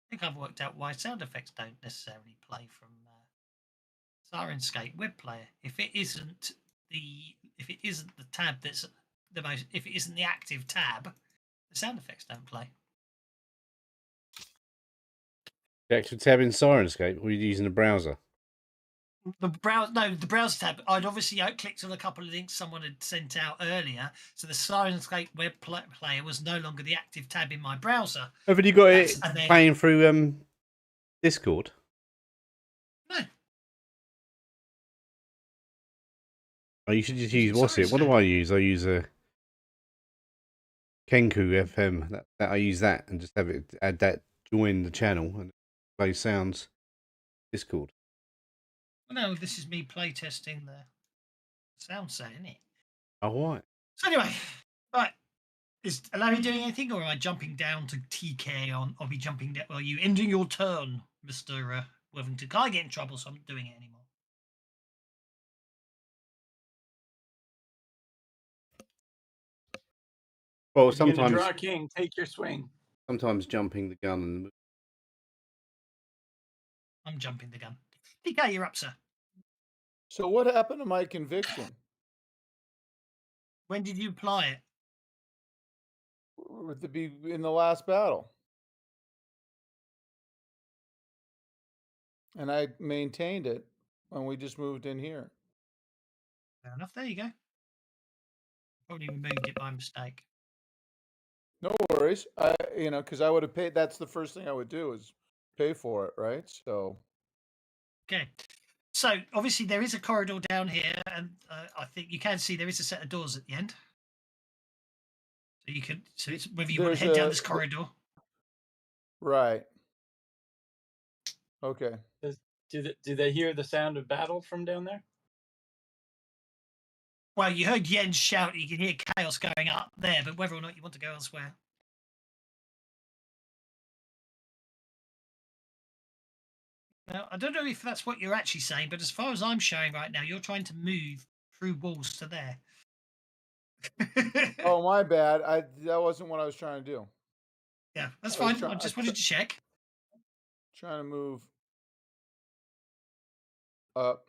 I think I've worked out why sound effects don't necessarily play from Sirenscape web player. If it isn't the tab that's the most, if it isn't the active tab, the sound effects don't play. The actual tab in Sirenscape, or are you using a browser? The browser tab. I'd obviously clicked on a couple of links someone had sent out earlier, so the Sirenscape web player was no longer the active tab in my browser. Have you got it and then- playing through Discord? No, Oh, you should just Using use what's it? What do Sirenscape. I use? I use a Kenku FM. That I use that and just have it add that join the channel and play sounds. Discord. no, this is me playtesting the sound set, isn't it? Oh right. So anyway, right. Is Larry doing anything, or am I jumping down to TK on? I'll be jumping down. Well, you ending your turn, Mr. Worthington. Can I get in trouble, so I'm not doing it anymore? Well, If you're gonna sometimes draw a king, take your swing. sometimes jumping the gun and I'm jumping the gun. TK, you're up, sir. So what happened to my conviction? When did you apply it? With in the last battle? And I maintained it. and we just moved in here. Fair enough. There you go. Probably removed it by mistake. No worries. Because I would have paid. That's the first thing I would do is pay for it, right? So Okay. So obviously there is a corridor down here, and I think you can see there is a set of doors at the end. So you can. So it's whether you want to There's head down a- this corridor. right. Okay. Do they hear the sound of battle from down there? Well, you heard Jens shout. You can hear chaos going up there, but whether or not you want to go elsewhere. Now, I don't know if that's what you're actually saying, but as far as I'm showing right now, you're trying to move through walls to there. Oh, my bad. That wasn't what I was trying to do. Yeah, that's I was fine. I just wanted to check. Trying to move up.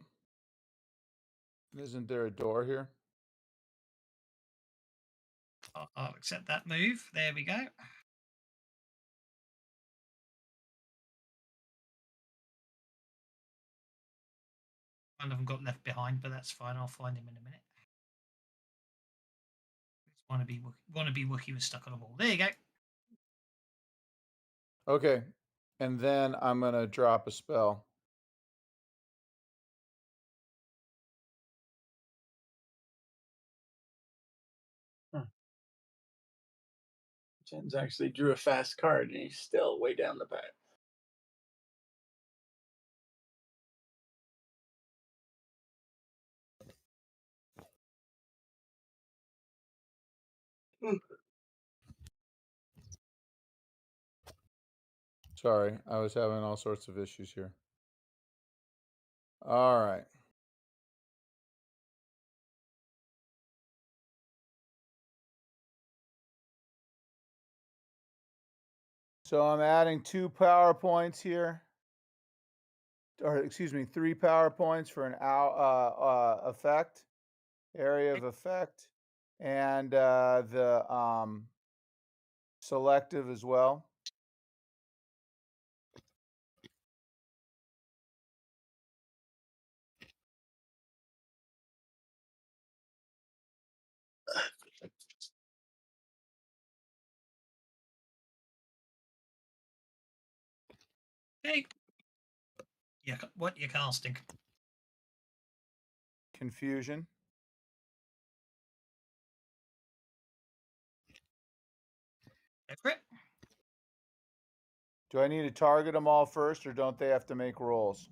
Isn't there a door here? I'll accept that move. There we go. One of them got left behind, but that's fine. I'll find him in a minute. Wannabe Wookie was stuck on a wall. There you go. Okay. And then I'm going to drop a spell. Jens actually drew a fast card, and he's still way down the path. Sorry, I was having all sorts of issues here. All right. So I'm adding 2 power points here. Or excuse me, 3 power points for an effect, area of effect, and the selective as well. Okay. Yeah, what you're casting? Confusion. Go for it. Do I need to target them all first, or don't they have to make rolls?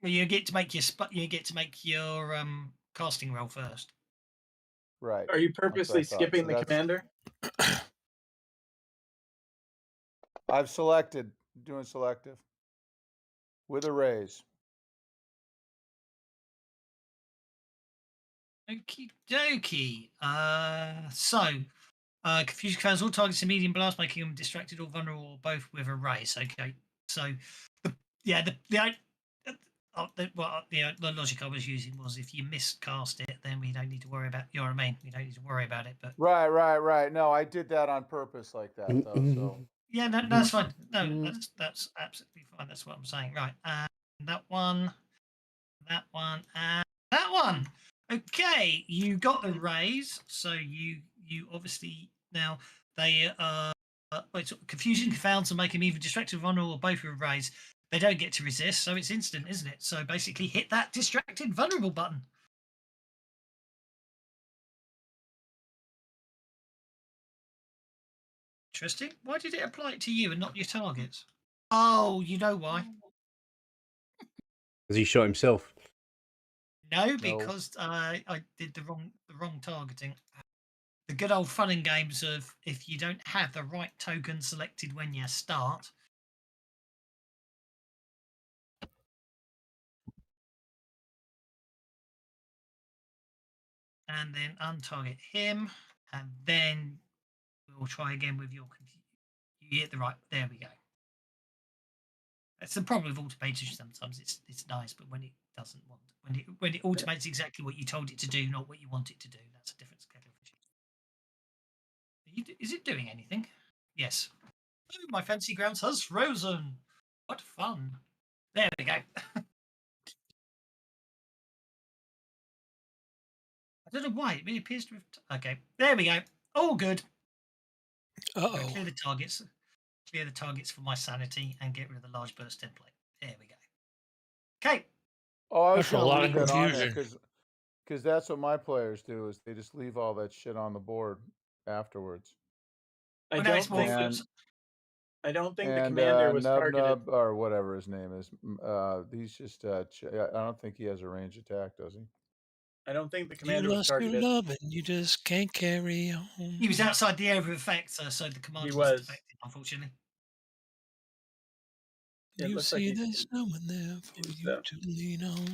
Well, you get to make your casting roll first. Right. Are you That's what I purposely thought. skipping So the that's- commander? I've selected, doing selective with a raise. Okie dokie. Confusion confounds all targets in medium blast, making them distracted or vulnerable, or both with a race. Okay, so the logic I was using was if you miscast it, then we don't need to worry about. You know what I mean? We don't need to worry about it. But Right. No, I did that on purpose like that, though. So yeah, no, that's fine. No, that's absolutely fine. That's what I'm saying. Right, and that one, and that one. Okay, you got the raise, so you obviously now they confusion confounds and make them either distracted, vulnerable, or both with a raise. They don't get to resist, so it's instant, isn't it? So basically, hit that distracted, vulnerable button. Interesting. Why did it apply it to you and not your targets? Oh, you know why? Because he shot himself. No, because I did the wrong targeting. The good old fun and games of if you don't have the right token selected when you start. And then untarget him, and then we'll try again with your confusion. You hit the right. There we go. That's the problem with automation. Sometimes it's nice, but when it doesn't want, when it automates exactly what you told it to do, not what you want it to do, that's a different kettle of fish. Is it doing anything? Yes. Oh, my fancy grounds has frozen. What fun! There we go. I don't know why. It really appears to have. Okay, there we go. All good. Uh-oh. Clear the targets. Clear the targets for my sanity and get rid of the large burst template. There we go. Okay. Oh, I was That's a going to lot leave of that on there confusion. because that's what my players do is they just leave all that shit on the board afterwards. I Well, no, it's don't more. think And I don't think the and commander was Nub targeted. Nub or whatever his name is, he's just I don't think he has a range attack, does he? I don't think the You commander was lost your targeted. love and you just can't carry on. He was outside the area of effect, so the commander wasn't was. affected, unfortunately. It You looks like see, he's there's no one there for confused, you though. to lean on.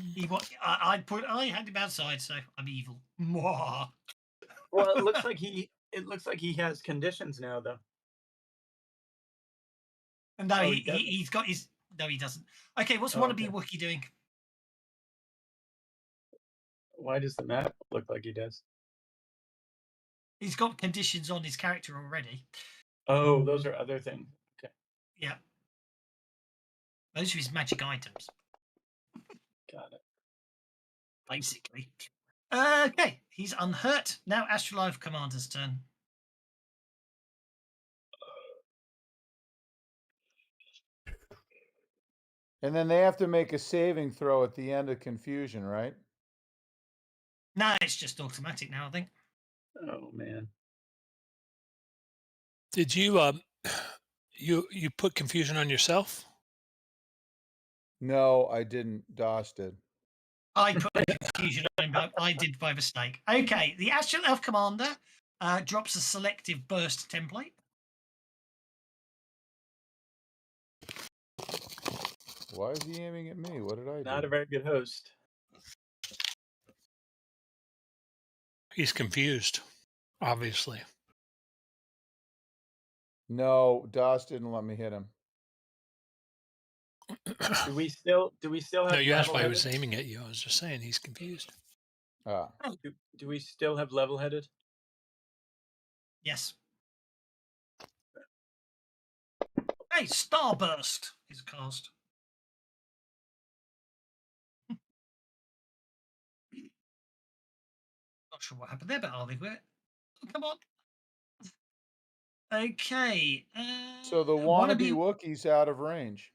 I had him outside, so I'm evil. Mwah. Well, it looks like he has conditions now, though. No, Oh, he's got his. No, he doesn't. Okay, what's Oh, wannabe okay. Wookiee doing? Why does the map look like he does? He's got conditions on his character already. Oh, those are other things. Okay, Yeah. Those are his magic items, got it. basically. Okay, he's unhurt. Now Astrolife Commander's turn. And then they have to make a saving throw at the end of confusion, right? No, it's just automatic now, I think. Oh man. Did you you put confusion on yourself? No, I didn't. Doss did. I put confusion on him, but I did by mistake. Okay, the Astrolife Commander drops a selective burst template. Why is he aiming at me? What did I do? Not a very good host. He's confused, obviously. No, Doss didn't let me hit him. Do we still have No, you asked why he level-headed? was aiming at you. I was just saying he's confused. Ah. Do we still have level-headed? Yes. Hey, Starburst is cast. Not sure what happened there, but I'll leave it. Oh, come on. Okay. So the wannabe Wookiee's out of range.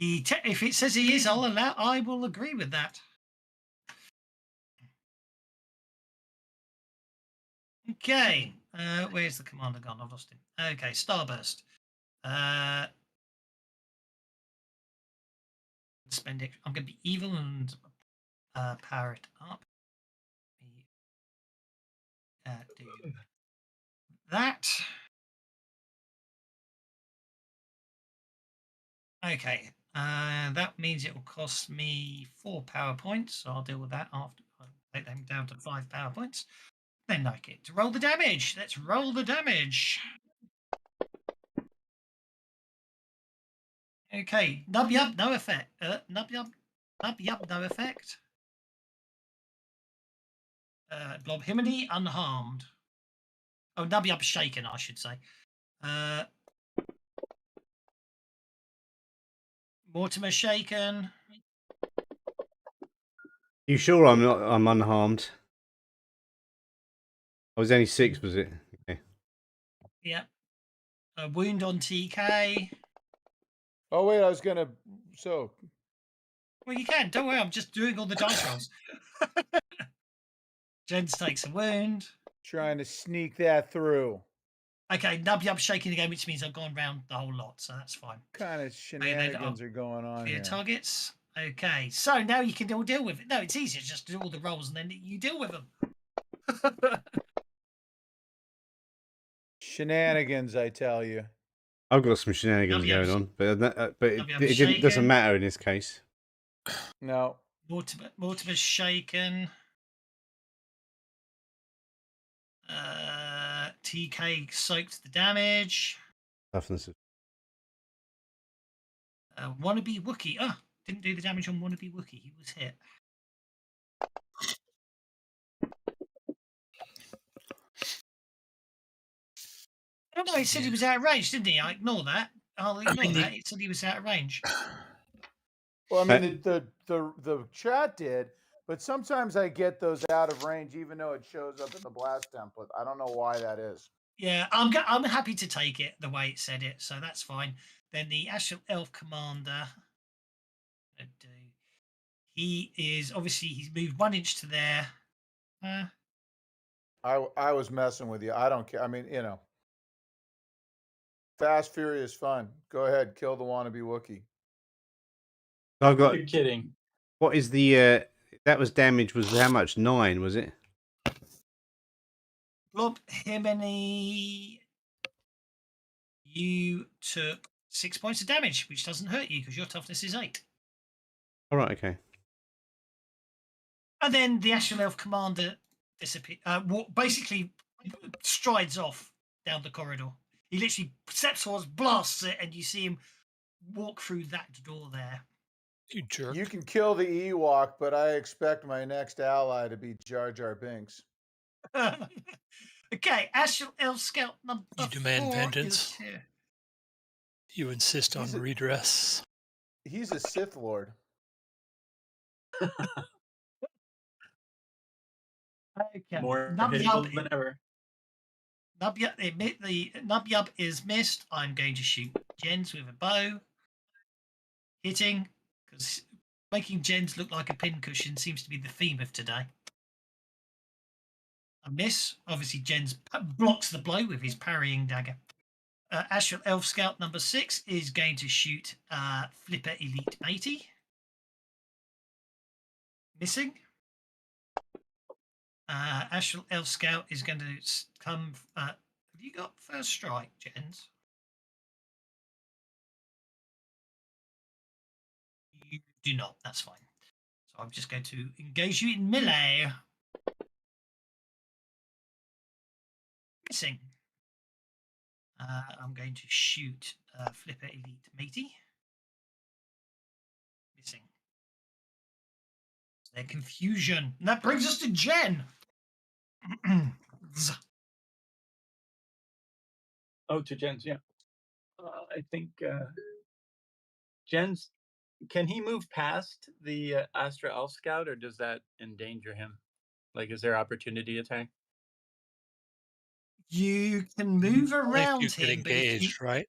If it says he is, I will agree with that. Okay. Where's the commander gone? I've lost him. Okay, Starburst. Spend it. I'm going to be evil and power it up. Do that. Okay. That means it will cost me 4 power points. So I'll deal with that after. I'll take them down to 5 power points. Then I get to roll the damage. Let's roll the damage. Okay. Nub yub, no effect. Nub yub, no effect. Blob Himini, unharmed. Oh, Nub yub shaken, I should say. Mortimer shaken. You sure I'm unharmed? I was only 6, was it? Okay. Yeah. A wound on TK. Oh wait, I was gonna. So. Well, you can. Don't worry. I'm just doing all the dice rolls. Jens takes a wound. Trying to sneak that through. Okay, Nub Yub shaking again, which means I've gone round the whole lot, so that's fine. What kind of shenanigans are going on Clear here? targets. Okay, so now you can all deal with it. No, it's easier just to do all the rolls and then you deal with them. Shenanigans, I tell you. I've got some shenanigans going on, but it doesn't matter in this case. No. Mortimer's shaken. TK soaked the damage. Toughness. Wannabe Wookiee. Didn't do the damage on Wannabe Wookiee. He was hit. Oh no, he said he was out of range, didn't he? I ignore that. I'll ignore that. It said he was out of range. Well, I mean, the chat did, But sometimes I get those out of range, even though it shows up in the blast template. I don't know why that is. Yeah, I'm happy to take it the way it said it, so that's fine. Then the Astral Elf Commander, he is obviously he's moved 1 inch to there. I was messing with you. I don't care. I mean, Fast, Furious, fun. Go ahead, kill the wannabe Wookiee. I've got. You're kidding. What is the? That was damage. Was how much? 9, was it? Blob Himini, you took 6 points of damage, which doesn't hurt you because your toughness is 8. All right. Okay. And then the Astral Elf Commander disappears. Basically strides off down the corridor. He literally steps towards, blasts it, and you see him walk through that door there. You jerk. You can kill the Ewok, but I expect my next ally to be Jar Jar Binks. Okay, Astral Elf Scout number You demand 4 vengeance? is here. You insist on redress. He's a Sith Lord. Okay. More Nub hittable Yub, than ever. the Nub Yub is missed. I'm going to shoot Jens with a bow. Hitting, because making Jens look like a pincushion seems to be the theme of today. A miss. Obviously, Jens blocks the blow with his parrying dagger. Astral Elf Scout number 6 is going to shoot Flipper Elite Matey. Missing. Astral Elf Scout is going to come. Have you got first strike, Jens? You do not. That's fine. So I'm just going to engage you in melee. Missing. I'm going to shoot Flipper Elite Matey. Missing. Their confusion. And that brings us to Jen. Oh, to Jen's, yeah. I think Jen's. Can he move past the Astra Elf Scout, or does that endanger him? Like, is there opportunity attack? You can move Only if around you get him, but if you, engaged, right?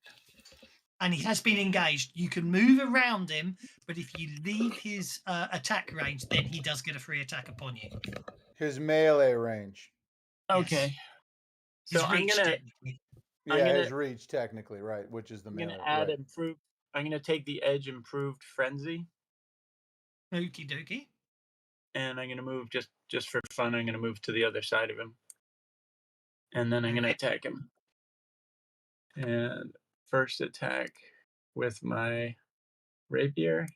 and he has been engaged, you can move around him, but if you leave his attack range, then he does get a free attack upon you. His melee range. Okay. His So I'm reach, gonna technically. Yeah, his reach technically, right, which is the I'm melee. gonna add right. improved. I'm gonna take the edge improved frenzy, Okie dokie. and I'm gonna move just for fun. I'm gonna move to the other side of him, and then I'm gonna Okay. attack him. And first attack with my rapier.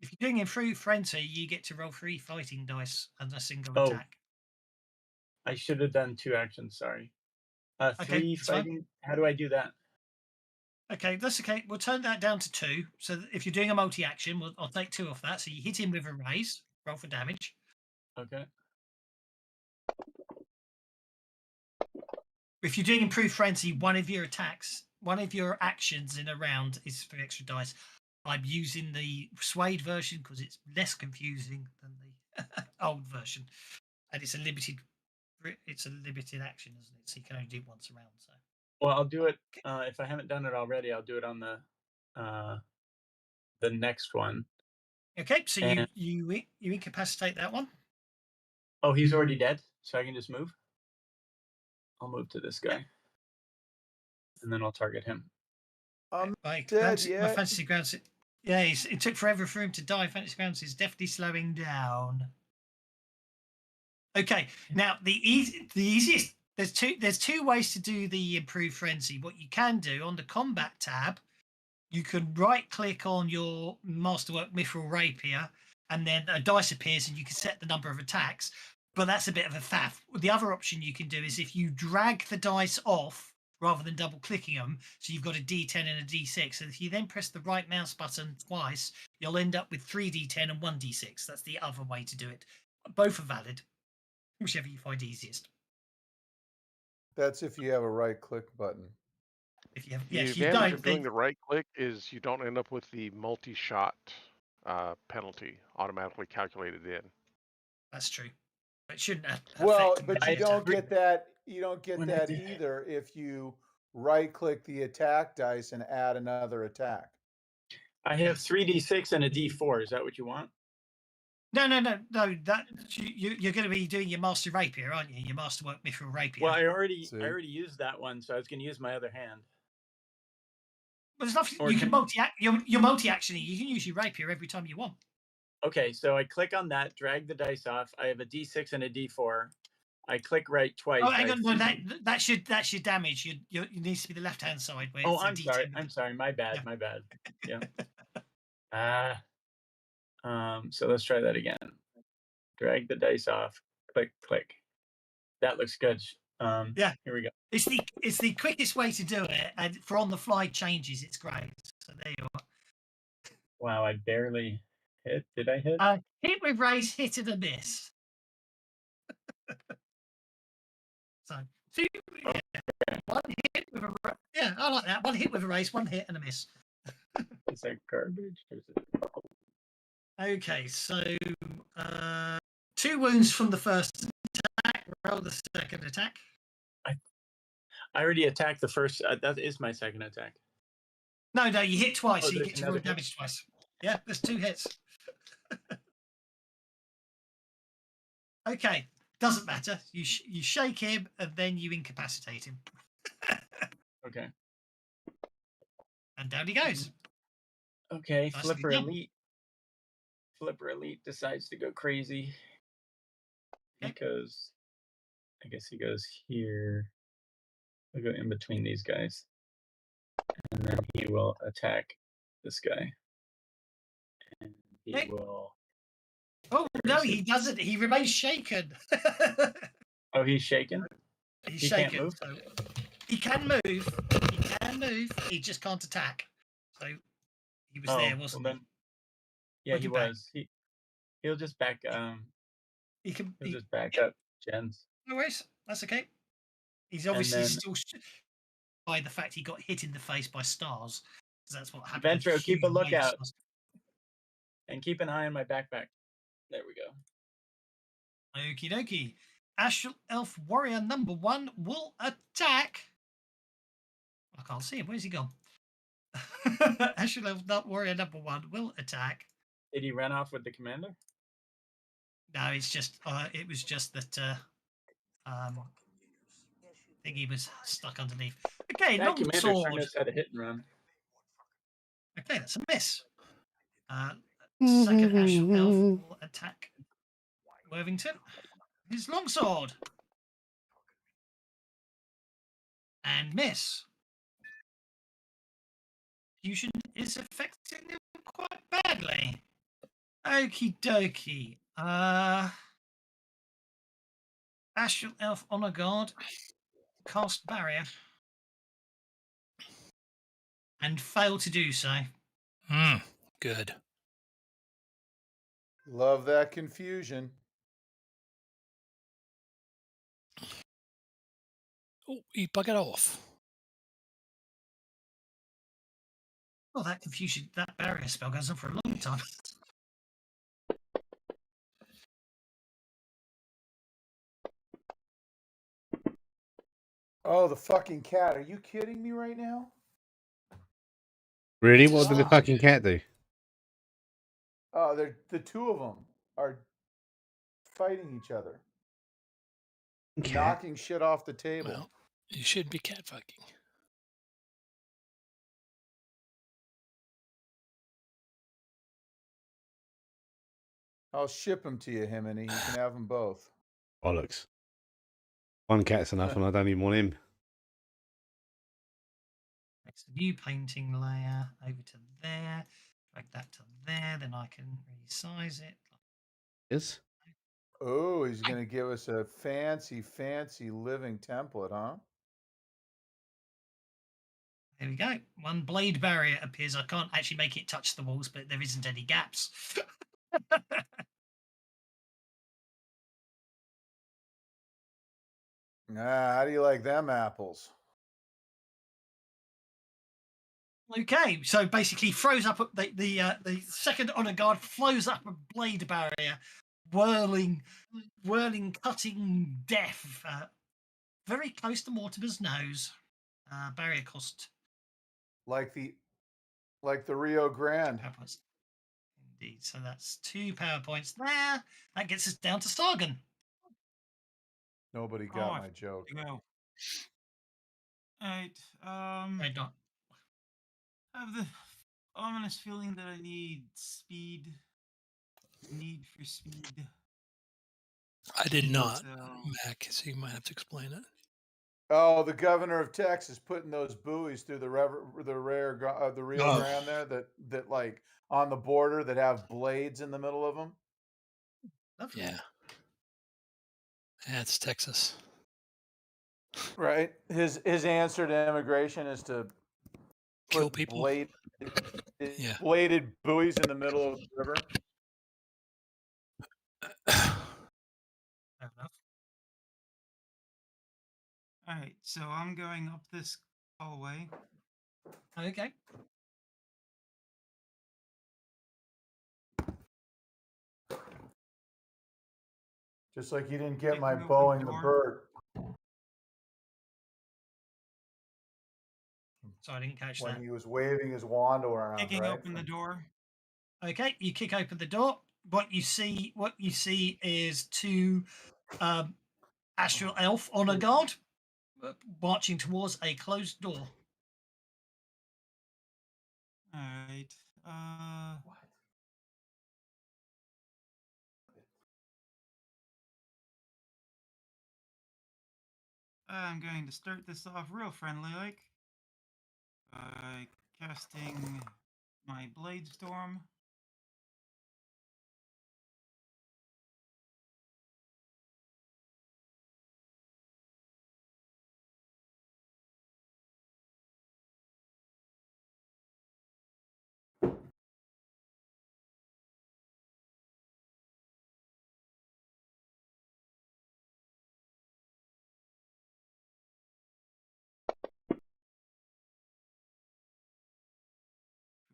If you're doing it through frenzy, you get to roll 3 fighting dice as a single Oh. attack. I should have done 2 actions. Sorry. 3 Okay, it's fine. fighting. How do I do that? Okay, that's okay. We'll turn that down to 2. So if you're doing a multi-action, I'll take 2 off that. So you hit him with a raise, roll for damage. Okay. If you're doing improved frenzy, one of your actions in a round is 3 extra dice. I'm using the Suede version because it's less confusing than the old version, and it's a limited action, isn't it? So you can only do it once around. So. Well, I'll do it if I haven't done it already. I'll do it on the next one. Okay, so you incapacitate that one. Oh, he's already dead, so I can just move. I'll move to this guy, and then I'll target him. Dead yet? My fantasy grounds. Yeah, it took forever for him to die. Fantasy grounds is definitely slowing down. Okay, now the easiest. There's two ways to do the improved frenzy. What you can do on the combat tab, you can right click on your masterwork mithril rapier, and then a dice appears, and you can set the number of attacks. But that's a bit of a faff. The other option you can do is if you drag the dice off rather than double clicking them, so you've got a D10 and a D6. And if you then press the right mouse button twice, you'll end up with 3 D10 and 1 D6. That's the other way to do it. Both are valid, whichever you find easiest. That's if you have a right click button. If you have, The if you advantage don't, of doing the right click is you don't end up with the multi-shot penalty automatically calculated in. That's true. It shouldn't affect Well, the but I you don't attack. get that. You don't get When I that did- either if you right-click the attack dice and add another attack. I have 3d6 and a d4. Is that what you want? No. That you're going to be doing your master rapier, aren't you? Your masterwork mithril rapier. Well, I already See? used that one, so I was going to use my other hand. But there's nothing Or you can can- multi. You're multi-actioning. You can use your rapier every time you want. Okay, so I click on that, drag the dice off. I have a d6 and a d4. I click right twice. Oh, hang I on. No, see- that's your damage. It needs to be the left-hand side. Where Oh, it's a I'm D10 sorry. with I'm the- sorry. My bad. Yeah. My bad. Yeah. So let's try that again. Drag the dice off. Click, click. That looks good. Yeah. Here we go. It's the quickest way to do it, and for on-the-fly changes, it's great. So there you are. Wow, I barely hit. Did I hit? Hit with raise, hit and a miss. So two, yeah, one hit with a yeah, I like that. One hit with a raise, one hit and a miss. Is that garbage? Or is it... Okay, so 2 wounds from the first attack. Roll the second attack. I already attacked the first. That is my second attack. No, you hit twice, Oh, so you there's get to another roll hit? damage twice. Yeah, there's 2 hits. Okay, doesn't matter. You shake him and then you incapacitate him, Okay. and down he goes. Okay. Nicely Flipper done. Elite. Flipper Elite decides to go crazy Okay. because I guess he goes here. He'll go in between these guys, and then he will attack this guy, and he Hey. will. Oh no, he doesn't. He remains shaken. Oh, he's shaken. He's He can't shaken. move? So he can move. He can move. He just can't attack. So he was there, wasn't well then, yeah, Put he him back. was. He'll just back. he? He can. He'll just back yeah, up, Jens. no worries. That's okay. He's And obviously then- still by the fact he got hit in the face by stars. Because that's what happened. Ventro, keep a Huge wave of lookout. stars. And keep an eye on my backpack. There we go. Okie dokie. Astral Elf Warrior number 1 will attack. I can't see him. Where's he gone? Astral Elf Warrior number 1 will attack. Did he run off with the commander? No, it's just it was just that thingy was stuck underneath. Okay, That long commander sword. sure knows how to hit and run. Okay, that's a miss. Second Astral Elf will attack Worthington. His longsword. And miss. Fusion is affecting him quite badly. Okie dokie. Astral Elf Honor Guard. Cast Barrier. And fail to do so. Good. Love that confusion. Oh, he buggered off. Well, that confusion, that barrier spell goes on for a long time. Oh, the fucking cat. Are you kidding me right now? Really? What did the Ah. fucking cat do? Oh, they're the 2 of them are fighting each other, Cat? knocking shit off the table. Well, you should be cat fucking. I'll ship them to you, Himini. You can have them both. Bollocks. One cat's enough, and I don't even want him. Next, new painting layer over to there. Drag that to there. Then I can resize it. Yes. Oh, he's going to give us a fancy, fancy living template, huh? There we go. One blade barrier appears. I can't actually make it touch the walls, but there isn't any gaps. How do you like them apples? Okay, so basically throws up the second honor guard flows up a blade barrier, whirling, cutting death, very close to Mortimer's nose. Barrier cost Like the Rio Grande. power points. Indeed, so that's 2 power points there. That gets us down to Stargan. Nobody Oh, got I my joke. go. All right. Right, not. I have the ominous feeling that I need speed. Need for speed. I did not, So Mac, so you might have to explain it. Oh, the governor of Texas putting those buoys through the Rio Oh. Grande there that like on the border that have blades in the middle of them. Lovely. Yeah. That's Texas. Right. His answer to immigration is to Kill put people. Yeah. bladed buoys in the middle of the river. Fair enough. all right. So I'm going up this hallway. Okay. Just like you didn't get my Kicking open Boeing the the door. bird. Sorry, I didn't catch When that. he was waving his wand around, Kicking right? open the door. Okay, you kick open the door. What you see is 2 astral elf honor guard marching towards a closed door. All right. I'm going to start this off real friendly like by casting my Blade Storm.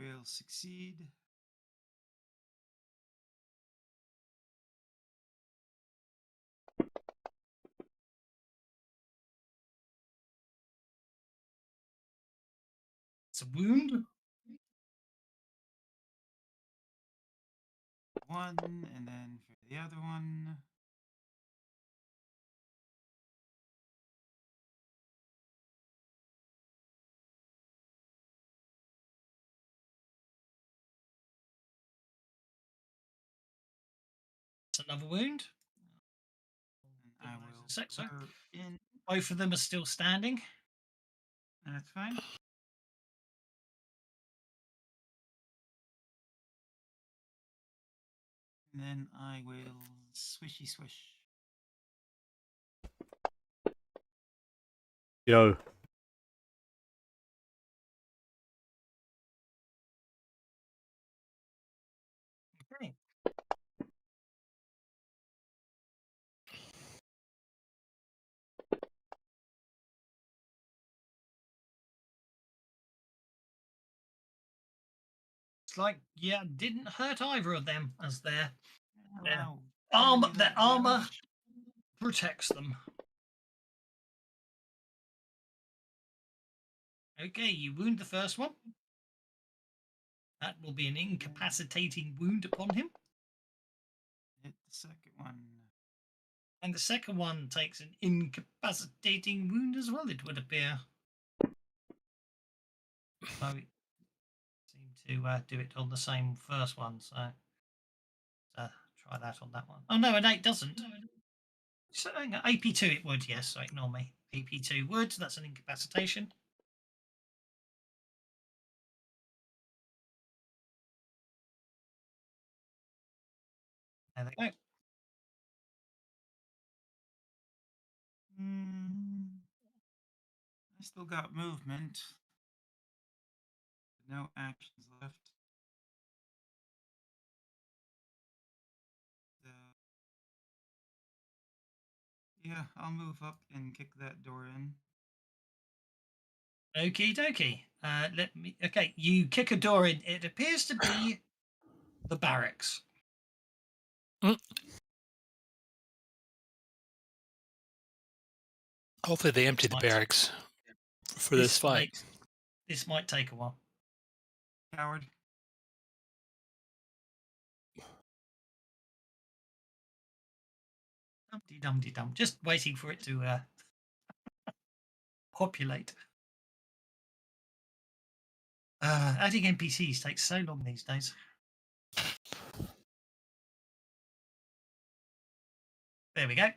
Will succeed. It's a wound. 1, and then for the other one. It's another wound. And I will So blur in. both of them are still standing. That's fine. And then I will swishy swish. Yo. Okay. It's like, yeah, didn't hurt either of them as their Wow. armor protects them. Okay, you wound the first one. That will be an incapacitating wound upon him. Hit the second one. And the second one takes an incapacitating wound as well, it would appear. So it seemed to do it on the same first one, so try that on that one. Oh no, an 8 doesn't. So hang on, AP2 it would, yes, so ignore me. AP2 would, that's an incapacitation. There they go. I still got movement. No actions left. So, yeah, I'll move up and kick that door in. Okie dokie. Let me. Okay, you kick a door in. It appears to be the barracks. Hopefully they empty the barracks for this fight. This might take a while. Coward. Dum-de-dum-de-dum. Just waiting for it to populate. Adding NPCs takes so long these days. There we go. I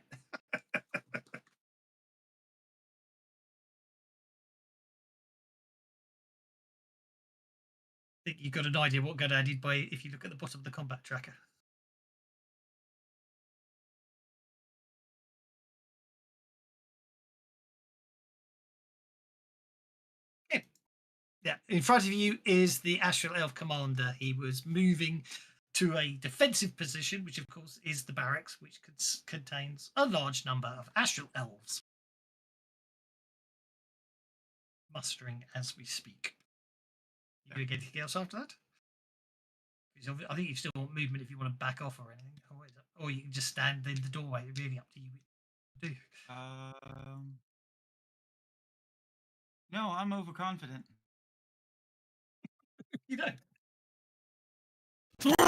think you've got an idea what got added by if you look at the bottom of the combat tracker. Yeah, in front of you is the Astral Elf Commander. He was moving to a defensive position, which of course is the barracks, which contains a large number of Astral Elves. Mustering as we speak. You doing anything else after that? I think you still want movement if you want to back off or anything. Or you can just stand in the doorway. It's really up to you. Do. No, I'm overconfident. You know.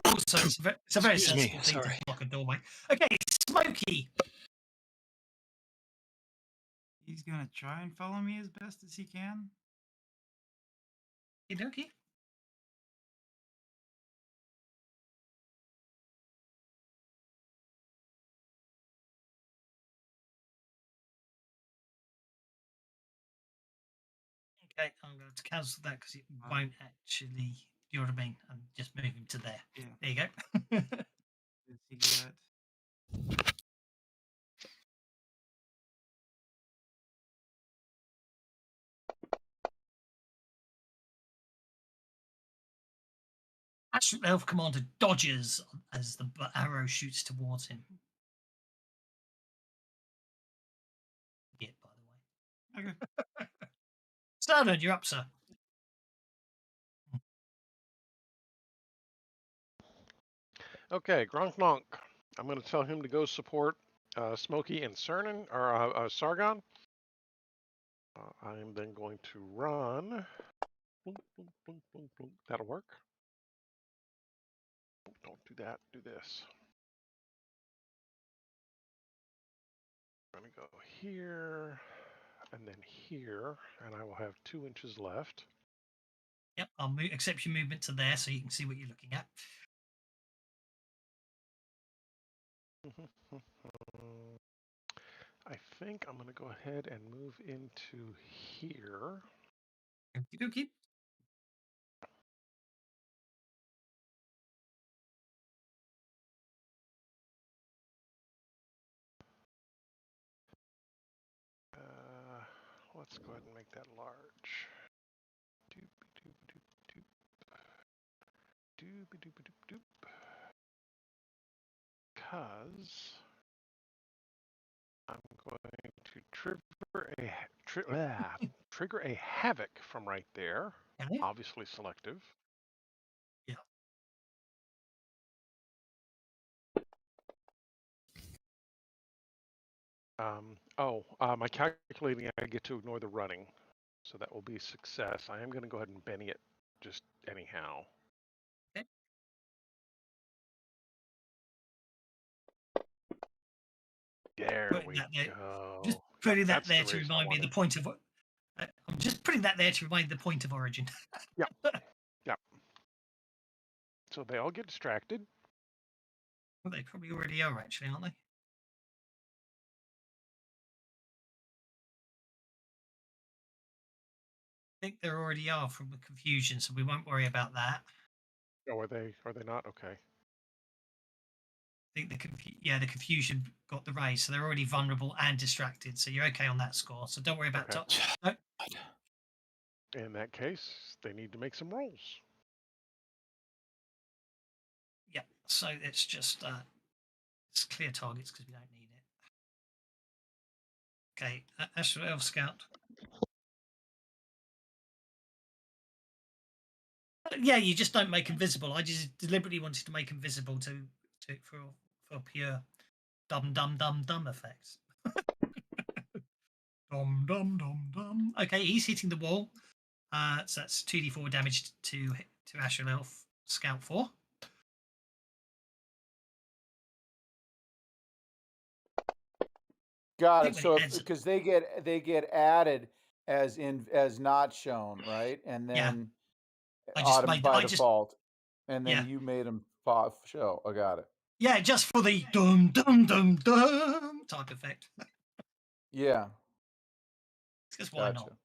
Also, it's a very sensible thing to block a doorway. Okay, Smokey. He's gonna try and follow me as best as he can. Okay. Okay, I'm going to cancel that because it won't actually. You know what I mean? And just move him to there. Yeah. There you go. Does he get? Astral Elf Commander dodges as the arrow shoots towards him. Yeah, by the way. Okay. Standard, you're up, sir. Okay, Gronk Nonk. I'm going to tell him to go support Smokey and Sargon. I am then going to run. Boom, boom, boom, boom, boom. That'll work. Don't do that. Do this. I'm going to go here and then here, and I will have 2 inches left. Yep, I'll accept your movement to there so you can see what you're looking at. I think I'm going to go ahead and move into here. Okie dokie. Let's go ahead and make that large. Because I'm going to trigger a havoc from right there. Okay. Obviously selective. Yeah. My calculating, I get to ignore the running. So that will be a success. I am going to go ahead and Benny it just anyhow. Okay. There we go. Just putting that there to remind me the point of. I'm just putting that there to remind the point of origin. Yep. Yep. So they all get distracted. Well, they probably already are, actually, aren't they? I think they already are from the confusion, so we won't worry about that. Oh, are they not? Okay. I think the confusion got the raise, so they're already vulnerable and distracted. So you're okay on that score. So don't worry about okay. In that case, they need to make some rolls. Yeah. So it's just it's clear targets because we don't need it. Okay, Astral Elf Scout. Yeah, you just don't make him visible. I just deliberately wanted to make him visible for pure dumb effects. Dum. Okay, he's hitting the wall. So that's 2d4 damage to Asher Elf Scout 4. Got think it. when So it adds- because they get added as not shown, right? And Yeah. then I just made by I just default, and then Yeah. you made them show. I got it. yeah, just for the dum type effect. Yeah, Because why gotcha.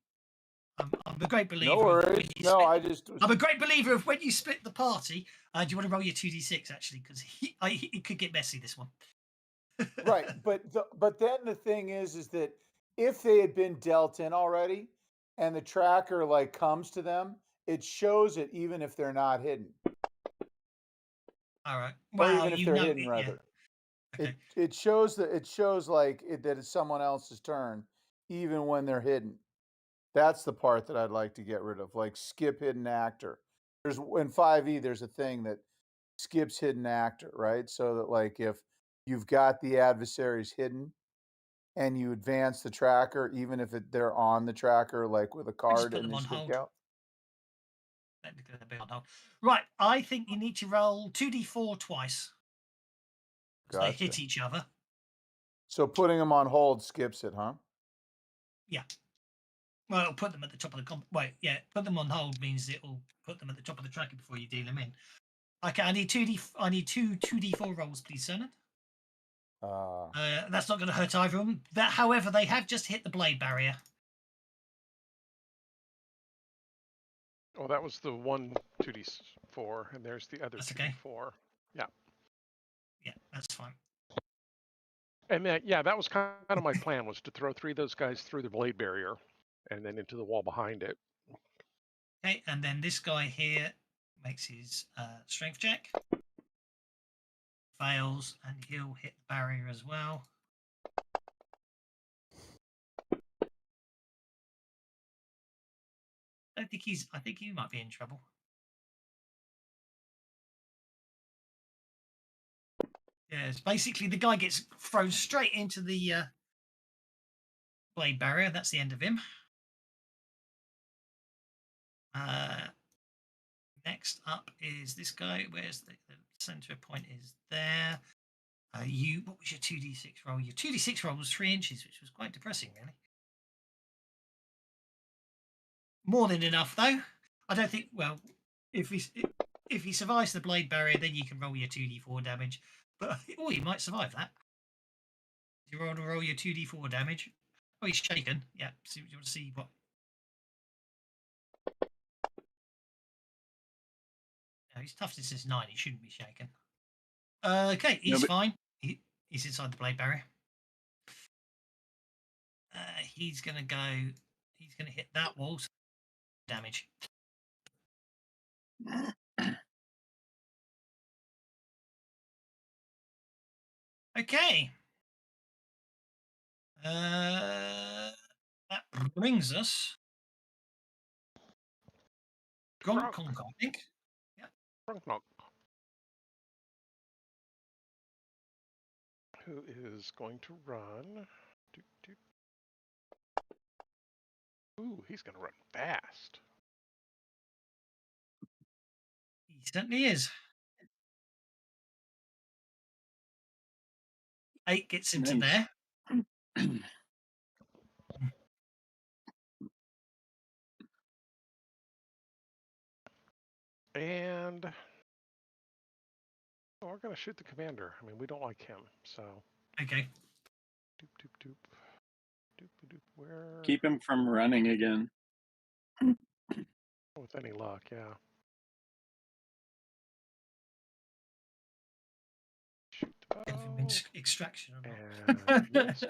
not? I'm a great believer. No Of when worries. you No, split, I just I'm a great believer of when you split the party. Do you want to roll your 2d6 actually? Because it could get messy this one. right. But then the thing is that if they had been dealt in already, and the tracker like comes to them, it shows it even if they're not hidden, All right. or Well, even if you they're know, hidden yeah. rather. Okay. It shows that it's someone else's turn, even when they're hidden. That's the part that I'd like to get rid of, like skip hidden actor. There's in 5e, there's a thing that skips hidden actor, right? So that like if you've got the adversaries hidden and you advance the tracker, even if they're on the tracker, like with a Just card put and them they on stick hold. out. They're on hold. Right. I think you need to roll 2d4 twice. They hit Gotcha. each other. So putting them on hold skips it, huh? Yeah. Well, it'll put them at the top of the wait. Yeah, put them on hold means it'll put them at the top of the tracker before you deal them in. Okay, I need two 2d4 rolls, please, Sonan. That's not going to hurt either of them. However, they have just hit the blade barrier. Oh, that was the one 2d4, and there's the other That's 2d4. okay. Yeah. Yeah, that's fine. And that was kind of my plan, was to throw 3 of those guys through the blade barrier and then into the wall behind it. Okay, and then this guy here makes his strength check. Fails, and he'll hit the barrier as well. I think he might be in trouble. Yeah, it's basically the guy gets thrown straight into the blade barrier. That's the end of him. Next up is this guy. Where's the center point is there. What was your 2d6 roll? Your 2d6 roll was 3 inches, which was quite depressing, really. More than enough, though. I don't think. Well, if he survives the blade barrier, then you can roll your 2d4 damage. But you might survive that. You roll your 2d4 damage. Oh, he's shaken. Yeah. So you want to see what? No, his toughness is 9. He shouldn't be shaken. Okay, he's fine. He's inside the blade barrier. He's gonna hit that wall. So damage. Okay. That brings us Gronk, I think. Yeah. Gronk. Who is going to run? Ooh, he's going to run fast. He certainly is. 8 gets into there. And we're going to shoot the commander. I mean, we don't like him, so. Okay. Doop. Where? Keep him from running again. With any luck, yeah. Shoot the bow. Extraction. And miss.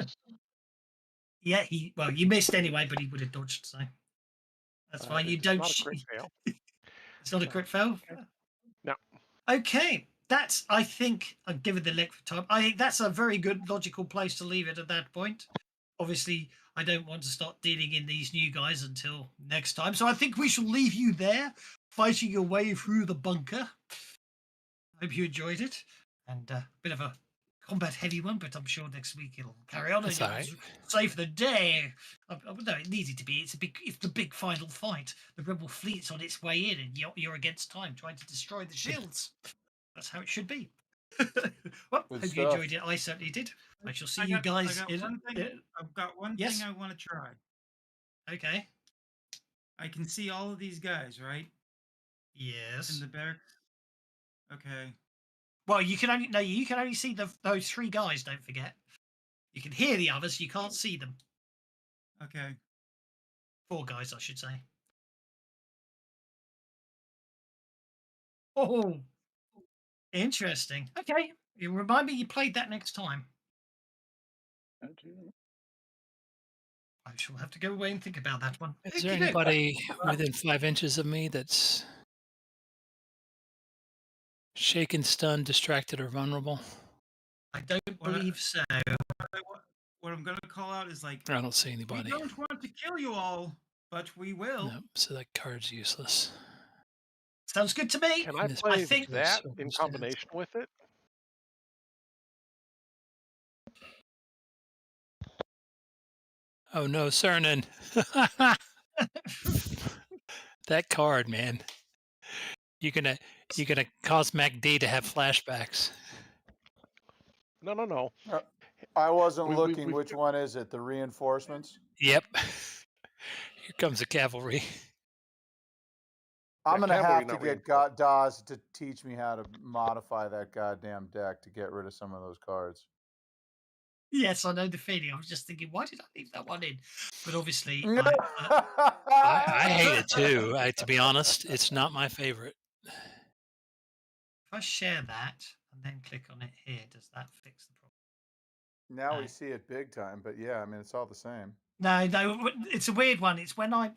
Yeah, you missed anyway, but he would have dodged, so that's fine. You don't. Not a crit fail. It's not a crit fail. Okay. No. Okay, I think given the length of time, I think that's a very good logical place to leave it at that point. Obviously, I don't want to start dealing in these new guys until next time, so I think we shall leave you there fighting your way through the bunker. Hope you enjoyed it. And a bit of a combat heavy one, but I'm sure next week it'll carry on. That's And all right. you'll save the day. No, it needed to be. It's the big final fight. The rebel fleet's on its way in, and you're against time, trying to destroy the shields. That's how it should be. Well, Good hope you stuff. enjoyed it. I certainly did. I shall see I you got- guys. I got one thing. I've got one Yes. thing I want to try. Okay. I can see all of these guys, right? Yes. In the barracks. Okay. Well, you can only see those three guys. Don't forget. You can hear the others. You can't see them. Okay. Four guys, I should say. Oh, interesting. Okay, you remind me you played that next time. I shall have to go away and think about that one. Is there Okey-doke. anybody within 5 inches of me that's shaken, stunned, distracted, or vulnerable? I don't What I- believe so. What I'm going to call out is like, I don't see we anybody. don't want to kill you all, but we will. No, so that card's useless. Sounds good to me. Can I this play think- that in circumstance. combination with it? Oh no, Cernan. That card, man. You're gonna cause MacD to have flashbacks. No. I wasn't We- looking. we- Which one is it? The reinforcements? Yep. Here comes the cavalry. I'm Yeah, gonna cavalry, have to not get Dawes to teach me how to modify that goddamn deck to get rid of some of those cards. Yes, I know the feeling. I was just thinking, why did I leave that one in? But obviously, I hate it too. To be honest, it's not my favorite. if I share that and then click on it here, does that fix the problem? Now we No. see it big time, but yeah, I mean it's all the same. No, it's a weird one. It's when I